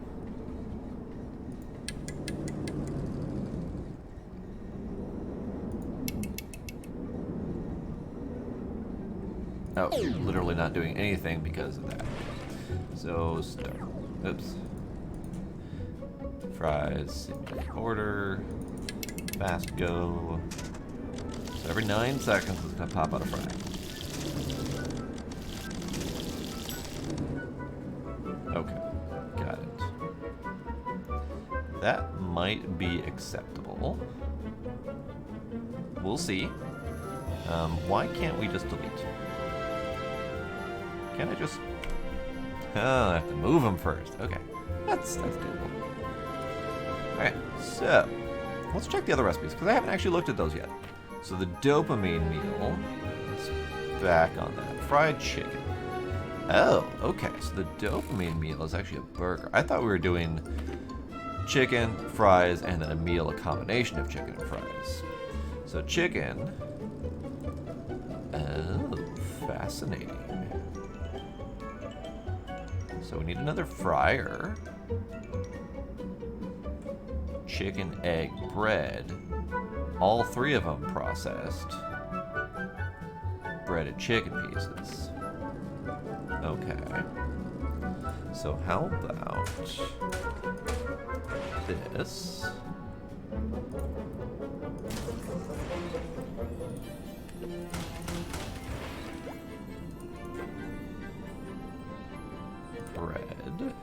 Oh, literally not doing anything because of that. So, start. Oops. Fries. Simulate order. Fast go. So every 9 seconds it's going to pop out a fry. Okay, got it. That might be acceptable. We'll see. Why can't we just delete? Can I just... Oh, I have to move them first. Okay, that's doable. Alright, so let's check the other recipes, because I haven't actually looked at those yet. So the dopamine meal, let's back on that. Fried chicken. Oh, okay. So the dopamine meal is actually a burger. I thought we were doing chicken, fries, and then a meal, a combination of chicken and fries. So chicken. Oh, fascinating. So we need another fryer. Chicken, egg, bread. All three of them processed. Breaded chicken pieces. Okay. So how about this? Bread.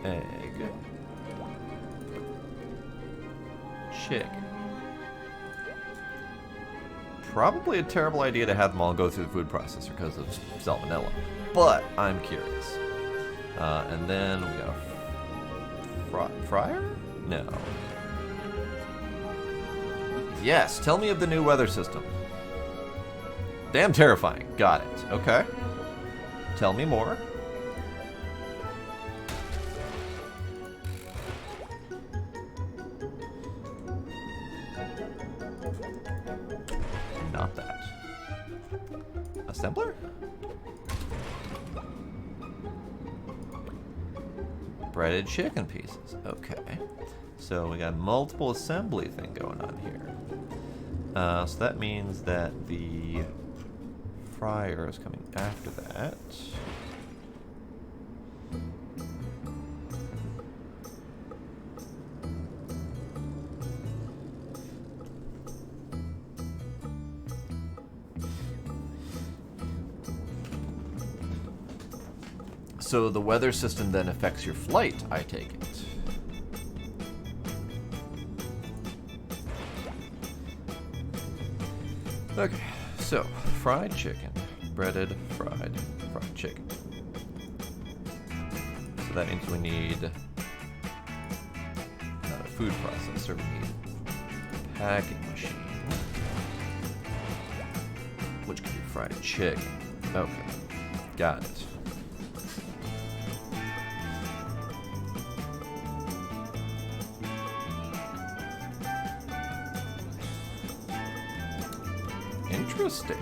Egg. Chick. Probably a terrible idea to have them all go through the food processor because of salmonella, but I'm curious. And then we got a fryer? No. Yes, tell me of the new weather system. Damn terrifying. Got it. Okay. Tell me more. Not that. Assembler? Breaded chicken pieces. Okay. So we got multiple assembly thing going on here. So that means that the fryer is coming after that. So the weather system then affects your flight, I take it. Okay, so fried chicken, breaded, fried chicken. So that means we need not a food processor, we need a packing machine, which can be fried chicken. Okay, got it. Interesting.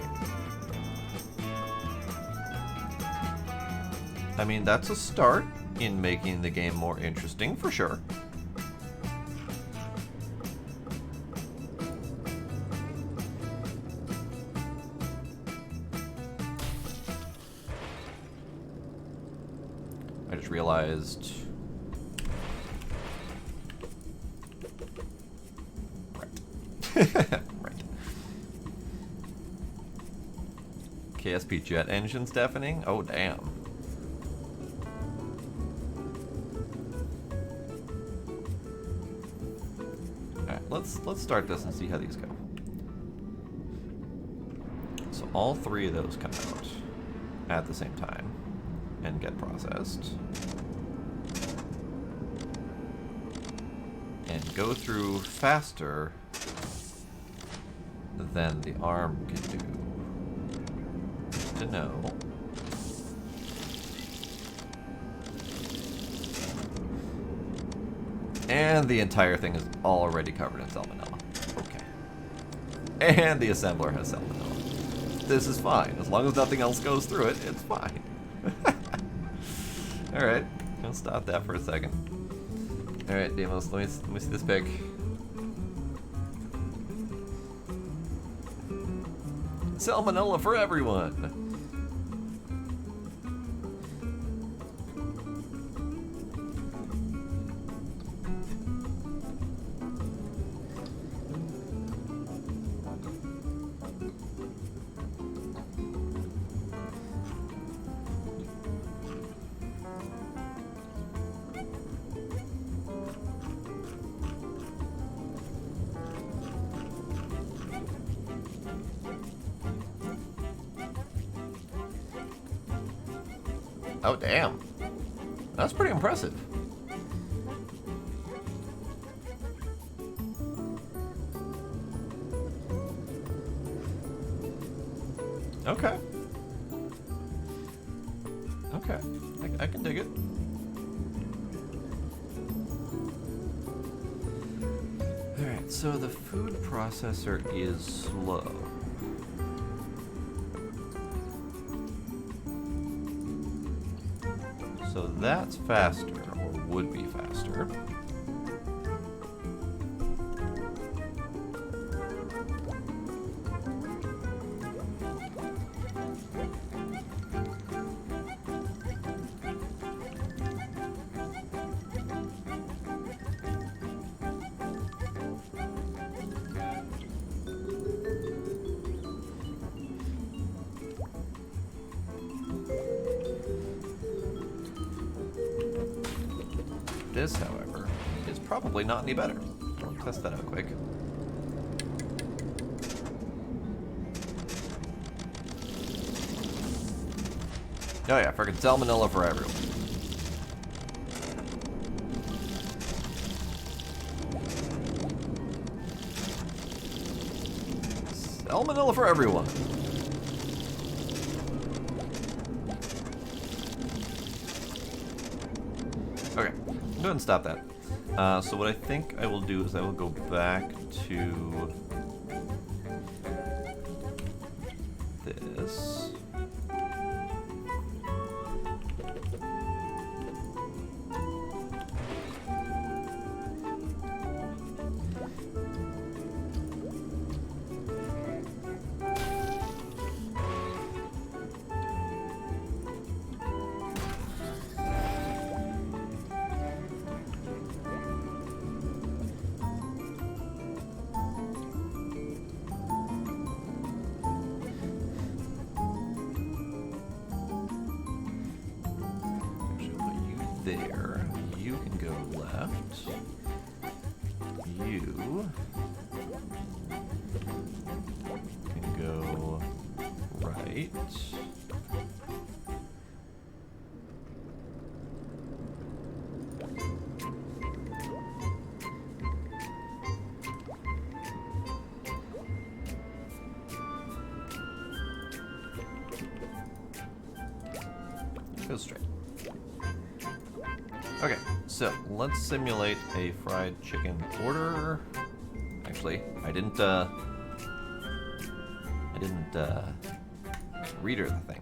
I mean, that's a start in making the game more interesting, for sure. I just realized... Right. KSP jet engines deafening? Oh, damn. Alright, let's start this and see how these go. So all three of those come out at the same time and get processed. And go through faster than the arm can do. To know. And the entire thing is already covered in salmonella. Okay. And the assembler has salmonella. This is fine. As long as nothing else goes through it, it's fine. Alright. I'll stop that for a second. Alright, Demos, let me see this pic. Salmonella for everyone! Oh, damn. That's pretty impressive. Okay. Okay. I can dig it. Alright, so the food processor is slow. So that's faster, or would be faster. This, however, is probably not any better. I'll test that out quick. Oh yeah, freaking salmonella for everyone. Salmonella for everyone. Okay, go ahead and stop that. So what I think I will do is I will go back to this. There, you can go left. You can go right. Go straight. Okay, so let's simulate a fried chicken order. Actually, I didn't reader the thing.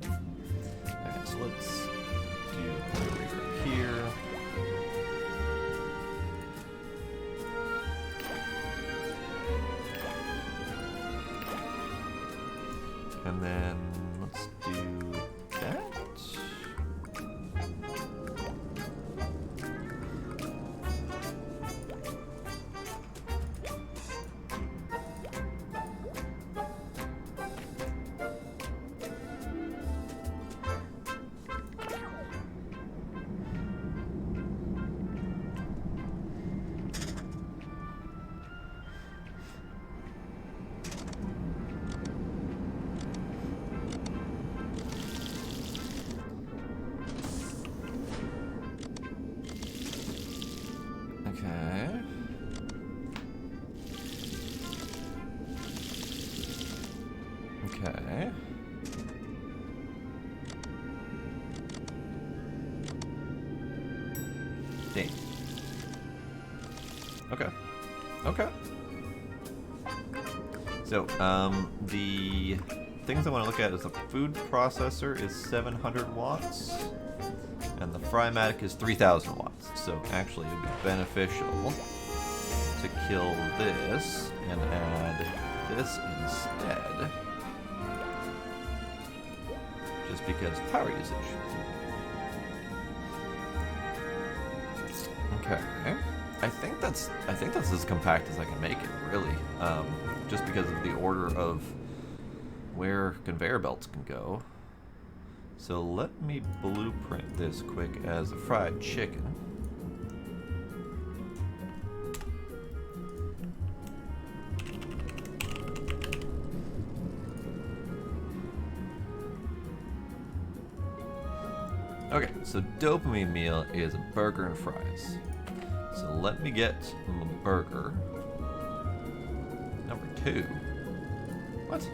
Okay, so let's do the reader here. And then let's do that. Okay. Okay. Dang. Okay. Okay. So, the things I want to look at is the food processor is 700 watts, and the Frymatic is 3,000 watts. So actually, it would be beneficial to kill this and add this instead, just because power usage. Okay, I think that's as compact as I can make it, really. Just because of the order of where conveyor belts can go. So let me blueprint this quick as a fried chicken. Okay, so dopamine meal is a burger and fries. So let me get a burger. Number 2. What?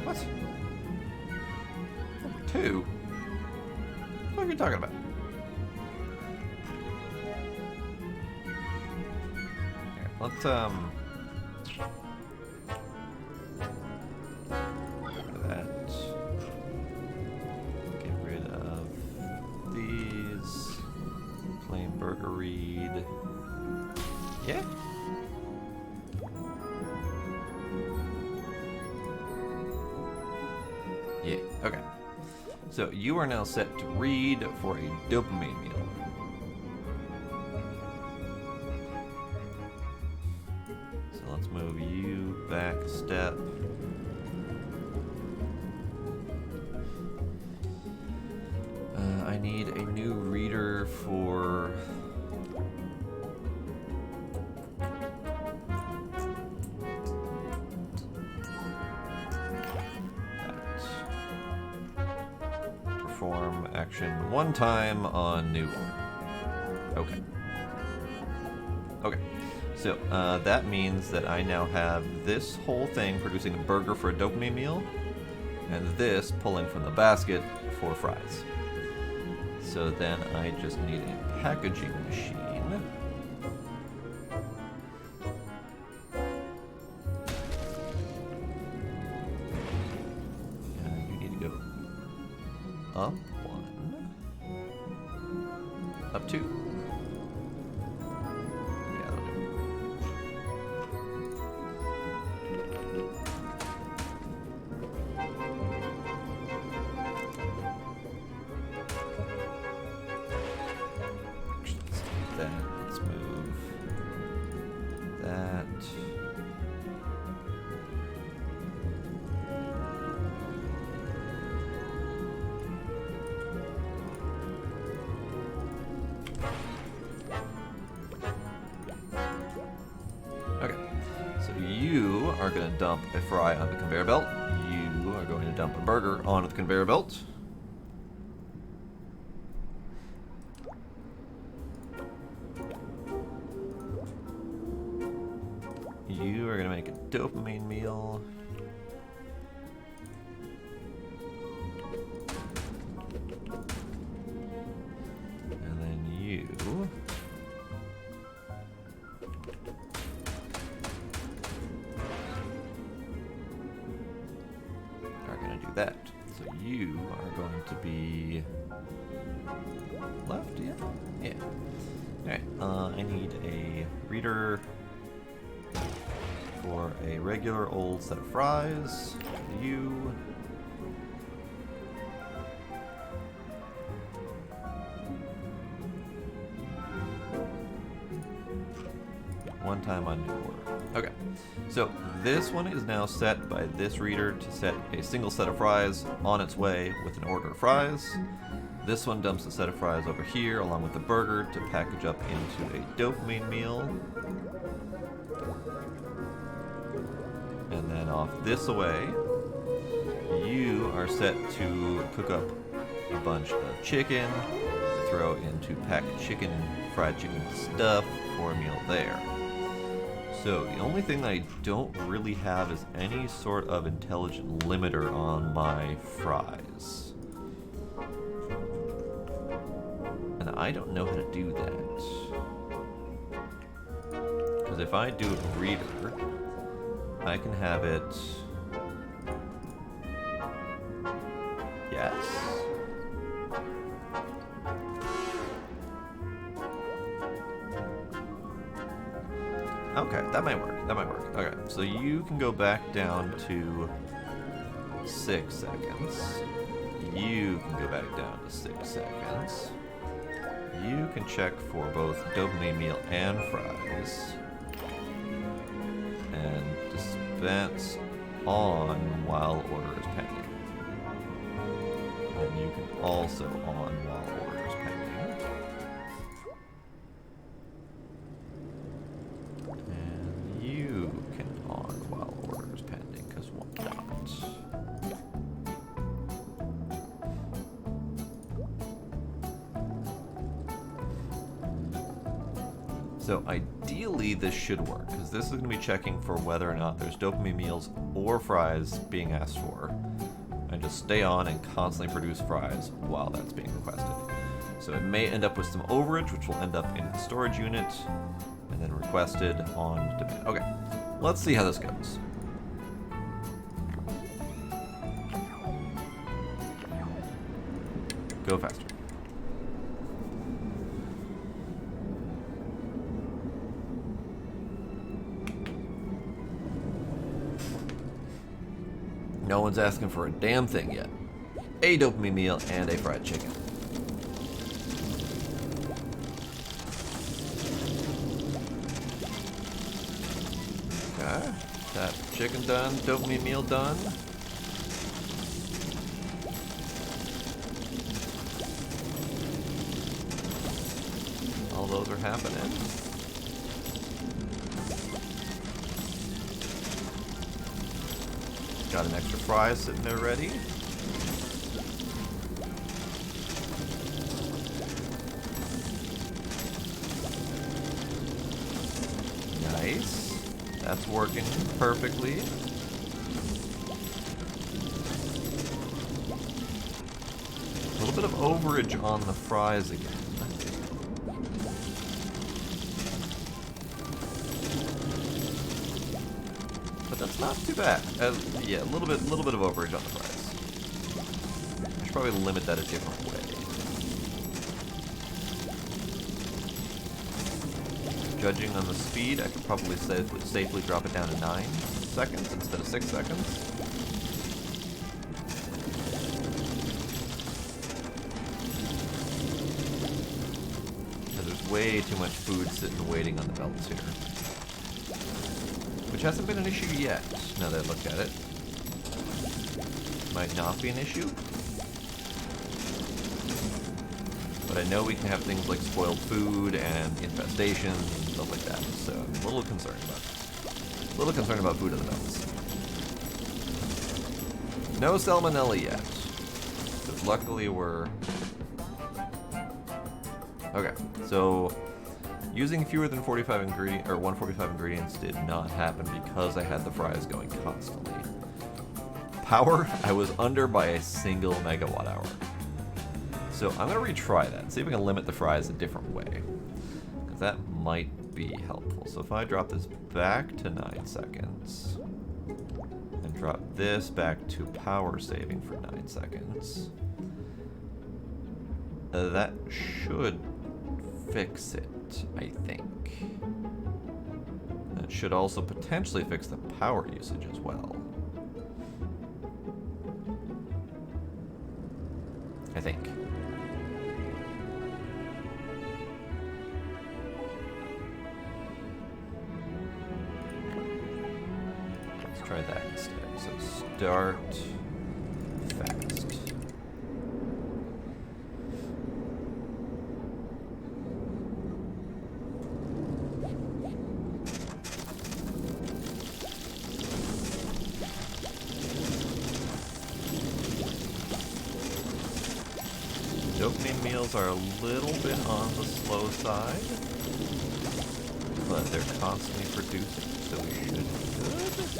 What? Number 2? What are you talking about? Here, let's that. Get rid of these. Plain burger read. Yeah. Yeah, okay. So you are now set to read for a dopamine meal. So let's move you back a step. I need a new reader for... perform action one time on new order. Okay. Okay. So that means that I now have this whole thing producing a burger for a dopamine meal, and this pulling from the basket for fries. So then I just need a packaging machine. You need to go up 1, up 2. Yeah, that'll do. Actually, let's do that. Let's move that. Okay, so you are going to dump a fry on the conveyor belt. You are going to dump a burger onto the conveyor belt. You are going to make a dopamine meal. And then you... are going to do that. So you are going to be left, yeah? Yeah. Alright, I need a reader for a regular old set of fries. You. One time on new order. Okay, so this one is now set by this reader to set a single set of fries on its way with an order of fries. This one dumps a set of fries over here along with the burger to package up into a dopamine meal. And then off this away, you are set to cook up a bunch of chicken to throw into packed chicken, fried chicken stuff for a meal there. So the only thing that I don't really have is any sort of intelligent limiter on my fries. And I don't know how to do that. Because if I do a reader, I can have it... Yes? Okay, that might work. That might work. Okay, so you can go back down to 6 seconds. You can go back down to 6 seconds. You can check for both dopamine meal and fries. And dispense on while order is pending. And you can also on while order is pending. And you can on while order is pending, because why not? So ideally this should work, because this is going to be checking for whether or not there's dopamine meals or fries being asked for. And just stay on and constantly produce fries while that's being requested. So it may end up with some overage, which will end up in the storage unit, and then requested on demand. Okay, let's see how this goes. Go faster. No one's asking for a damn thing yet. A dopamine meal and a fried chicken. Okay, that chicken done, dopamine meal done. All those are happening. Got an extra fry sitting there ready. Nice. That's working perfectly. A little bit of overage on the fries again. That's not too bad. Yeah, a little bit of overage on the fries. I should probably limit that a different way. Judging on the speed, I could probably safely drop it down to 9 seconds instead of 6 seconds. Because there's way too much food sitting waiting on the belts here. Which hasn't been an issue yet, now that I look at it. Might not be an issue. But I know we can have things like spoiled food and infestations and stuff like that, so I'm a little concerned about food in the belts. No salmonella yet. But luckily we're... Okay, so... Using fewer than 145 ingredients did not happen because I had the fries going constantly. Power, I was under by a single megawatt hour. So I'm going to retry that, see if we can limit the fries a different way. Because that might be helpful. So if I drop this back to 9 seconds, and drop this back to power saving for 9 seconds, that should fix it. I think. That should also potentially fix the power usage as well. I think. Let's try that instead. So start fast. Dopamine meals are a little bit on the slow side, but they're constantly producing, so we should be good.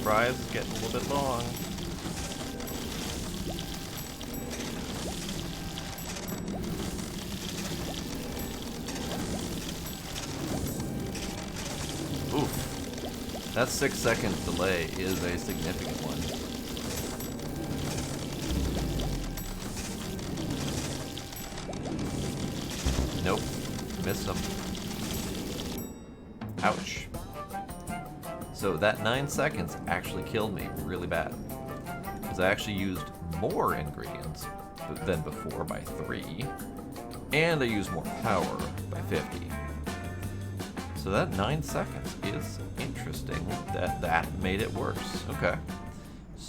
Fries is getting a little bit long. Oof. That 6-second delay is a significant one. Nope. Missed him. Ouch. So that 9 seconds actually killed me really bad. Because I actually used more ingredients than before by 3. And I used more power by 50. So that 9 seconds is interesting that made it worse. Okay.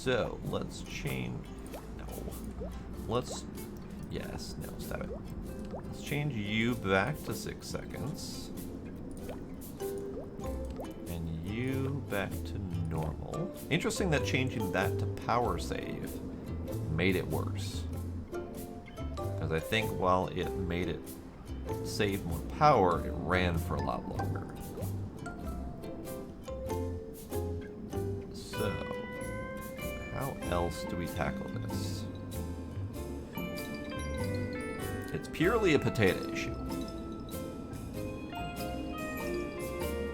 So let's change. No. Let's. Yes. No. Stop it. Let's change you back to 6 seconds. And you back to normal. Interesting that changing that to power save made it worse. Because I think while it made it save more power, it ran for a lot longer. So, how else do we tackle this? It's purely a potato issue.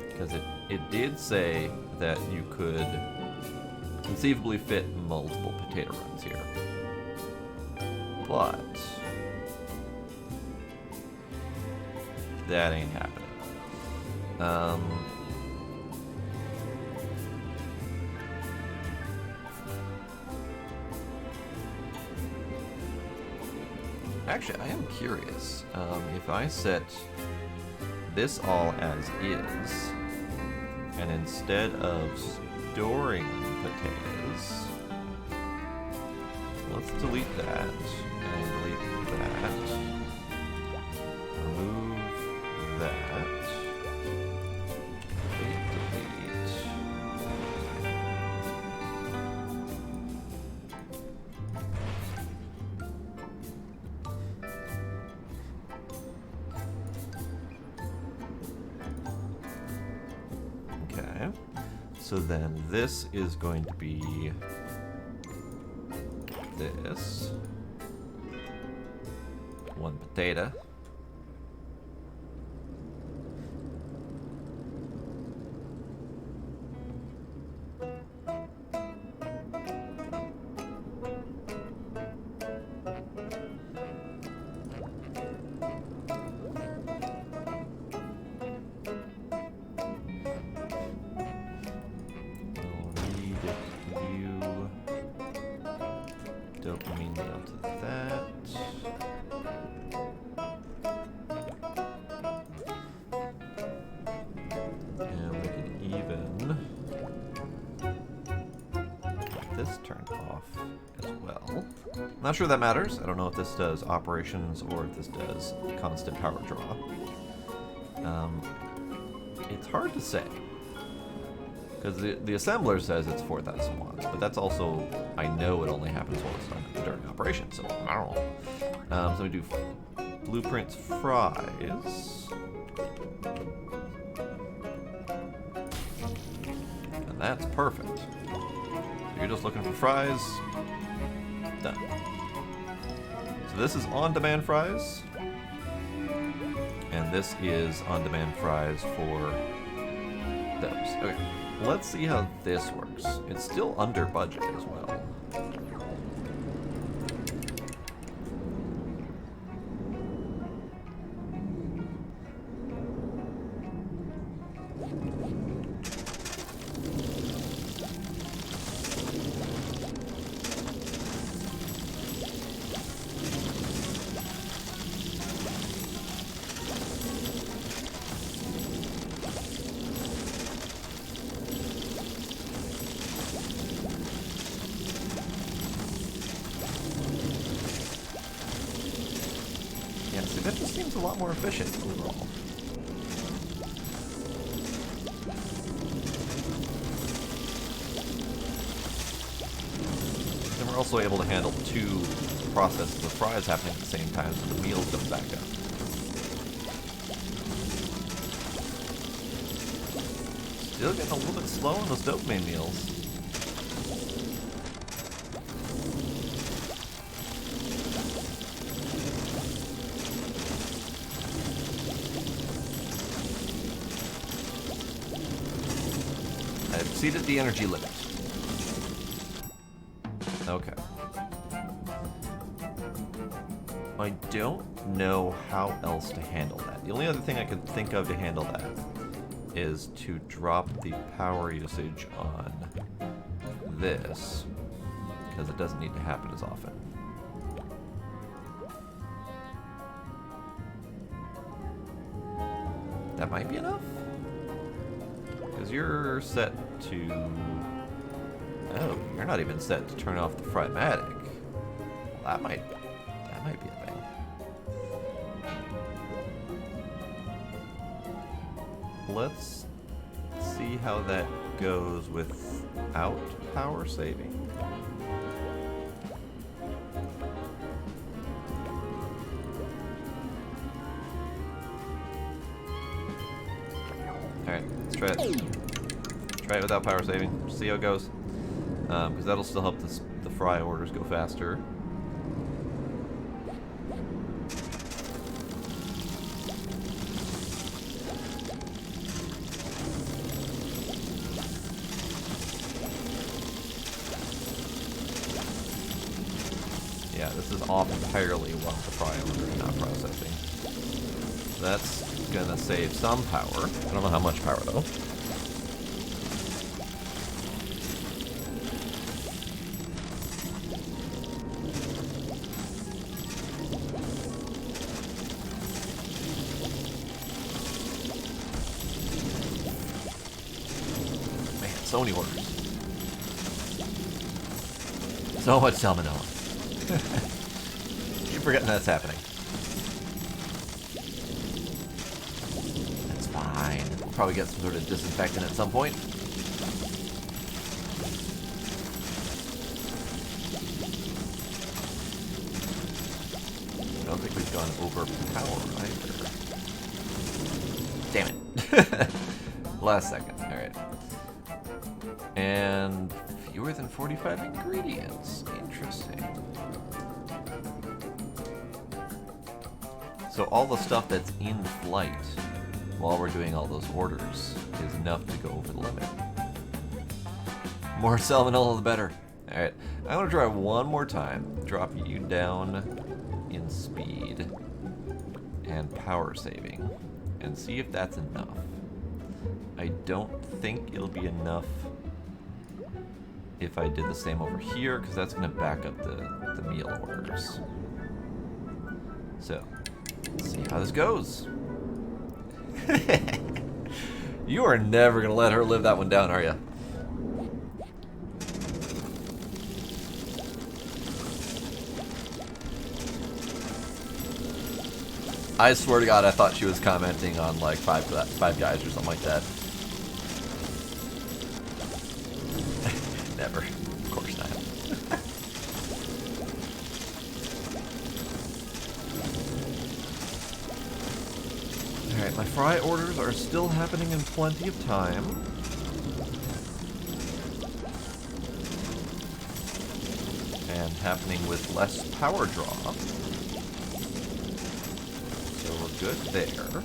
Because it did say that you could conceivably fit multiple potato runs here. But that ain't happening. Actually, I am curious if I set this all as is, and instead of storing potatoes, let's delete that and delete that. Remove that. Delete. Okay. So then this is going to be this. One potato. Dopamine down to that. And we can even get this turned off as well. Not sure that matters. I don't know if this does operations or if this does constant power draw. It's hard to say. Because the assembler says it's 4,000 watts, but that's also, I know it only happens while it's done during operation, so I don't know. So we do blueprints fries. And that's perfect. So you're just looking for fries. Done. So this is on-demand fries. And this is on-demand fries for those. Okay. Let's see how this works. It's still under budget as well. That just seems a lot more efficient overall. And we're also able to handle 2 processes of fries happening at the same time, so the meals don't back up. Still getting a little bit slow on those dopamine meals. Exceeded the energy limit. Okay. I don't know how else to handle that. The only other thing I can think of to handle that is to drop the power usage on this, because it doesn't need to happen as often. That might be enough? Because you're set to Oh, you're not even set to turn off the Frymatic. Well, that might be a thing. Let's see how that goes without power saving. Alright, let's try it. Try it without power saving. See how it goes. Because that'll still help the fry orders go faster. Yeah, this is off entirely while the fry order is not processing. That's gonna save some power. I don't know how much power though. Man, so many orders. So much salmonella. Keep forgetting that's happening. That's fine. We'll probably get some sort of disinfectant at some point. I don't think we've gone over power either. Damn it. Last second. Alright. And fewer than 45 ingredients. Interesting. So all the stuff that's in flight while we're doing all those orders is enough to go over the limit. More salmonella the better. Alright, I want to try one more time. Drop you down in speed and power saving and see if that's enough. I don't think it'll be enough if I did the same over here, because that's going to back up the meal orders. So, let's see how this goes. You are never going to let her live that one down, are you? I swear to God, I thought she was commenting on like Five Guys or something like that. Never. Of course not. Alright, my fry orders are still happening in plenty of time. And happening with less power draw. So we're good there.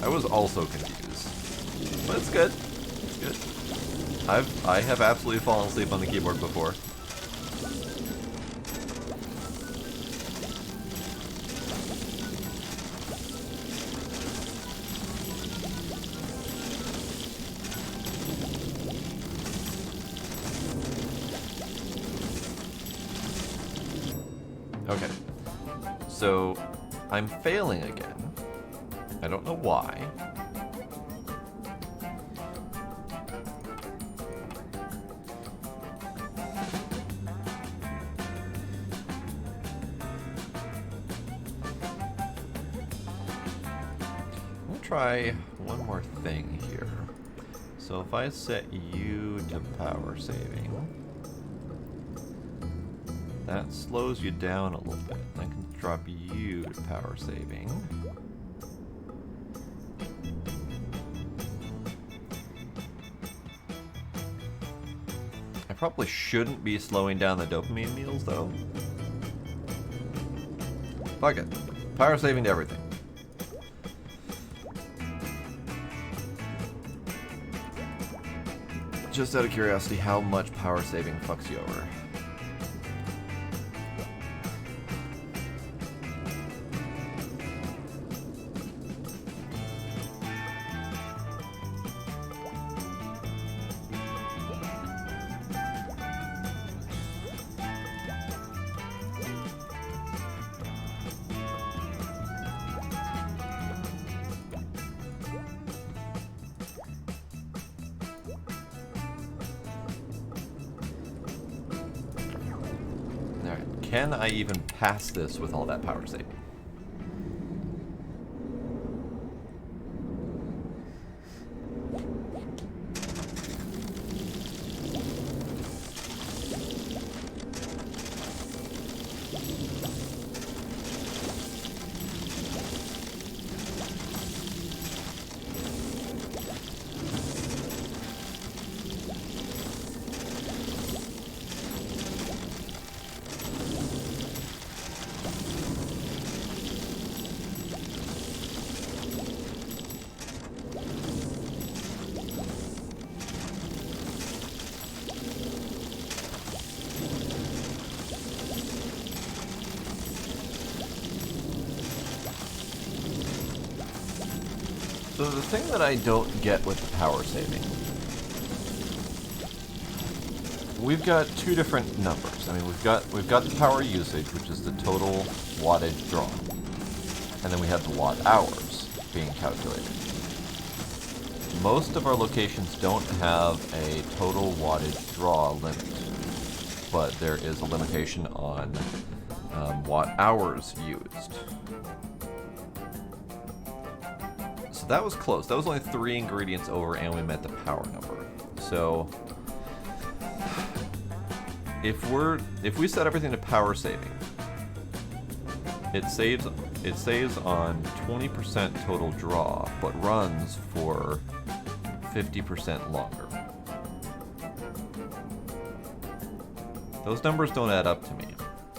I was also confused. But it's good. It's good. I have absolutely fallen asleep on the keyboard before. Okay. So I'm failing again. I don't know why. Try one more thing here. So if I set you to power saving, that slows you down a little bit. I can drop you to power saving. I probably shouldn't be slowing down the dopamine meals though. Fuck it. Power saving to everything. Just out of curiosity, how much power saving fucks you over? can I even pass this with all that power saving? So the thing that I don't get with the power saving, we've got two different numbers. I mean, we've got the power usage, which is the total wattage drawn, and then we have the watt hours being calculated. Most of our locations don't have a total wattage draw limit, but there is a limitation on watt hours used. So that was close. That was only 3 ingredients over, and we met the power number. So if we set everything to power saving, it saves on 20% total draw, but runs for 50% longer. Those numbers don't add up to me.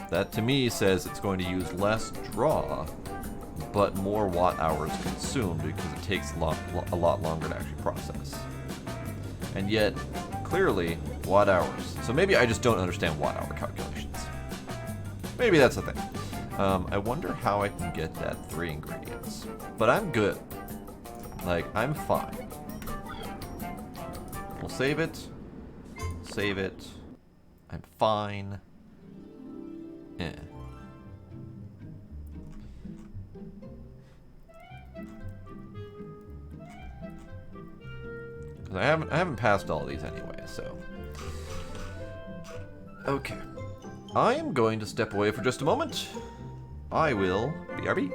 That to me says it's going to use less draw, but more watt hours consumed because it takes a lot longer to actually process. And yet, clearly, watt hours. So maybe I just don't understand watt hour calculations. Maybe that's the thing. I wonder how I can get that 3 ingredients. But I'm good. Like, I'm fine. We'll save it. Save it. I'm fine. Eh. I haven't passed all these anyway, so. Okay. I am going to step away for just a moment. I will BRB.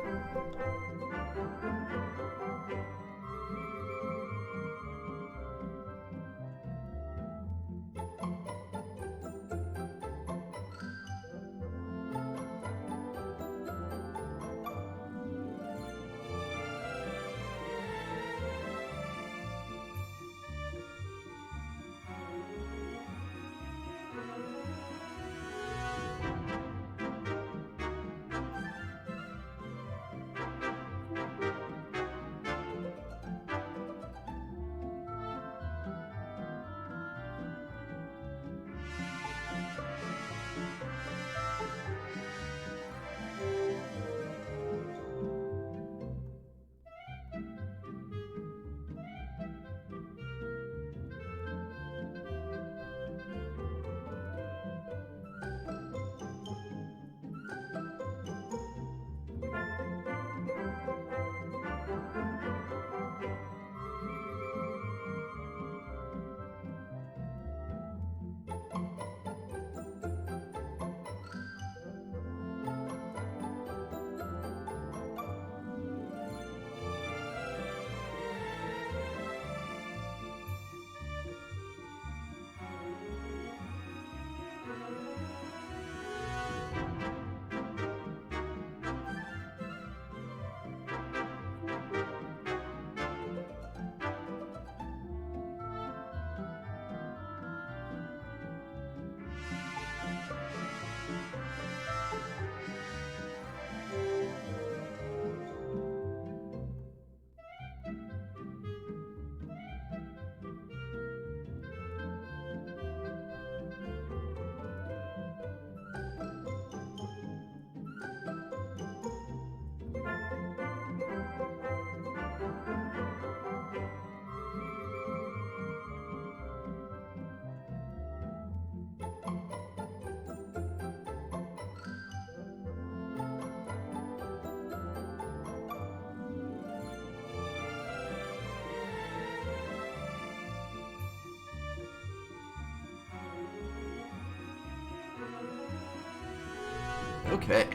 Okay,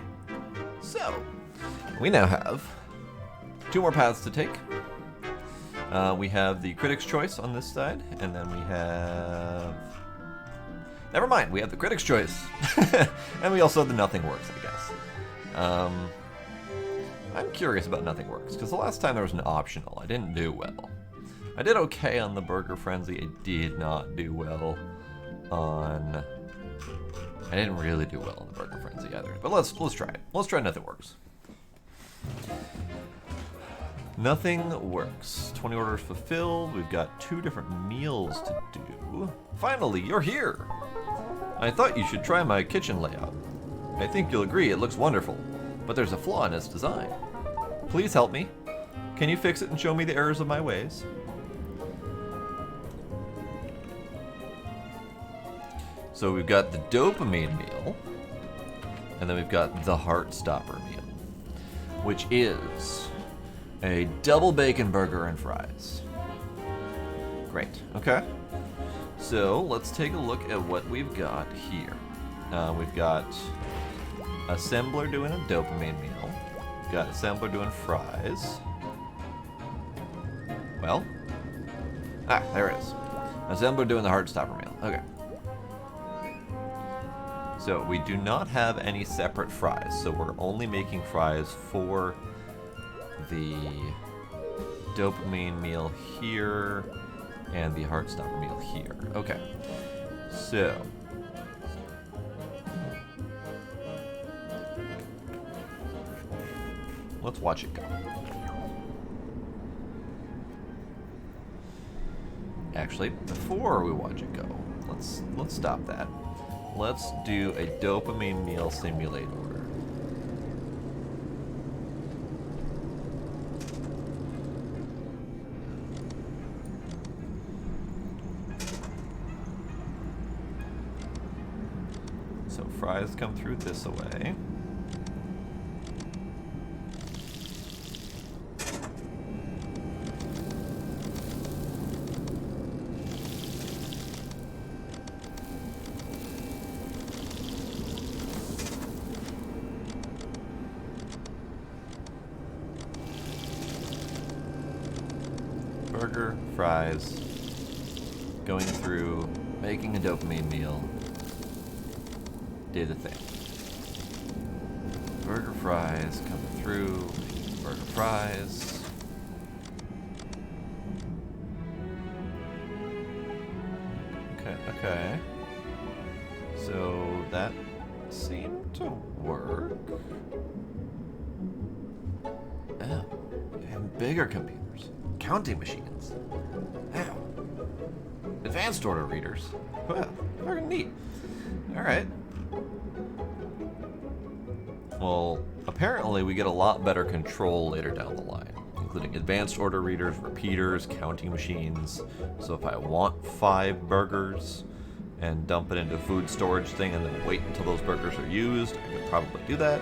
so we now have 2 more paths to take. We have the Critic's Choice on this side, and then we have... Never mind, we have the Critic's Choice. And we also have the Nothing Works, I guess. I'm curious about Nothing Works, because the last time there was an optional, I didn't do well. I did okay on the Burger Frenzy, I did not do well on... I didn't really do well on the Burger Frenzy either, but let's try it. Let's try Nothing Works. Nothing Works. 20 orders fulfilled. We've got 2 different meals to do. Finally, you're here! I thought you should try my kitchen layout. I think you'll agree it looks wonderful, but there's a flaw in its design. Please help me. Can you fix it and show me the errors of my ways? So we've got the dopamine meal, and then we've got the heart stopper meal, which is a double bacon burger and fries. Great, okay. So let's take a look at what we've got here. We've got Assembler doing a dopamine meal. We've got Assembler doing fries. Well, there it is. Assembler doing the heart stopper meal, okay. So we do not have any separate fries, so we're only making fries for the dopamine meal here and the heart stopper meal here. Okay, so let's watch it go. Actually, before we watch it go, let's stop that. Let's do a dopamine meal simulate order. So fries come through this way. Burger, fries, going through, making a dopamine meal, did a thing. Burger, fries, coming through, burger, fries. Okay. So that seemed to work. Oh, and bigger computers. Counting machines. Wow. Advanced order readers. Well, very neat. Alright. Well, apparently we get a lot better control later down the line, including advanced order readers, repeaters, counting machines. So if I want 5 burgers and dump it into a food storage thing and then wait until those burgers are used, I could probably do that.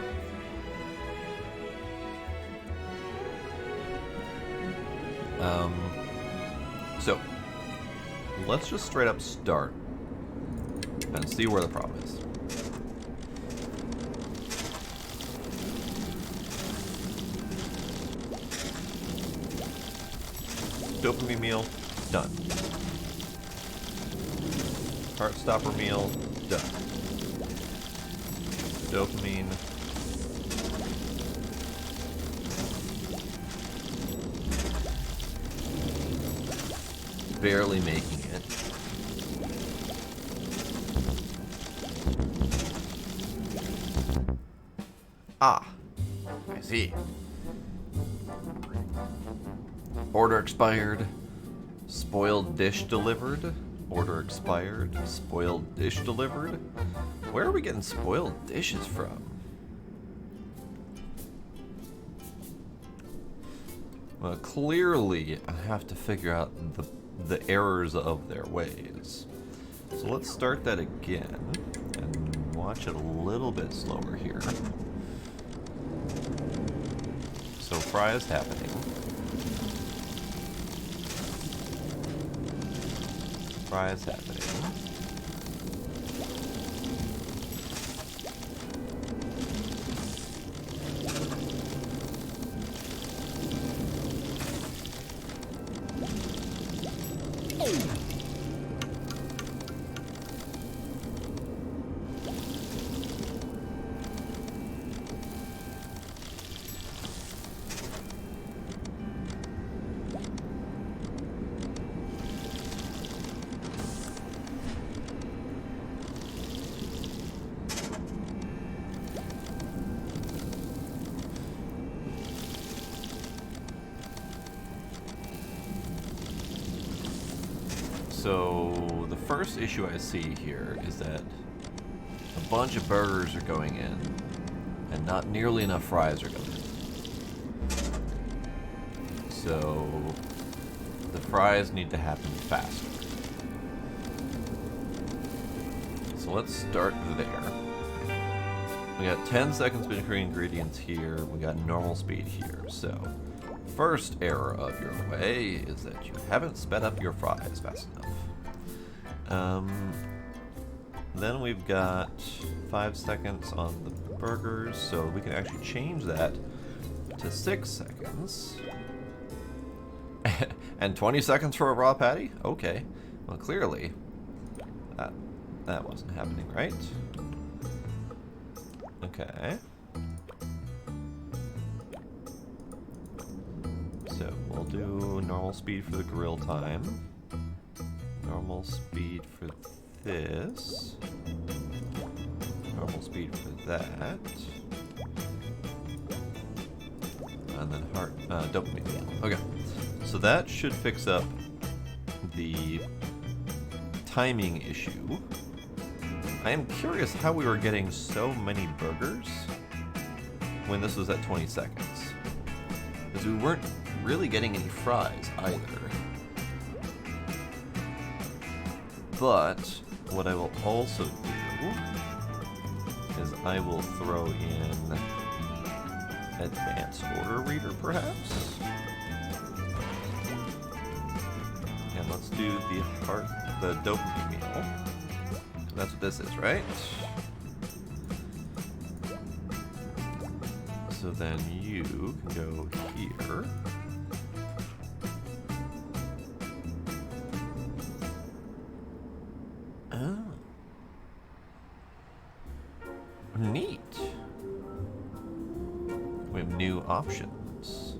So let's just straight up start and see where the problem is. Dopamine meal, done. Heart stopper meal, done. Dopamine. Barely making it. Ah, I see. Order expired. Spoiled dish delivered. Order expired. Spoiled dish delivered. Where are we getting spoiled dishes from? Well, clearly I have to figure out the errors of their ways. So let's start that again and watch it a little bit slower here. So fry is happening. Fry is happening. So the first issue I see here is that a bunch of burgers are going in, and not nearly enough fries are going in. So the fries need to happen faster. So let's start there. We got 10 seconds between ingredients here. We got normal speed here. So first error of your way is that you haven't sped up your fries fast enough. Then we've got 5 seconds on the burgers, so we can actually change that to 6 seconds. And 20 seconds for a raw patty? Okay. Well, clearly, that wasn't happening, right? Okay. So we'll do normal speed for the grill time. Normal speed for this. Normal speed for that. And then dopamine meal. Okay. So that should fix up the timing issue. I am curious how we were getting so many burgers when this was at 20 seconds. Because we weren't really getting any fries either. But what I will also do is I will throw in advanced order reader, perhaps? And let's do the dopamine meal. That's what this is, right? So then you can go here. Oh. Neat. We have new options.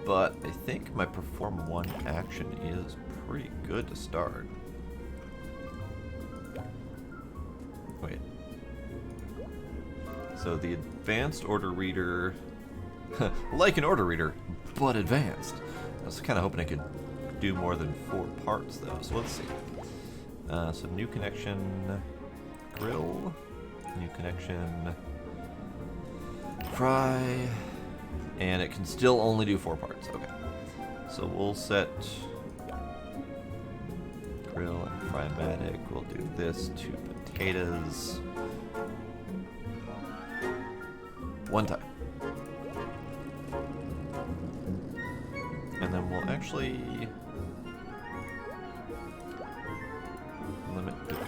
But I think my perform one action is pretty good to start. Wait. So the advanced order reader, like an order reader, but advanced. I was kind of hoping I could do more than 4 parts though, so let's see. So new connection, grill, new connection, fry, and it can still only do 4 parts. Okay. So we'll set grill and frymatic. We'll do this, 2 potatoes. 1 time. And then we'll actually limit the grill.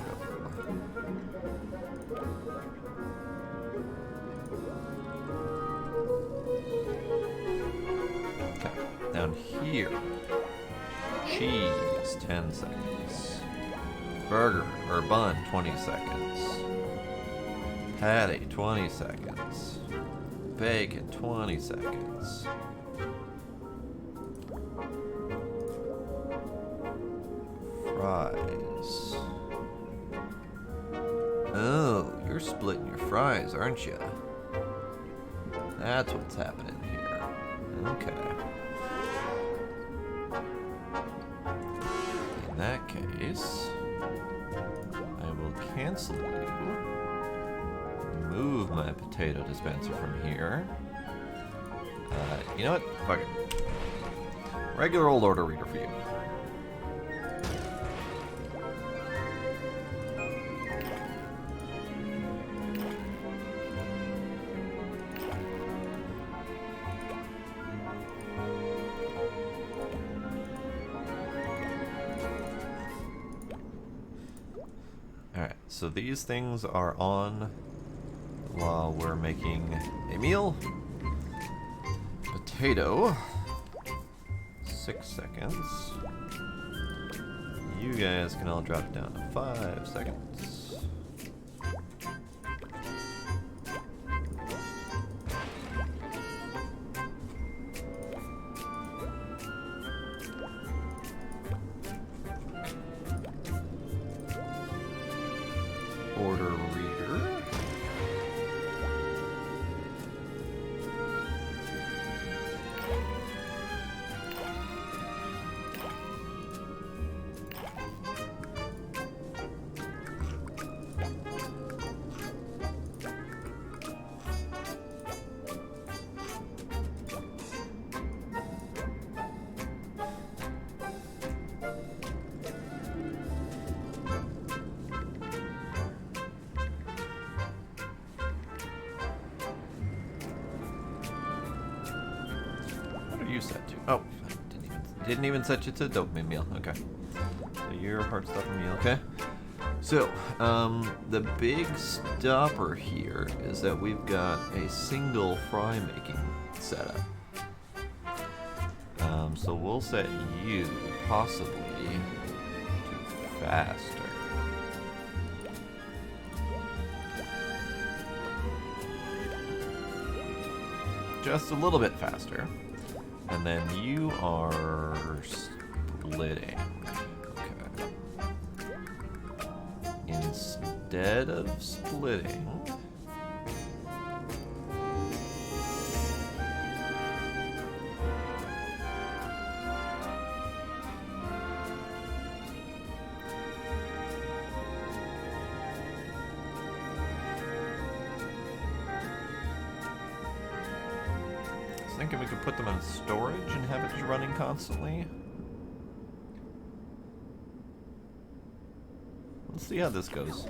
Okay, down here, cheese, 10 seconds. Burger or bun, 20 seconds. Patty, 20 seconds. Bacon, 20 seconds. Fries. Oh, you're splitting your fries, aren't you? That's what's happening here. Okay. In that case, I will cancel you. Move my potato dispenser from here. You know what? Fuck it. Regular old order reader for you. Alright, so these things are on while we're making a meal. Potato. 6 seconds. You guys can all drop it down to 5 seconds. Order reader. you set to? Oh, didn't even set you to dopamine meal. Okay. So your heart stopper meal. Okay. So, the big stopper here is that we've got a single fry making setup. So we'll set you possibly to faster. Just a little bit faster. And then you are splitting. Okay. Instead of splitting, thinking we could put them in storage and have it just running constantly. Let's see how this goes.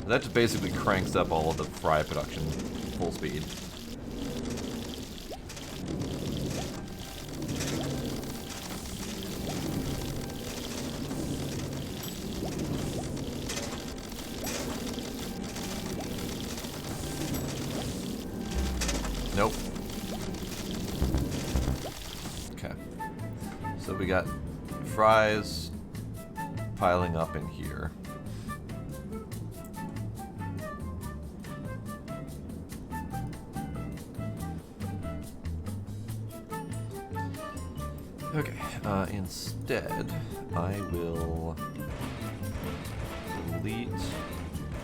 That just basically cranks up all of the fry production full speed. Nope. Okay. So we got fries piling up in here. Okay. Instead, I will delete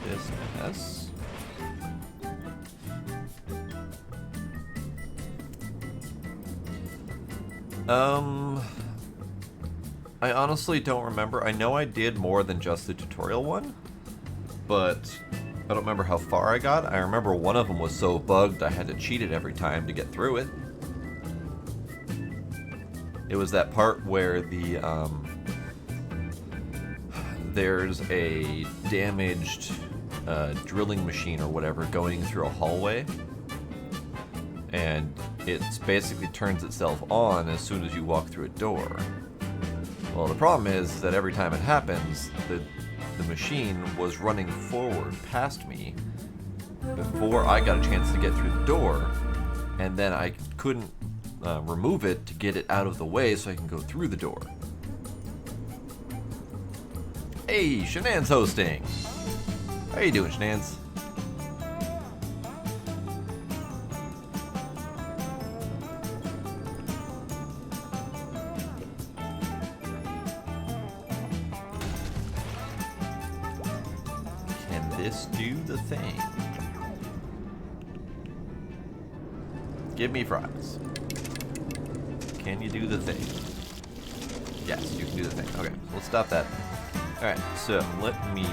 this mess. I honestly don't remember. I know I did more than just the tutorial one, but I don't remember how far I got. I remember one of them was so bugged I had to cheat it every time to get through it. It was that part where the, there's a damaged drilling machine or whatever going through a hallway, and it basically turns itself on as soon as you walk through a door. Well, the problem is that every time it happens, the machine was running forward past me before I got a chance to get through the door, and then I couldn't remove it to get it out of the way so I can go through the door. Hey, Shenan's hosting! How you doing, Shenan's? Do the thing. Give me fries. Can you do the thing? Yes, you can do the thing. Okay, we'll stop that. Alright, so let me...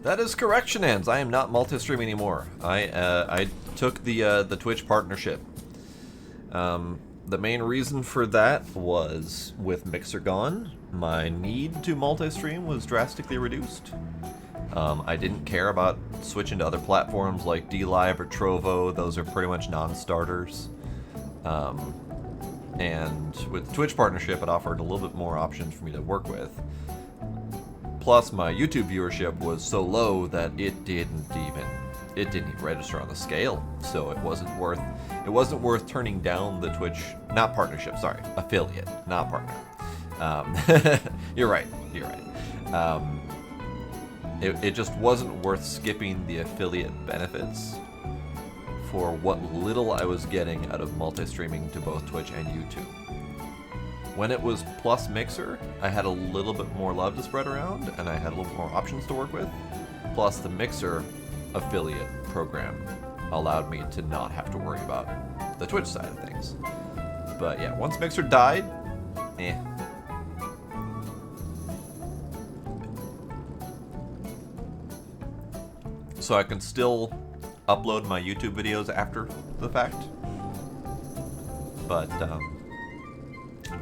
That is correct, Shenan's. I am not multi-streaming anymore. I took the Twitch partnership. The main reason for that was with Mixer gone, my need to multi-stream was drastically reduced. I didn't care about switching to other platforms like DLive or Trovo. Those are pretty much non-starters. And with the Twitch partnership, it offered a little bit more options for me to work with. Plus, my YouTube viewership was so low that it didn't even register on the scale. So it wasn't worth turning down the Twitch, not partnership, sorry, affiliate, not partner. You're right. It just wasn't worth skipping the affiliate benefits for what little I was getting out of multi-streaming to both Twitch and YouTube. When it was plus Mixer, I had a little bit more love to spread around, and I had a little more options to work with. Plus, the Mixer affiliate program allowed me to not have to worry about the Twitch side of things. But yeah, once Mixer died, So I can still upload my YouTube videos after the fact. But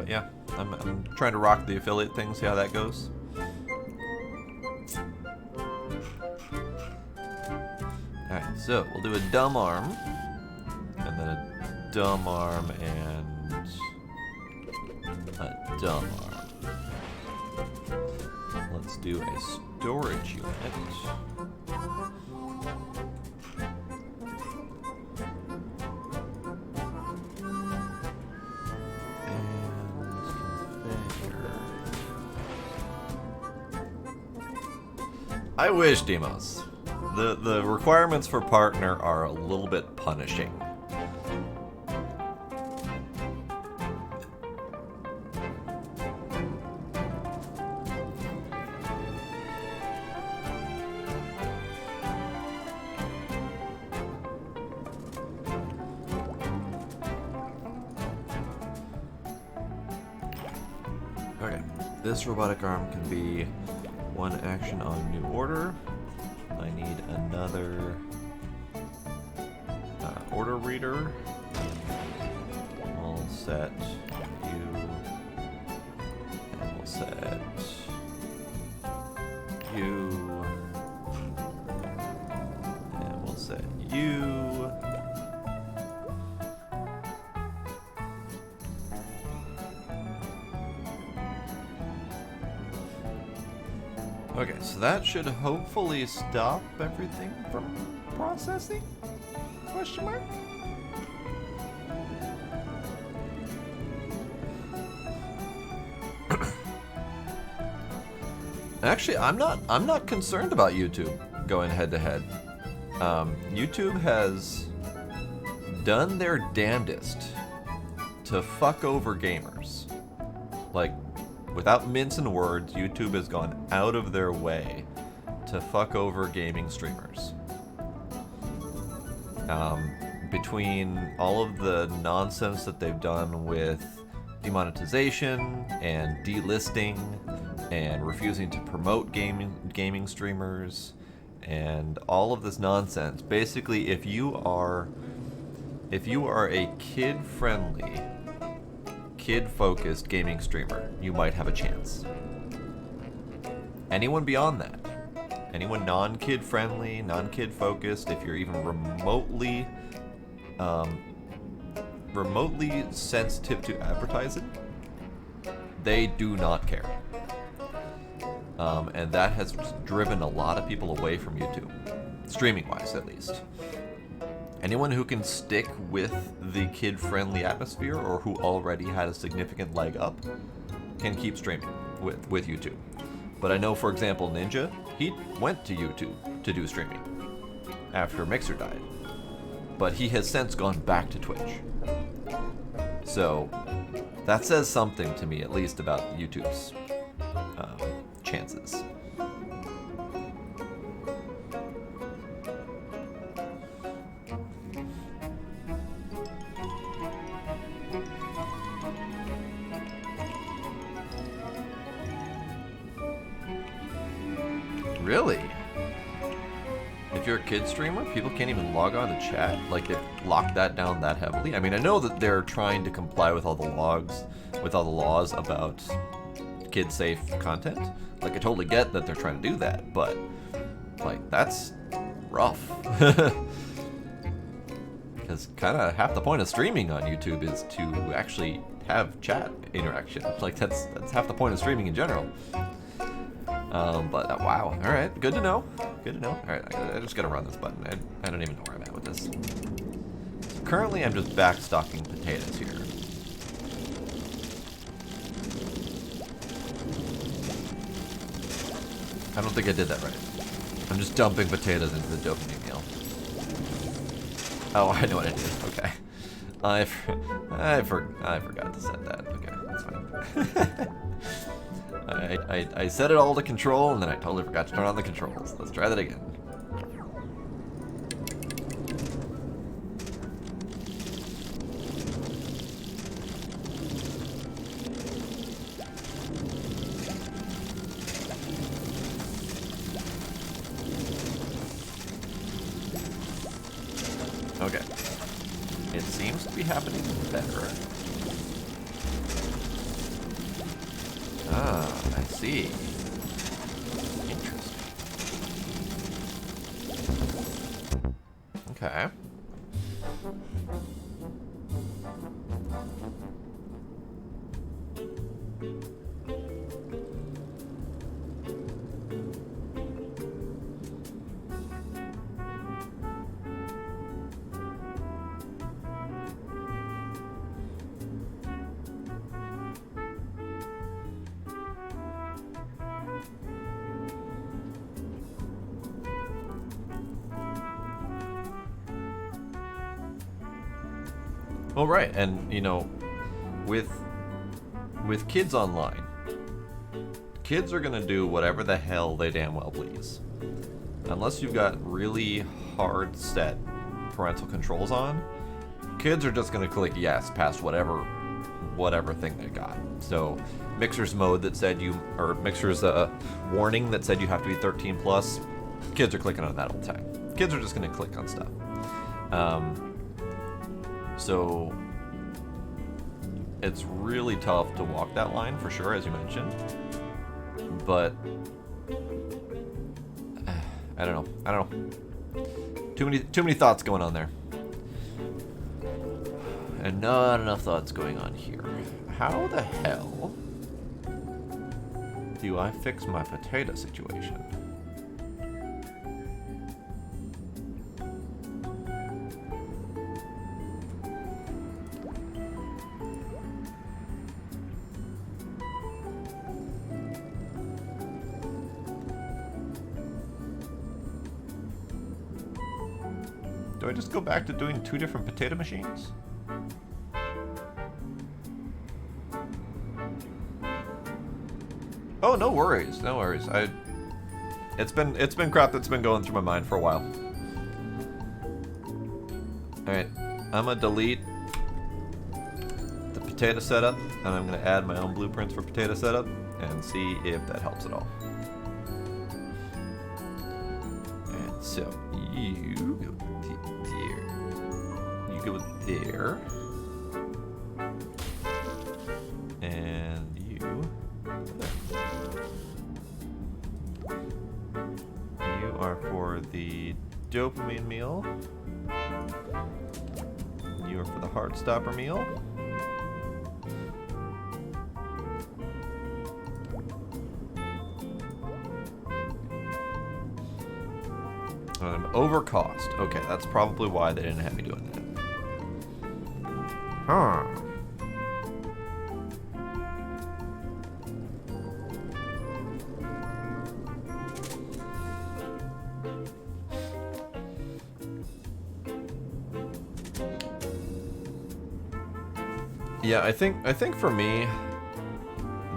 yeah, I'm trying to rock the affiliate thing, see how that goes. Alright, so we'll do a dumb arm, and then a dumb arm, and a dumb arm. Let's do a storage unit. I wish, Demos. The requirements for partner are a little bit punishing. Okay, this robotic arm can be one action on new order. I need another order reader. We'll set you, and we'll set you, and we'll set you. Okay, so that should hopefully stop everything from processing? Question mark? Actually, I'm not concerned about YouTube going head to head. YouTube has done their damnedest to fuck over gamers. Like, without mincing words, YouTube has gone out of their way to fuck over gaming streamers. Between all of the nonsense that they've done with demonetization and delisting and refusing to promote gaming streamers and all of this nonsense, basically if you are a kid-friendly, kid-focused gaming streamer, you might have a chance. Anyone beyond that, anyone non-kid friendly, non-kid focused, if you're even remotely sensitive to advertising, they do not care. And that has driven a lot of people away from YouTube, streaming-wise at least. Anyone who can stick with the kid-friendly atmosphere or who already had a significant leg up can keep streaming with YouTube. But I know, for example, Ninja, he went to YouTube to do streaming after Mixer died. But he has since gone back to Twitch. So that says something to me, at least, about YouTube's chances. Really? If you're a kid streamer, people can't even log on to chat? Like, they've locked that down that heavily? I mean, I know that they're trying to comply with all the laws about kid-safe content. Like, I totally get that they're trying to do that, but, like, that's rough. Because kind of half the point of streaming on YouTube is to actually have chat interaction. Like, that's half the point of streaming in general. But wow, all right, good to know. Good to know. All right, I just gotta run this button. I don't even know where I'm at with this. So currently, I'm just backstocking potatoes here. I don't think I did that right. I'm just dumping potatoes into the dopamine meal. Oh, I know what I did. Okay. I forgot to set that. Okay, that's fine. I set it all to control, and then I totally forgot to turn on the controls. Let's try that again. be happening better. Ah, I see. Interesting. Okay. Well, right, and you know, with kids online, kids are gonna do whatever the hell they damn well please, unless you've got really hard set parental controls on. Kids are just gonna click yes past whatever thing they got. So, Mixer's mode that said Mixer's warning that said you have to be 13 plus. Kids are clicking on that all the time. Kids are just gonna click on stuff. So it's really tough to walk that line for sure, as you mentioned. But I don't know. Too many thoughts going on there, and not enough thoughts going on here. How the hell do I fix my potato situation? Do I just go back to doing 2 different potato machines? Oh, no worries, no worries. It's been crap that's been going through my mind for a while. All right, I'm gonna delete the potato setup, and I'm gonna add my own blueprints for potato setup, and see if that helps at all. And so you go there. You go there. And you go there. You are for the dopamine meal. You are for the heart stopper meal. Overcost. Okay, that's probably why they didn't have me doing that. Huh. Yeah, I think for me,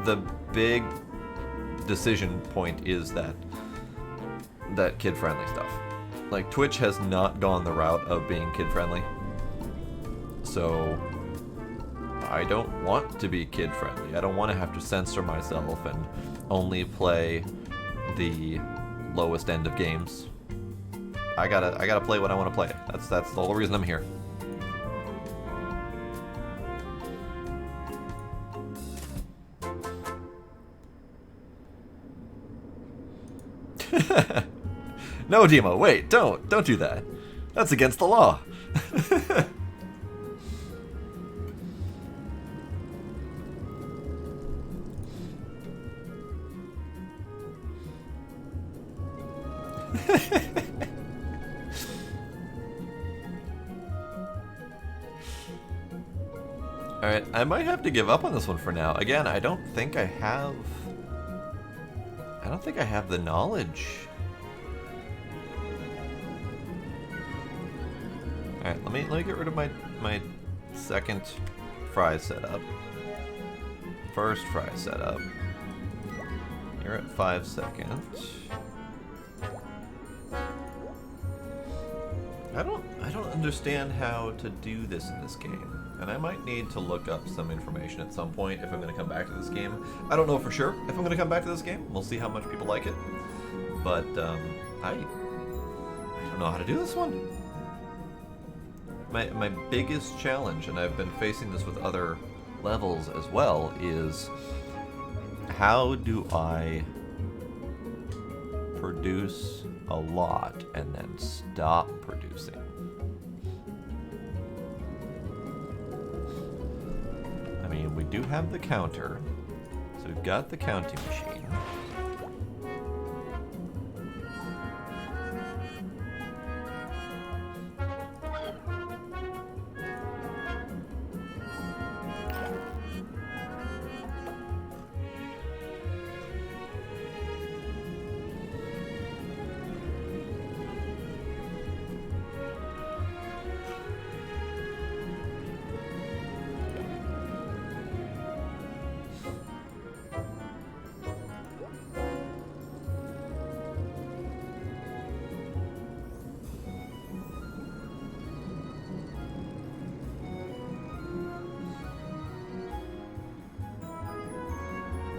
the big decision point is that kid-friendly stuff. Like, Twitch has not gone the route of being kid-friendly. So, I don't want to be kid-friendly. I don't want to have to censor myself and only play the lowest end of games. I gotta play what I want to play. That's the whole reason I'm here. No, Demo, wait, don't do that. That's against the law. Alright, I might have to give up on this one for now. Again, I don't think I have the knowledge. Alright, let me get rid of my second fry setup. First fry setup. You're at 5 seconds. I don't understand how to do this in this game. And I might need to look up some information at some point if I'm going to come back to this game. I don't know for sure if I'm going to come back to this game. We'll see how much people like it. But I don't know how to do this one. my biggest challenge, and I've been facing this with other levels as well, is how do I produce a lot and then stop producing? I mean, we do have the counter, so we've got the counting machine.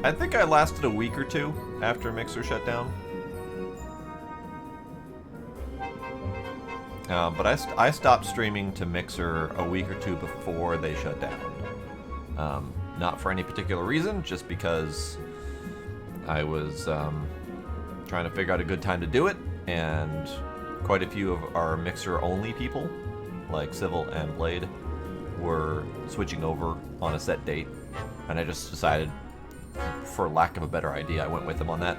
I think I lasted a week or two after Mixer shut down. But I stopped streaming to Mixer a week or two before they shut down. Not for any particular reason, just because I was trying to figure out a good time to do it, and quite a few of our Mixer-only people, like Civil and Blade, were switching over on a set date, and I just decided, for lack of a better idea, I went with them on that.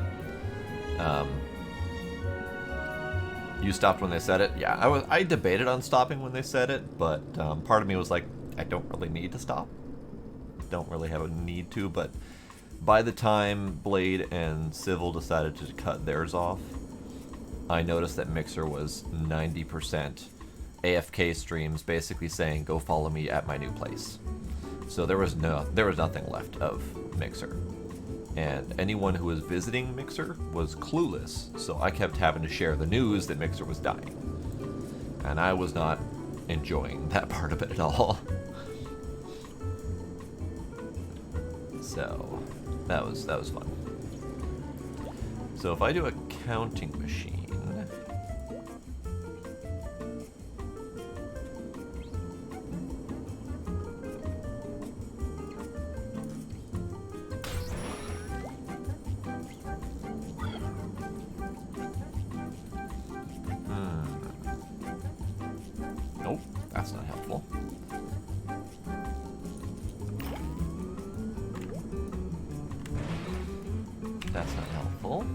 You stopped when they said it? Yeah, I debated on stopping when they said it, but part of me was like, I don't really need to stop. Don't really have a need to, but by the time Blade and Civil decided to cut theirs off, I noticed that Mixer was 90% AFK streams, basically saying, go follow me at my new place. So there was nothing left of Mixer. And anyone who was visiting Mixer was clueless, so I kept having to share the news that Mixer was dying. And I was not enjoying that part of it at all. So that was fun. So if I do a counting machine, nope, that's not helpful. That's not helpful.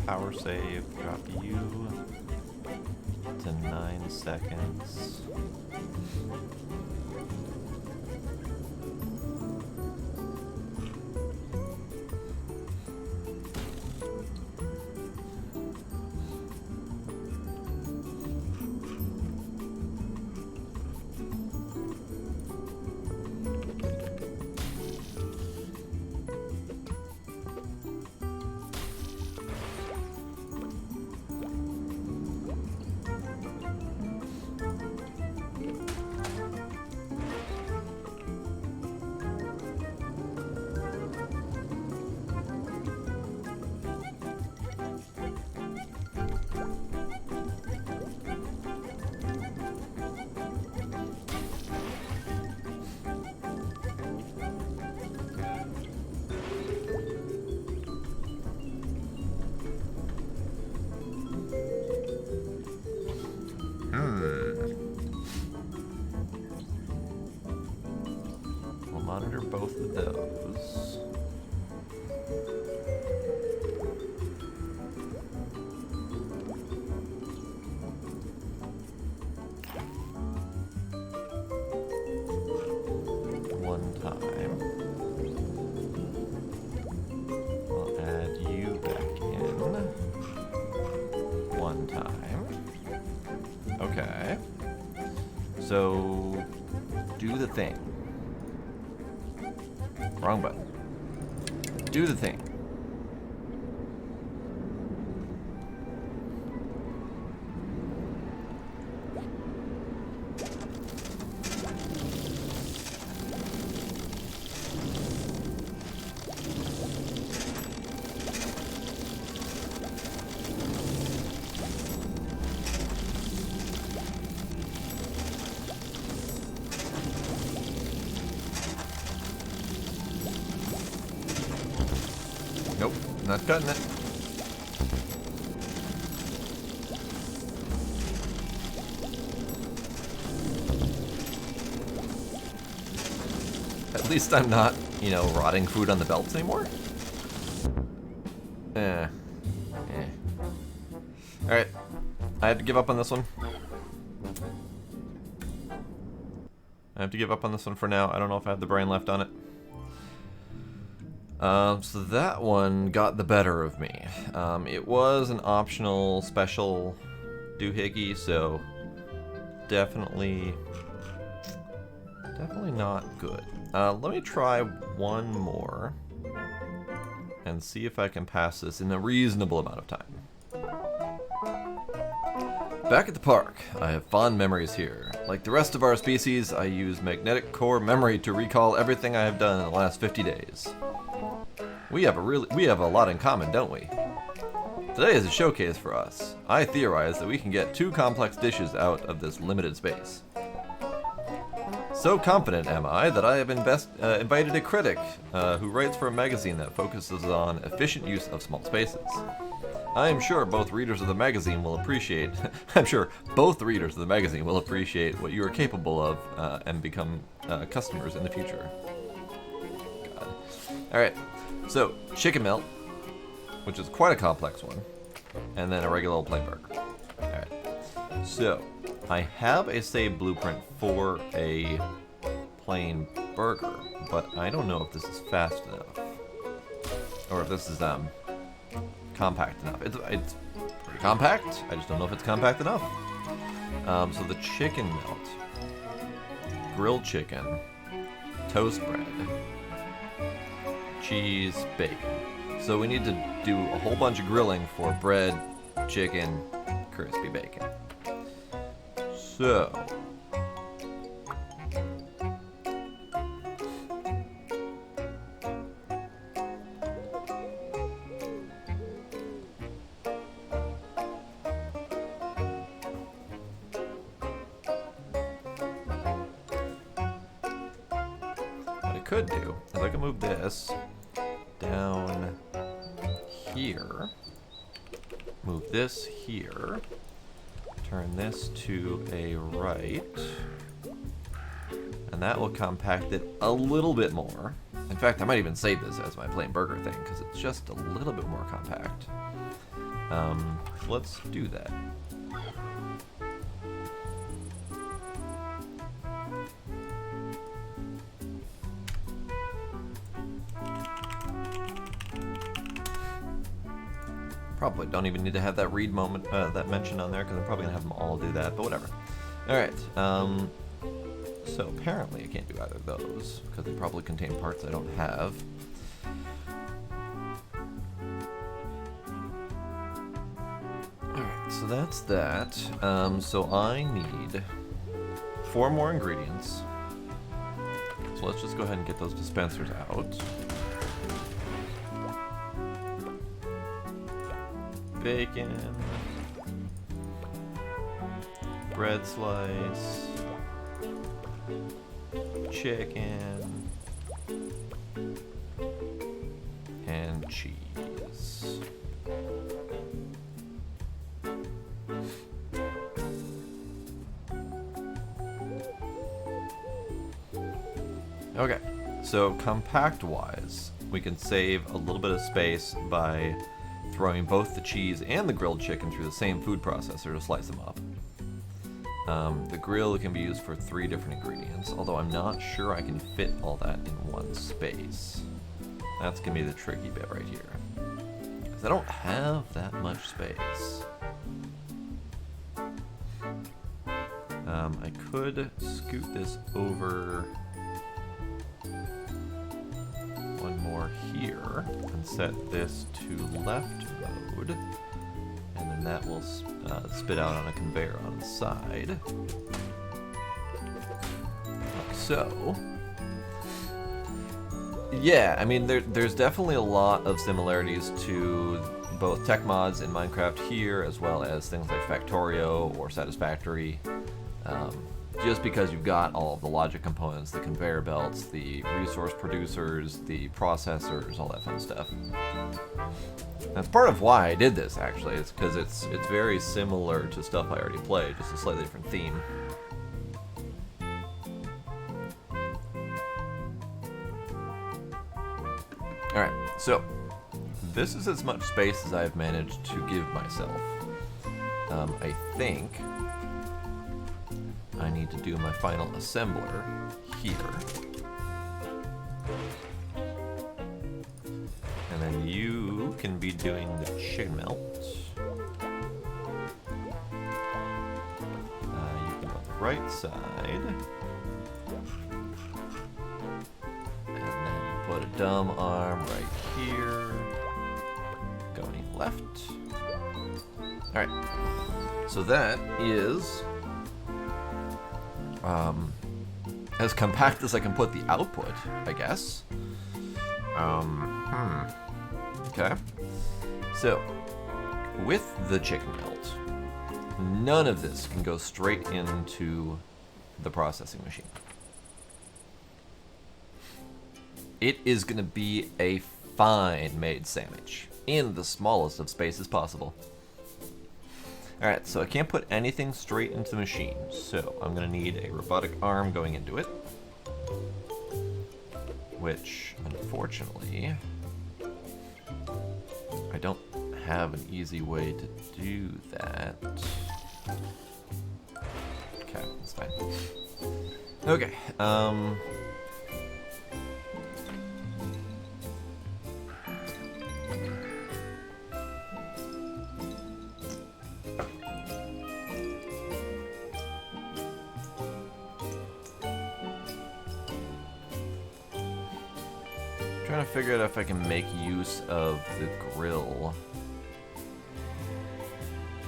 Power save, drop you to 9 seconds. We'll monitor both of those. One time. We'll add you back in. One time. the thing. Wrong button. Do the thing. Nope, not cutting it. At least I'm not, you know, rotting food on the belts anymore. Alright, I have to give up on this one. I have to give up on this one for now. I don't know if I have the brain left on it. So that one got the better of me. It was an optional special doohickey, so definitely not good. Let me try one more and see if I can pass this in a reasonable amount of time. Back at the park, I have fond memories here. Like the rest of our species, I use magnetic core memory to recall everything I have done in the last 50 days. We have a lot in common, don't we? Today is a showcase for us. I theorize that we can get 2 complex dishes out of this limited space. So confident am I that I have invited a critic who writes for a magazine that focuses on efficient use of small spaces. I am sure both readers of the magazine will appreciate. I'm sure both readers of the magazine will appreciate what you are capable of and become customers in the future. God. All right. So, chicken melt, which is quite a complex one, and then a regular old plain burger. Alright, so, I have a saved blueprint for a plain burger, but I don't know if this is fast enough, or if this is compact enough. It's pretty compact, I just don't know if it's compact enough. So the chicken melt, grilled chicken, toast bread, cheese, bacon. So we need to do a whole bunch of grilling for bread, chicken, crispy bacon. So what I could do is I could move this down here, move this here, turn this to a right, and that will compact it a little bit more. In fact, I might even save this as my plain burger thing because it's just a little bit more compact. Let's do that. Probably don't even need to have that read moment, that mention on there, because I'm probably gonna have them all do that, but whatever. Alright, so apparently I can't do either of those, because they probably contain parts I don't have. Alright, so that's that. So I need 4 more ingredients. So let's just go ahead and get those dispensers out. Bacon, bread slice, chicken, and cheese. Okay, so compact-wise, we can save a little bit of space by throwing both the cheese and the grilled chicken through the same food processor to slice them up. The grill can be used for 3 different ingredients, although I'm not sure I can fit all that in one space. That's gonna be the tricky bit right here, because I don't have that much space. I could scoot this over one more here and set this to left mode, and then that will spit out on a conveyor on the side, like so. Yeah, I mean, there's definitely a lot of similarities to both tech mods in Minecraft here, as well as things like Factorio or Satisfactory. Just because you've got all of the logic components, the conveyor belts, the resource producers, the processors, all that fun stuff. That's part of why I did this, actually. It's because it's very similar to stuff I already played, just a slightly different theme. Alright, so this is as much space as I've managed to give myself. I think I need to do my final assembler here. And then you can be doing the chicken melt. You can go on the right side. And then put a dumb arm right here. Going left. Alright. So that is as compact as I can put the output, I guess. Okay. So, with the chicken melt, none of this can go straight into the processing machine. It is going to be a fine made sandwich in the smallest of spaces possible. Alright, so I can't put anything straight into the machine, so I'm going to need a robotic arm going into it. Which, unfortunately, I don't have an easy way to do that. Okay, that's fine. Okay, trying to figure out if I can make use of the grill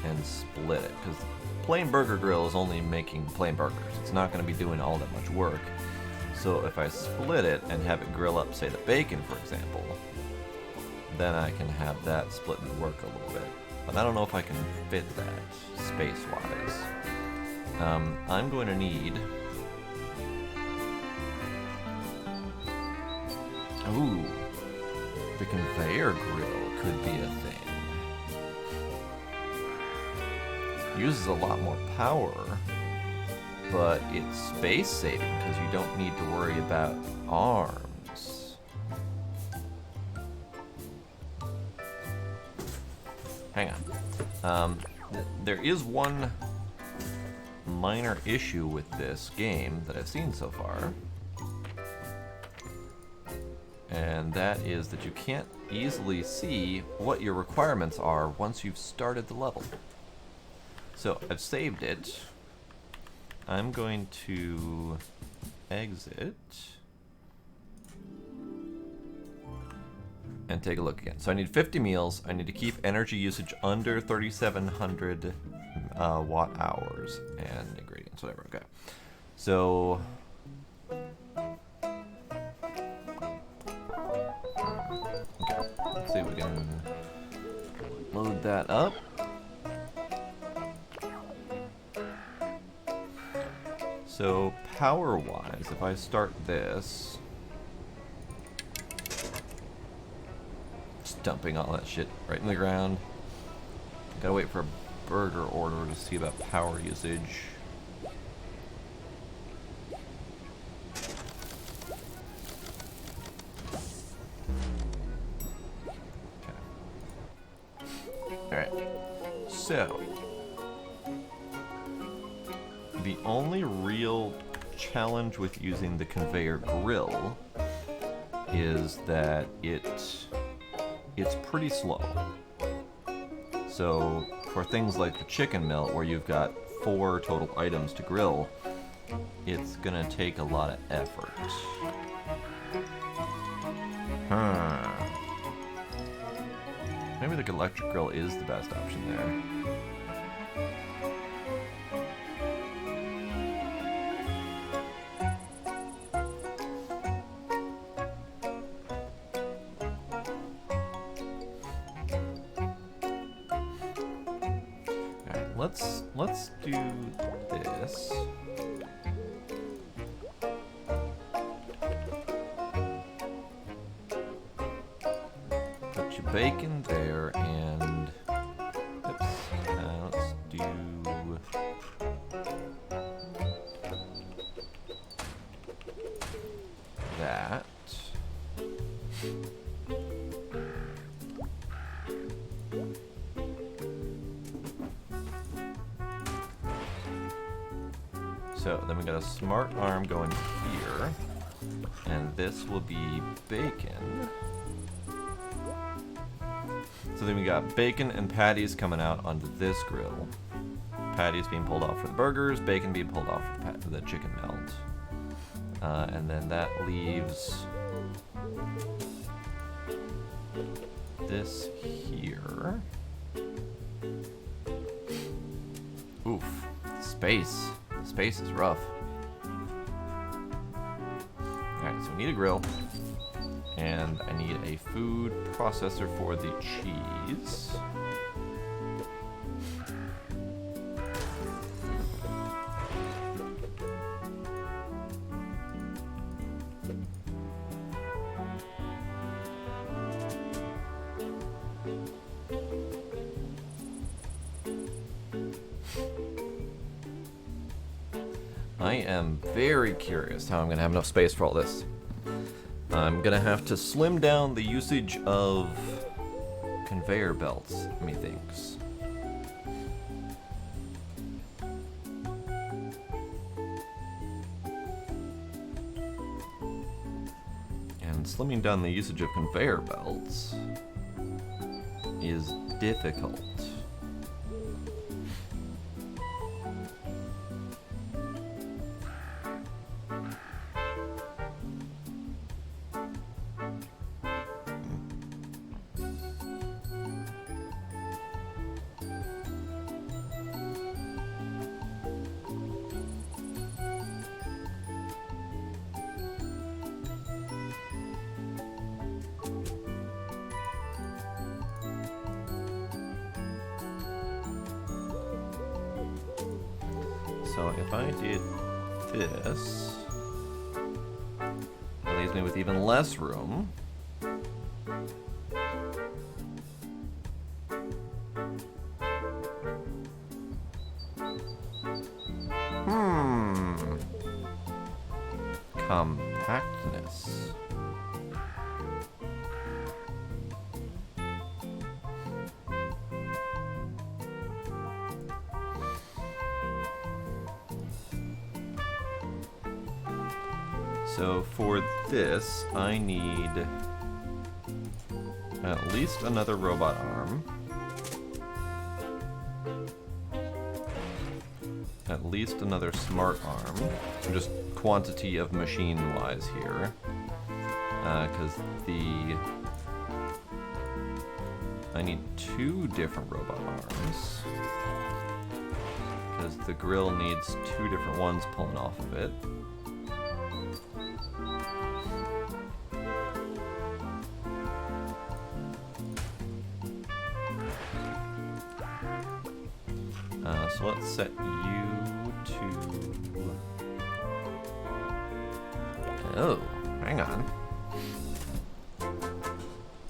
and split it, because plain burger grill is only making plain burgers. It's not going to be doing all that much work. So if I split it and have it grill up, say, the bacon, for example, then I can have that split and work a little bit. But I don't know if I can fit that space-wise. I'm going to need... Ooh, the conveyor grill could be a thing. Uses a lot more power, but it's space saving because you don't need to worry about arms. Hang on. There is one minor issue with this game that I've seen so far. And that is that you can't easily see what your requirements are once you've started the level. So I've saved it. I'm going to exit and take a look again. So I need 50 meals. I need to keep energy usage under 3,700 watt hours and ingredients, whatever. Okay. So let's see if we can load that up. So power-wise, if I start this, just dumping all that shit right in the ground. Gotta wait for a burger order to see about power usage. Alright, so the only real challenge with using the conveyor grill is that it's pretty slow. So for things like the chicken melt, where you've got 4 total items to grill, it's gonna take a lot of effort. Maybe the electric grill is the best option there. Let's do this. Put your bacon there and oops. Let's do that. So then we got a smart arm going here, and this will be bacon. So then we got bacon and patties coming out onto this grill. Patties being pulled off for the burgers, bacon being pulled off for the chicken melt. And then that leaves this here. Oof, space. Space is rough. Alright, so we need a grill. And I need a food processor for the cheese. I am very curious how I'm going to have enough space for all this. I'm going to have to slim down the usage of conveyor belts, methinks. And slimming down the usage of conveyor belts is difficult. So if I did this, it leaves me with even less room. Compactness. So for this, I need at least another robot arm. At least another smart arm. Just quantity of machine-wise here. Because I need 2 different robot arms. Because the grill needs 2 different ones pulling off of it. So let's set you to... Oh, hang on.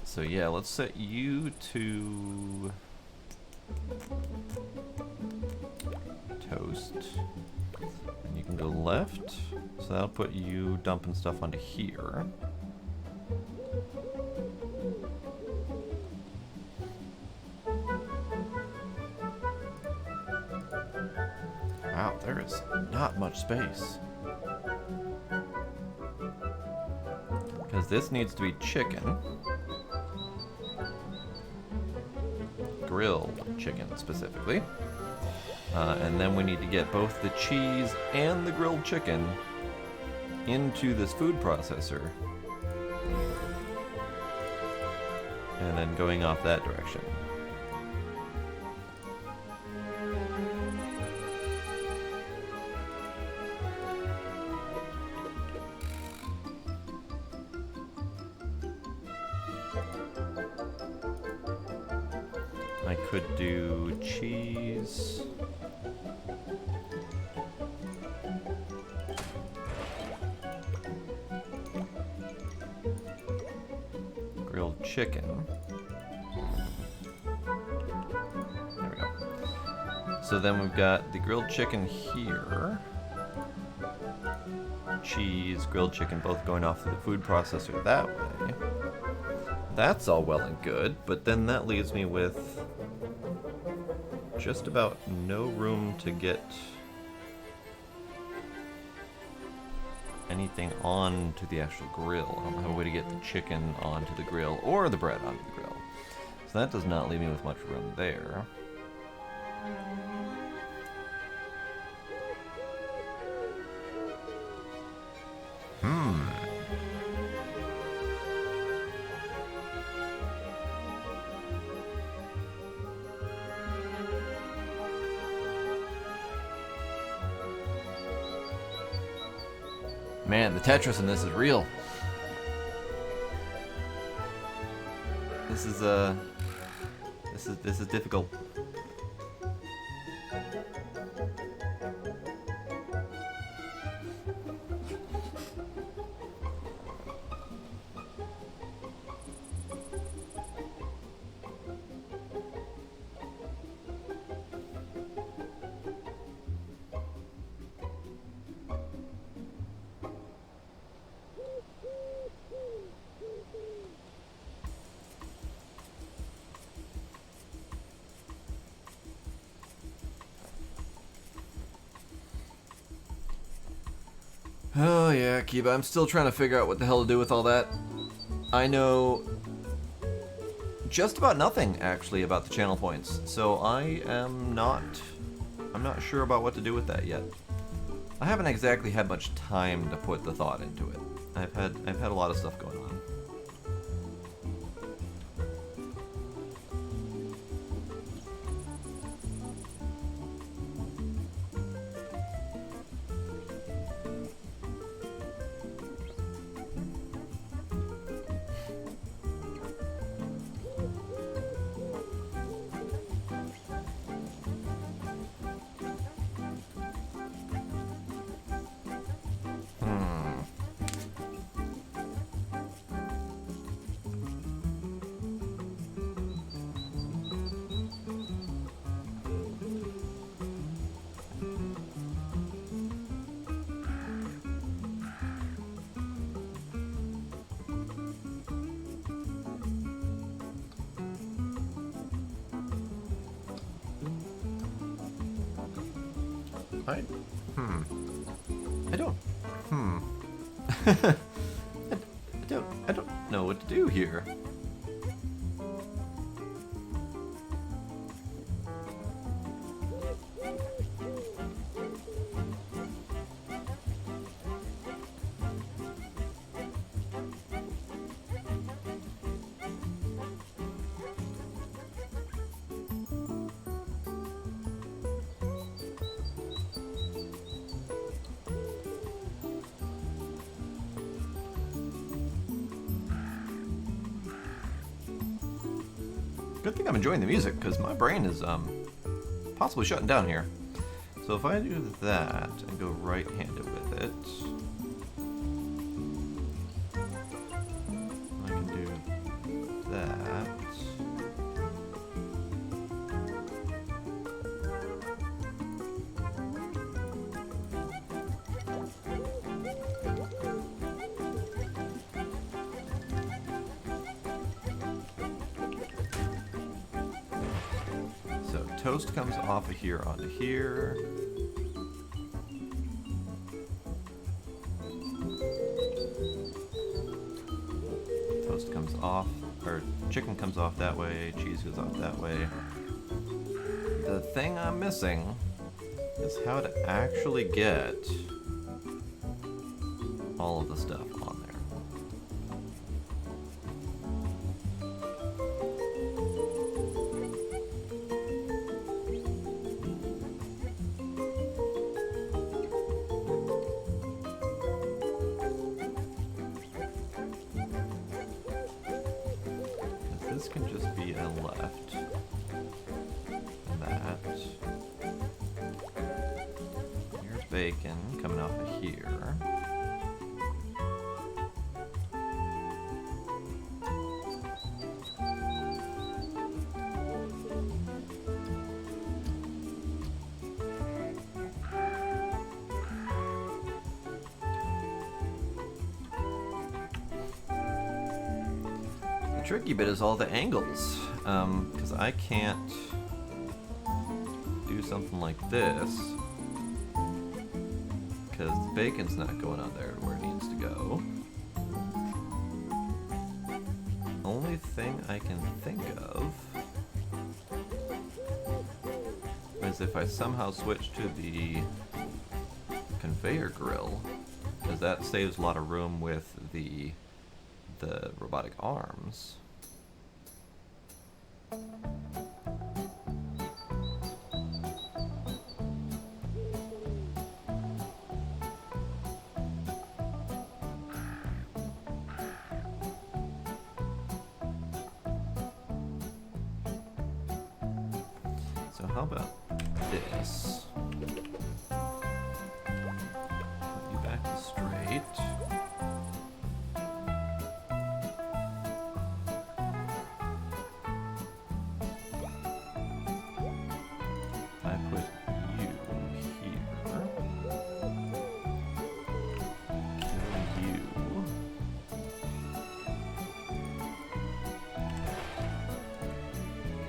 So yeah, let's set you to... toast. And you can go left. So that'll put you dumping stuff onto here. Wow, there is not much space. Because this needs to be chicken. Grilled chicken, specifically. And then we need to get both the cheese and the grilled chicken into this food processor. And then going off that direction. I could do cheese. Grilled chicken. There we go. So then we've got the grilled chicken here. Cheese, grilled chicken, both going off the food processor that way. That's all well and good, but then that leaves me with just about no room to get anything onto the actual grill. I don't have a way to get the chicken onto the grill or the bread onto the grill. So that does not leave me with much room there. Man, the Tetris in this is real. This is difficult. Oh yeah, Kiba, I'm still trying to figure out what the hell to do with all that. I know just about nothing, actually, about the channel points, so I'm not sure about what to do with that yet. I haven't exactly had much time to put the thought into it. I've had a lot of stuff going on. I don't know what to do here. Good thing I'm enjoying the music, because my brain is possibly shutting down here. So if I do that and go right-handed with it, I can do that. Toast comes off of here onto here. Toast comes off, or chicken comes off that way, cheese goes off that way. The thing I'm missing is how to actually get all of the stuff on there. This can just be a left. That. Here's bacon coming off of here. The tricky bit is all the angles, because I can't do something like this, because the bacon's not going on there where it needs to go. Only thing I can think of is if I somehow switch to the conveyor grill, because that saves a lot of room with the robotic arms. So how about this? Put you back to straight. I put you here. Kill you.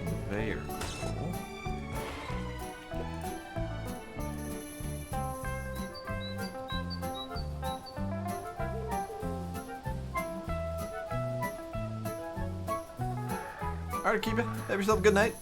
Conveyor grill. Alright, keep it. Have yourself a good night.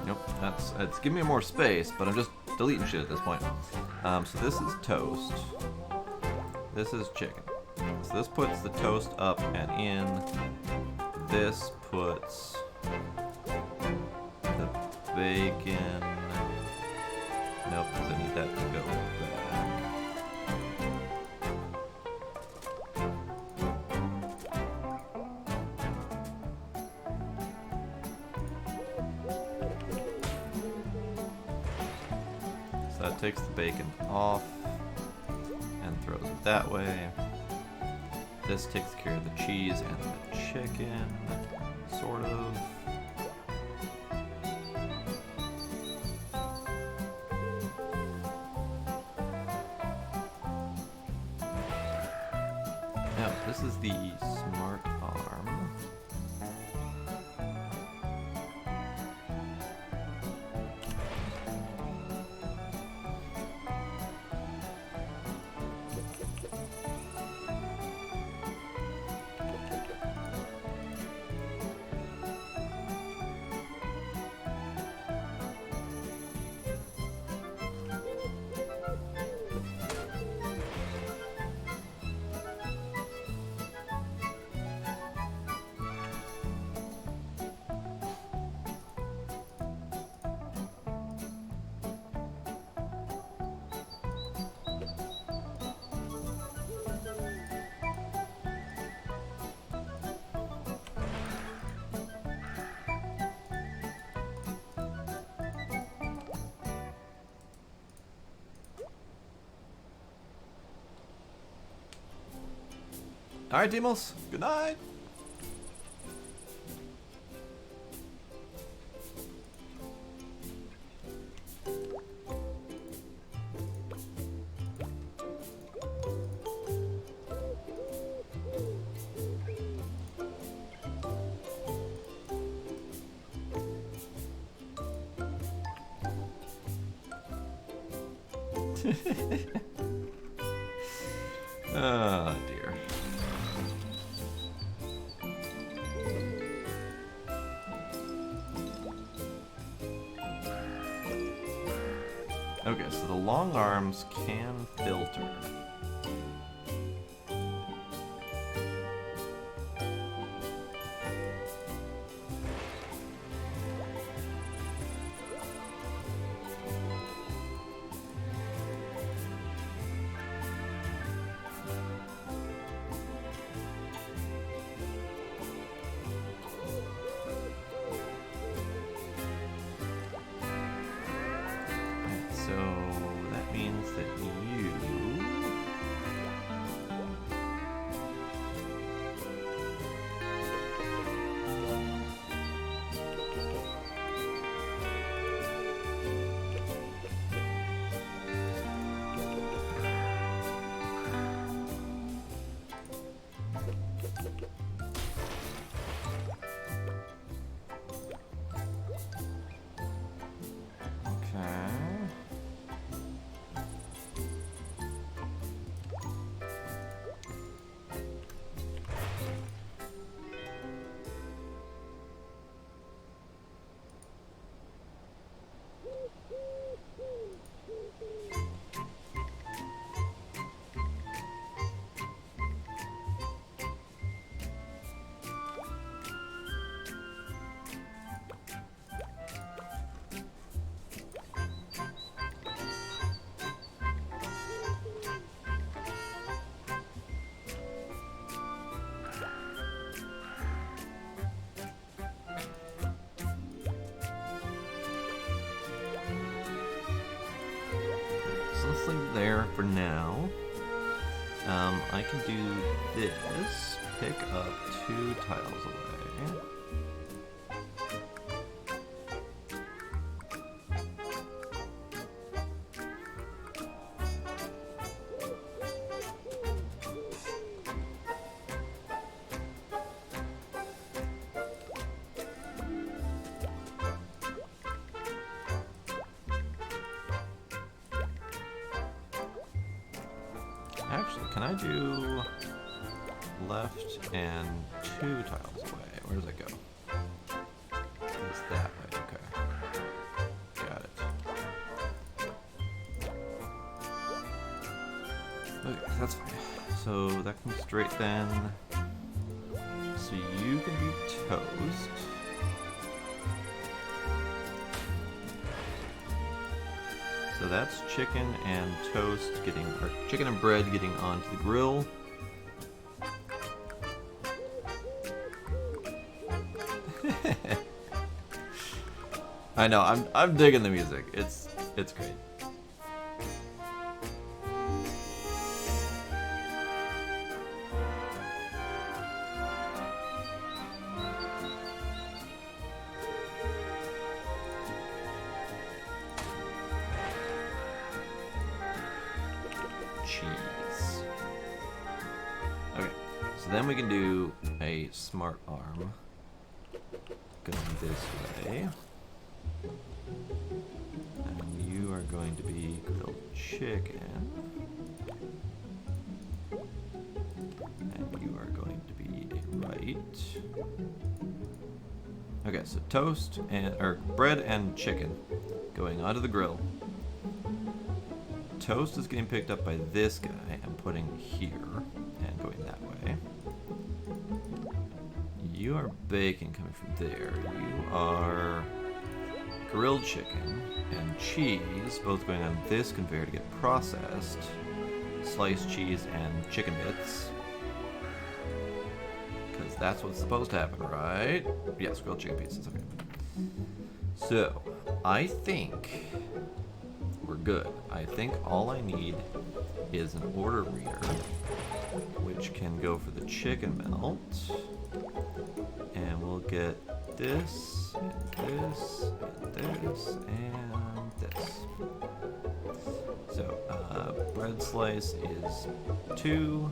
Nope, it's giving me more space, but I'm just deleting shit at this point. So this is toast. This is chicken. So this puts the toast up and in. This puts the bacon. Nope, because I need that to go back. So that takes the bacon off and throws it that way. This takes care of the cheese and the chicken, sort of. Now, this is the smart arm. Alright, Demos. Good night. Oh dear. Okay, so the long arms can filter. So that means that you... Okay. So let's leave it there for now. I can do this, pick up 2 tiles away. Actually, can I do left and 2 tiles away? Where does it go? It's that way, okay. Got it. Okay, that's fine. So that comes straight then. So you can be toast. So that's chicken and toast getting, or chicken and bread getting onto the grill. I know, I'm digging the music. It's great. Cheese. Okay, so then we can do a smart arm going this way. And you are going to be grilled chicken. And you are going to be a right. Okay, so toast and or bread and chicken going onto the grill. Toast is getting picked up by this guy and putting here and going that way. You are bacon coming from there. You are grilled chicken and cheese, both going on this conveyor to get processed. Sliced cheese and chicken bits. Because that's what's supposed to happen, right? Yes, grilled chicken pieces, okay. So, I think we're good. I think all I need is an order reader, which which can go for the chicken melt. And we'll get this, and this, and this, and this. So, bread slice is 2.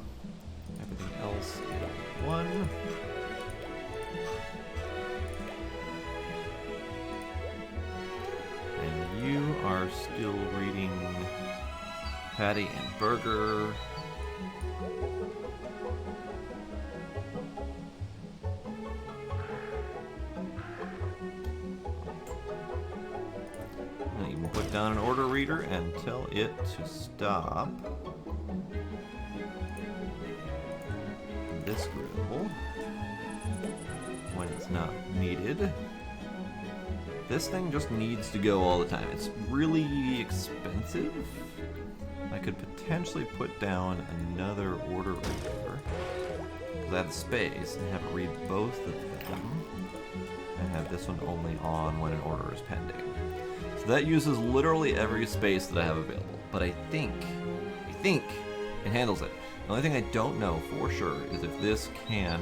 Everything else is 1. And you are still reading patty and burger. Now you can put down an order reader and tell it to stop this grill when it's not needed. This thing just needs to go all the time. It's really expensive. I could potentially put down another order reader, because I have the space, and have it read both of them, and have this one only on when an order is pending. So that uses literally every space that I have available. But I think it handles it. The only thing I don't know for sure is if this can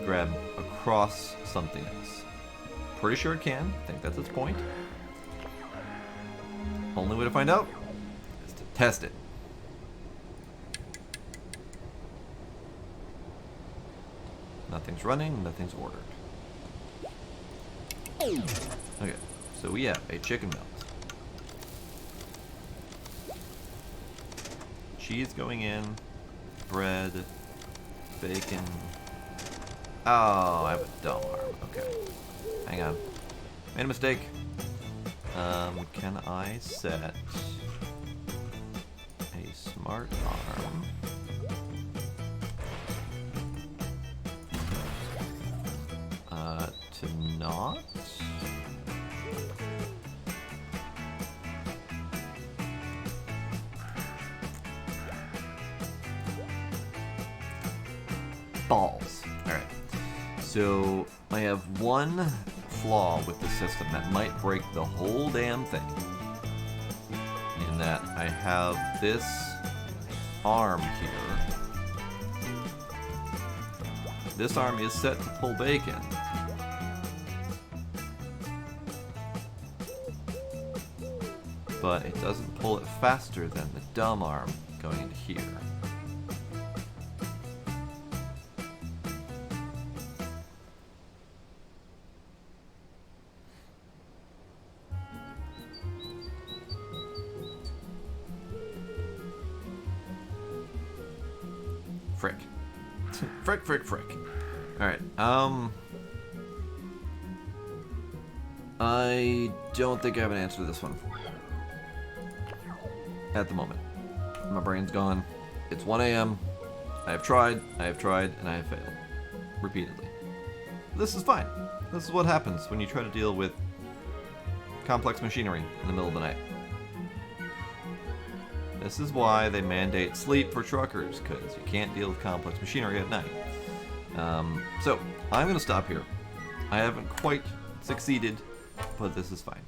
grab across something else. Pretty sure it can. I think that's its point. Only way to find out is to test it. Nothing's running, nothing's ordered. Okay, so we have a chicken melt. Cheese going in, bread, bacon. Oh, I have a dumb arm. Okay. Hang on. Made a mistake. Can I set a smart arm? To not? Balls. Alright. So I have one flaw with the system that might break the whole damn thing. In that I have this arm here. This arm is set to pull bacon. But it doesn't pull it faster than the dumb arm going into here. Frick. Frick. Alright, I don't think I have an answer to this one. At the moment. My brain's gone. It's 1 a.m. I have tried, and I have failed. Repeatedly. This is fine. This is what happens when you try to deal with complex machinery in the middle of the night. This is why they mandate sleep for truckers, because you can't deal with complex machinery at night. So, I'm going to stop here. I haven't quite succeeded, but this is fine.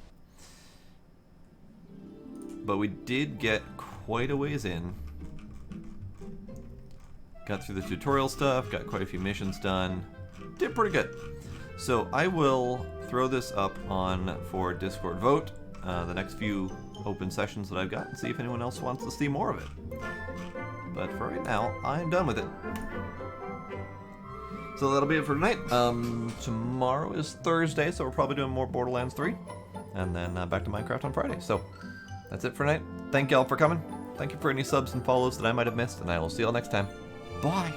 But we did get quite a ways in. Got through the tutorial stuff, got quite a few missions done. Did pretty good. So I will throw this up on for Discord vote, the next few open sessions that I've got, and see if anyone else wants to see more of it. But for right now, I'm done with it. So that'll be it for tonight. Tomorrow is Thursday, so we're probably doing more Borderlands 3. And then back to Minecraft on Friday. So that's it for tonight. Thank y'all for coming. Thank you for any subs and follows that I might have missed, and I will see y'all next time. Bye!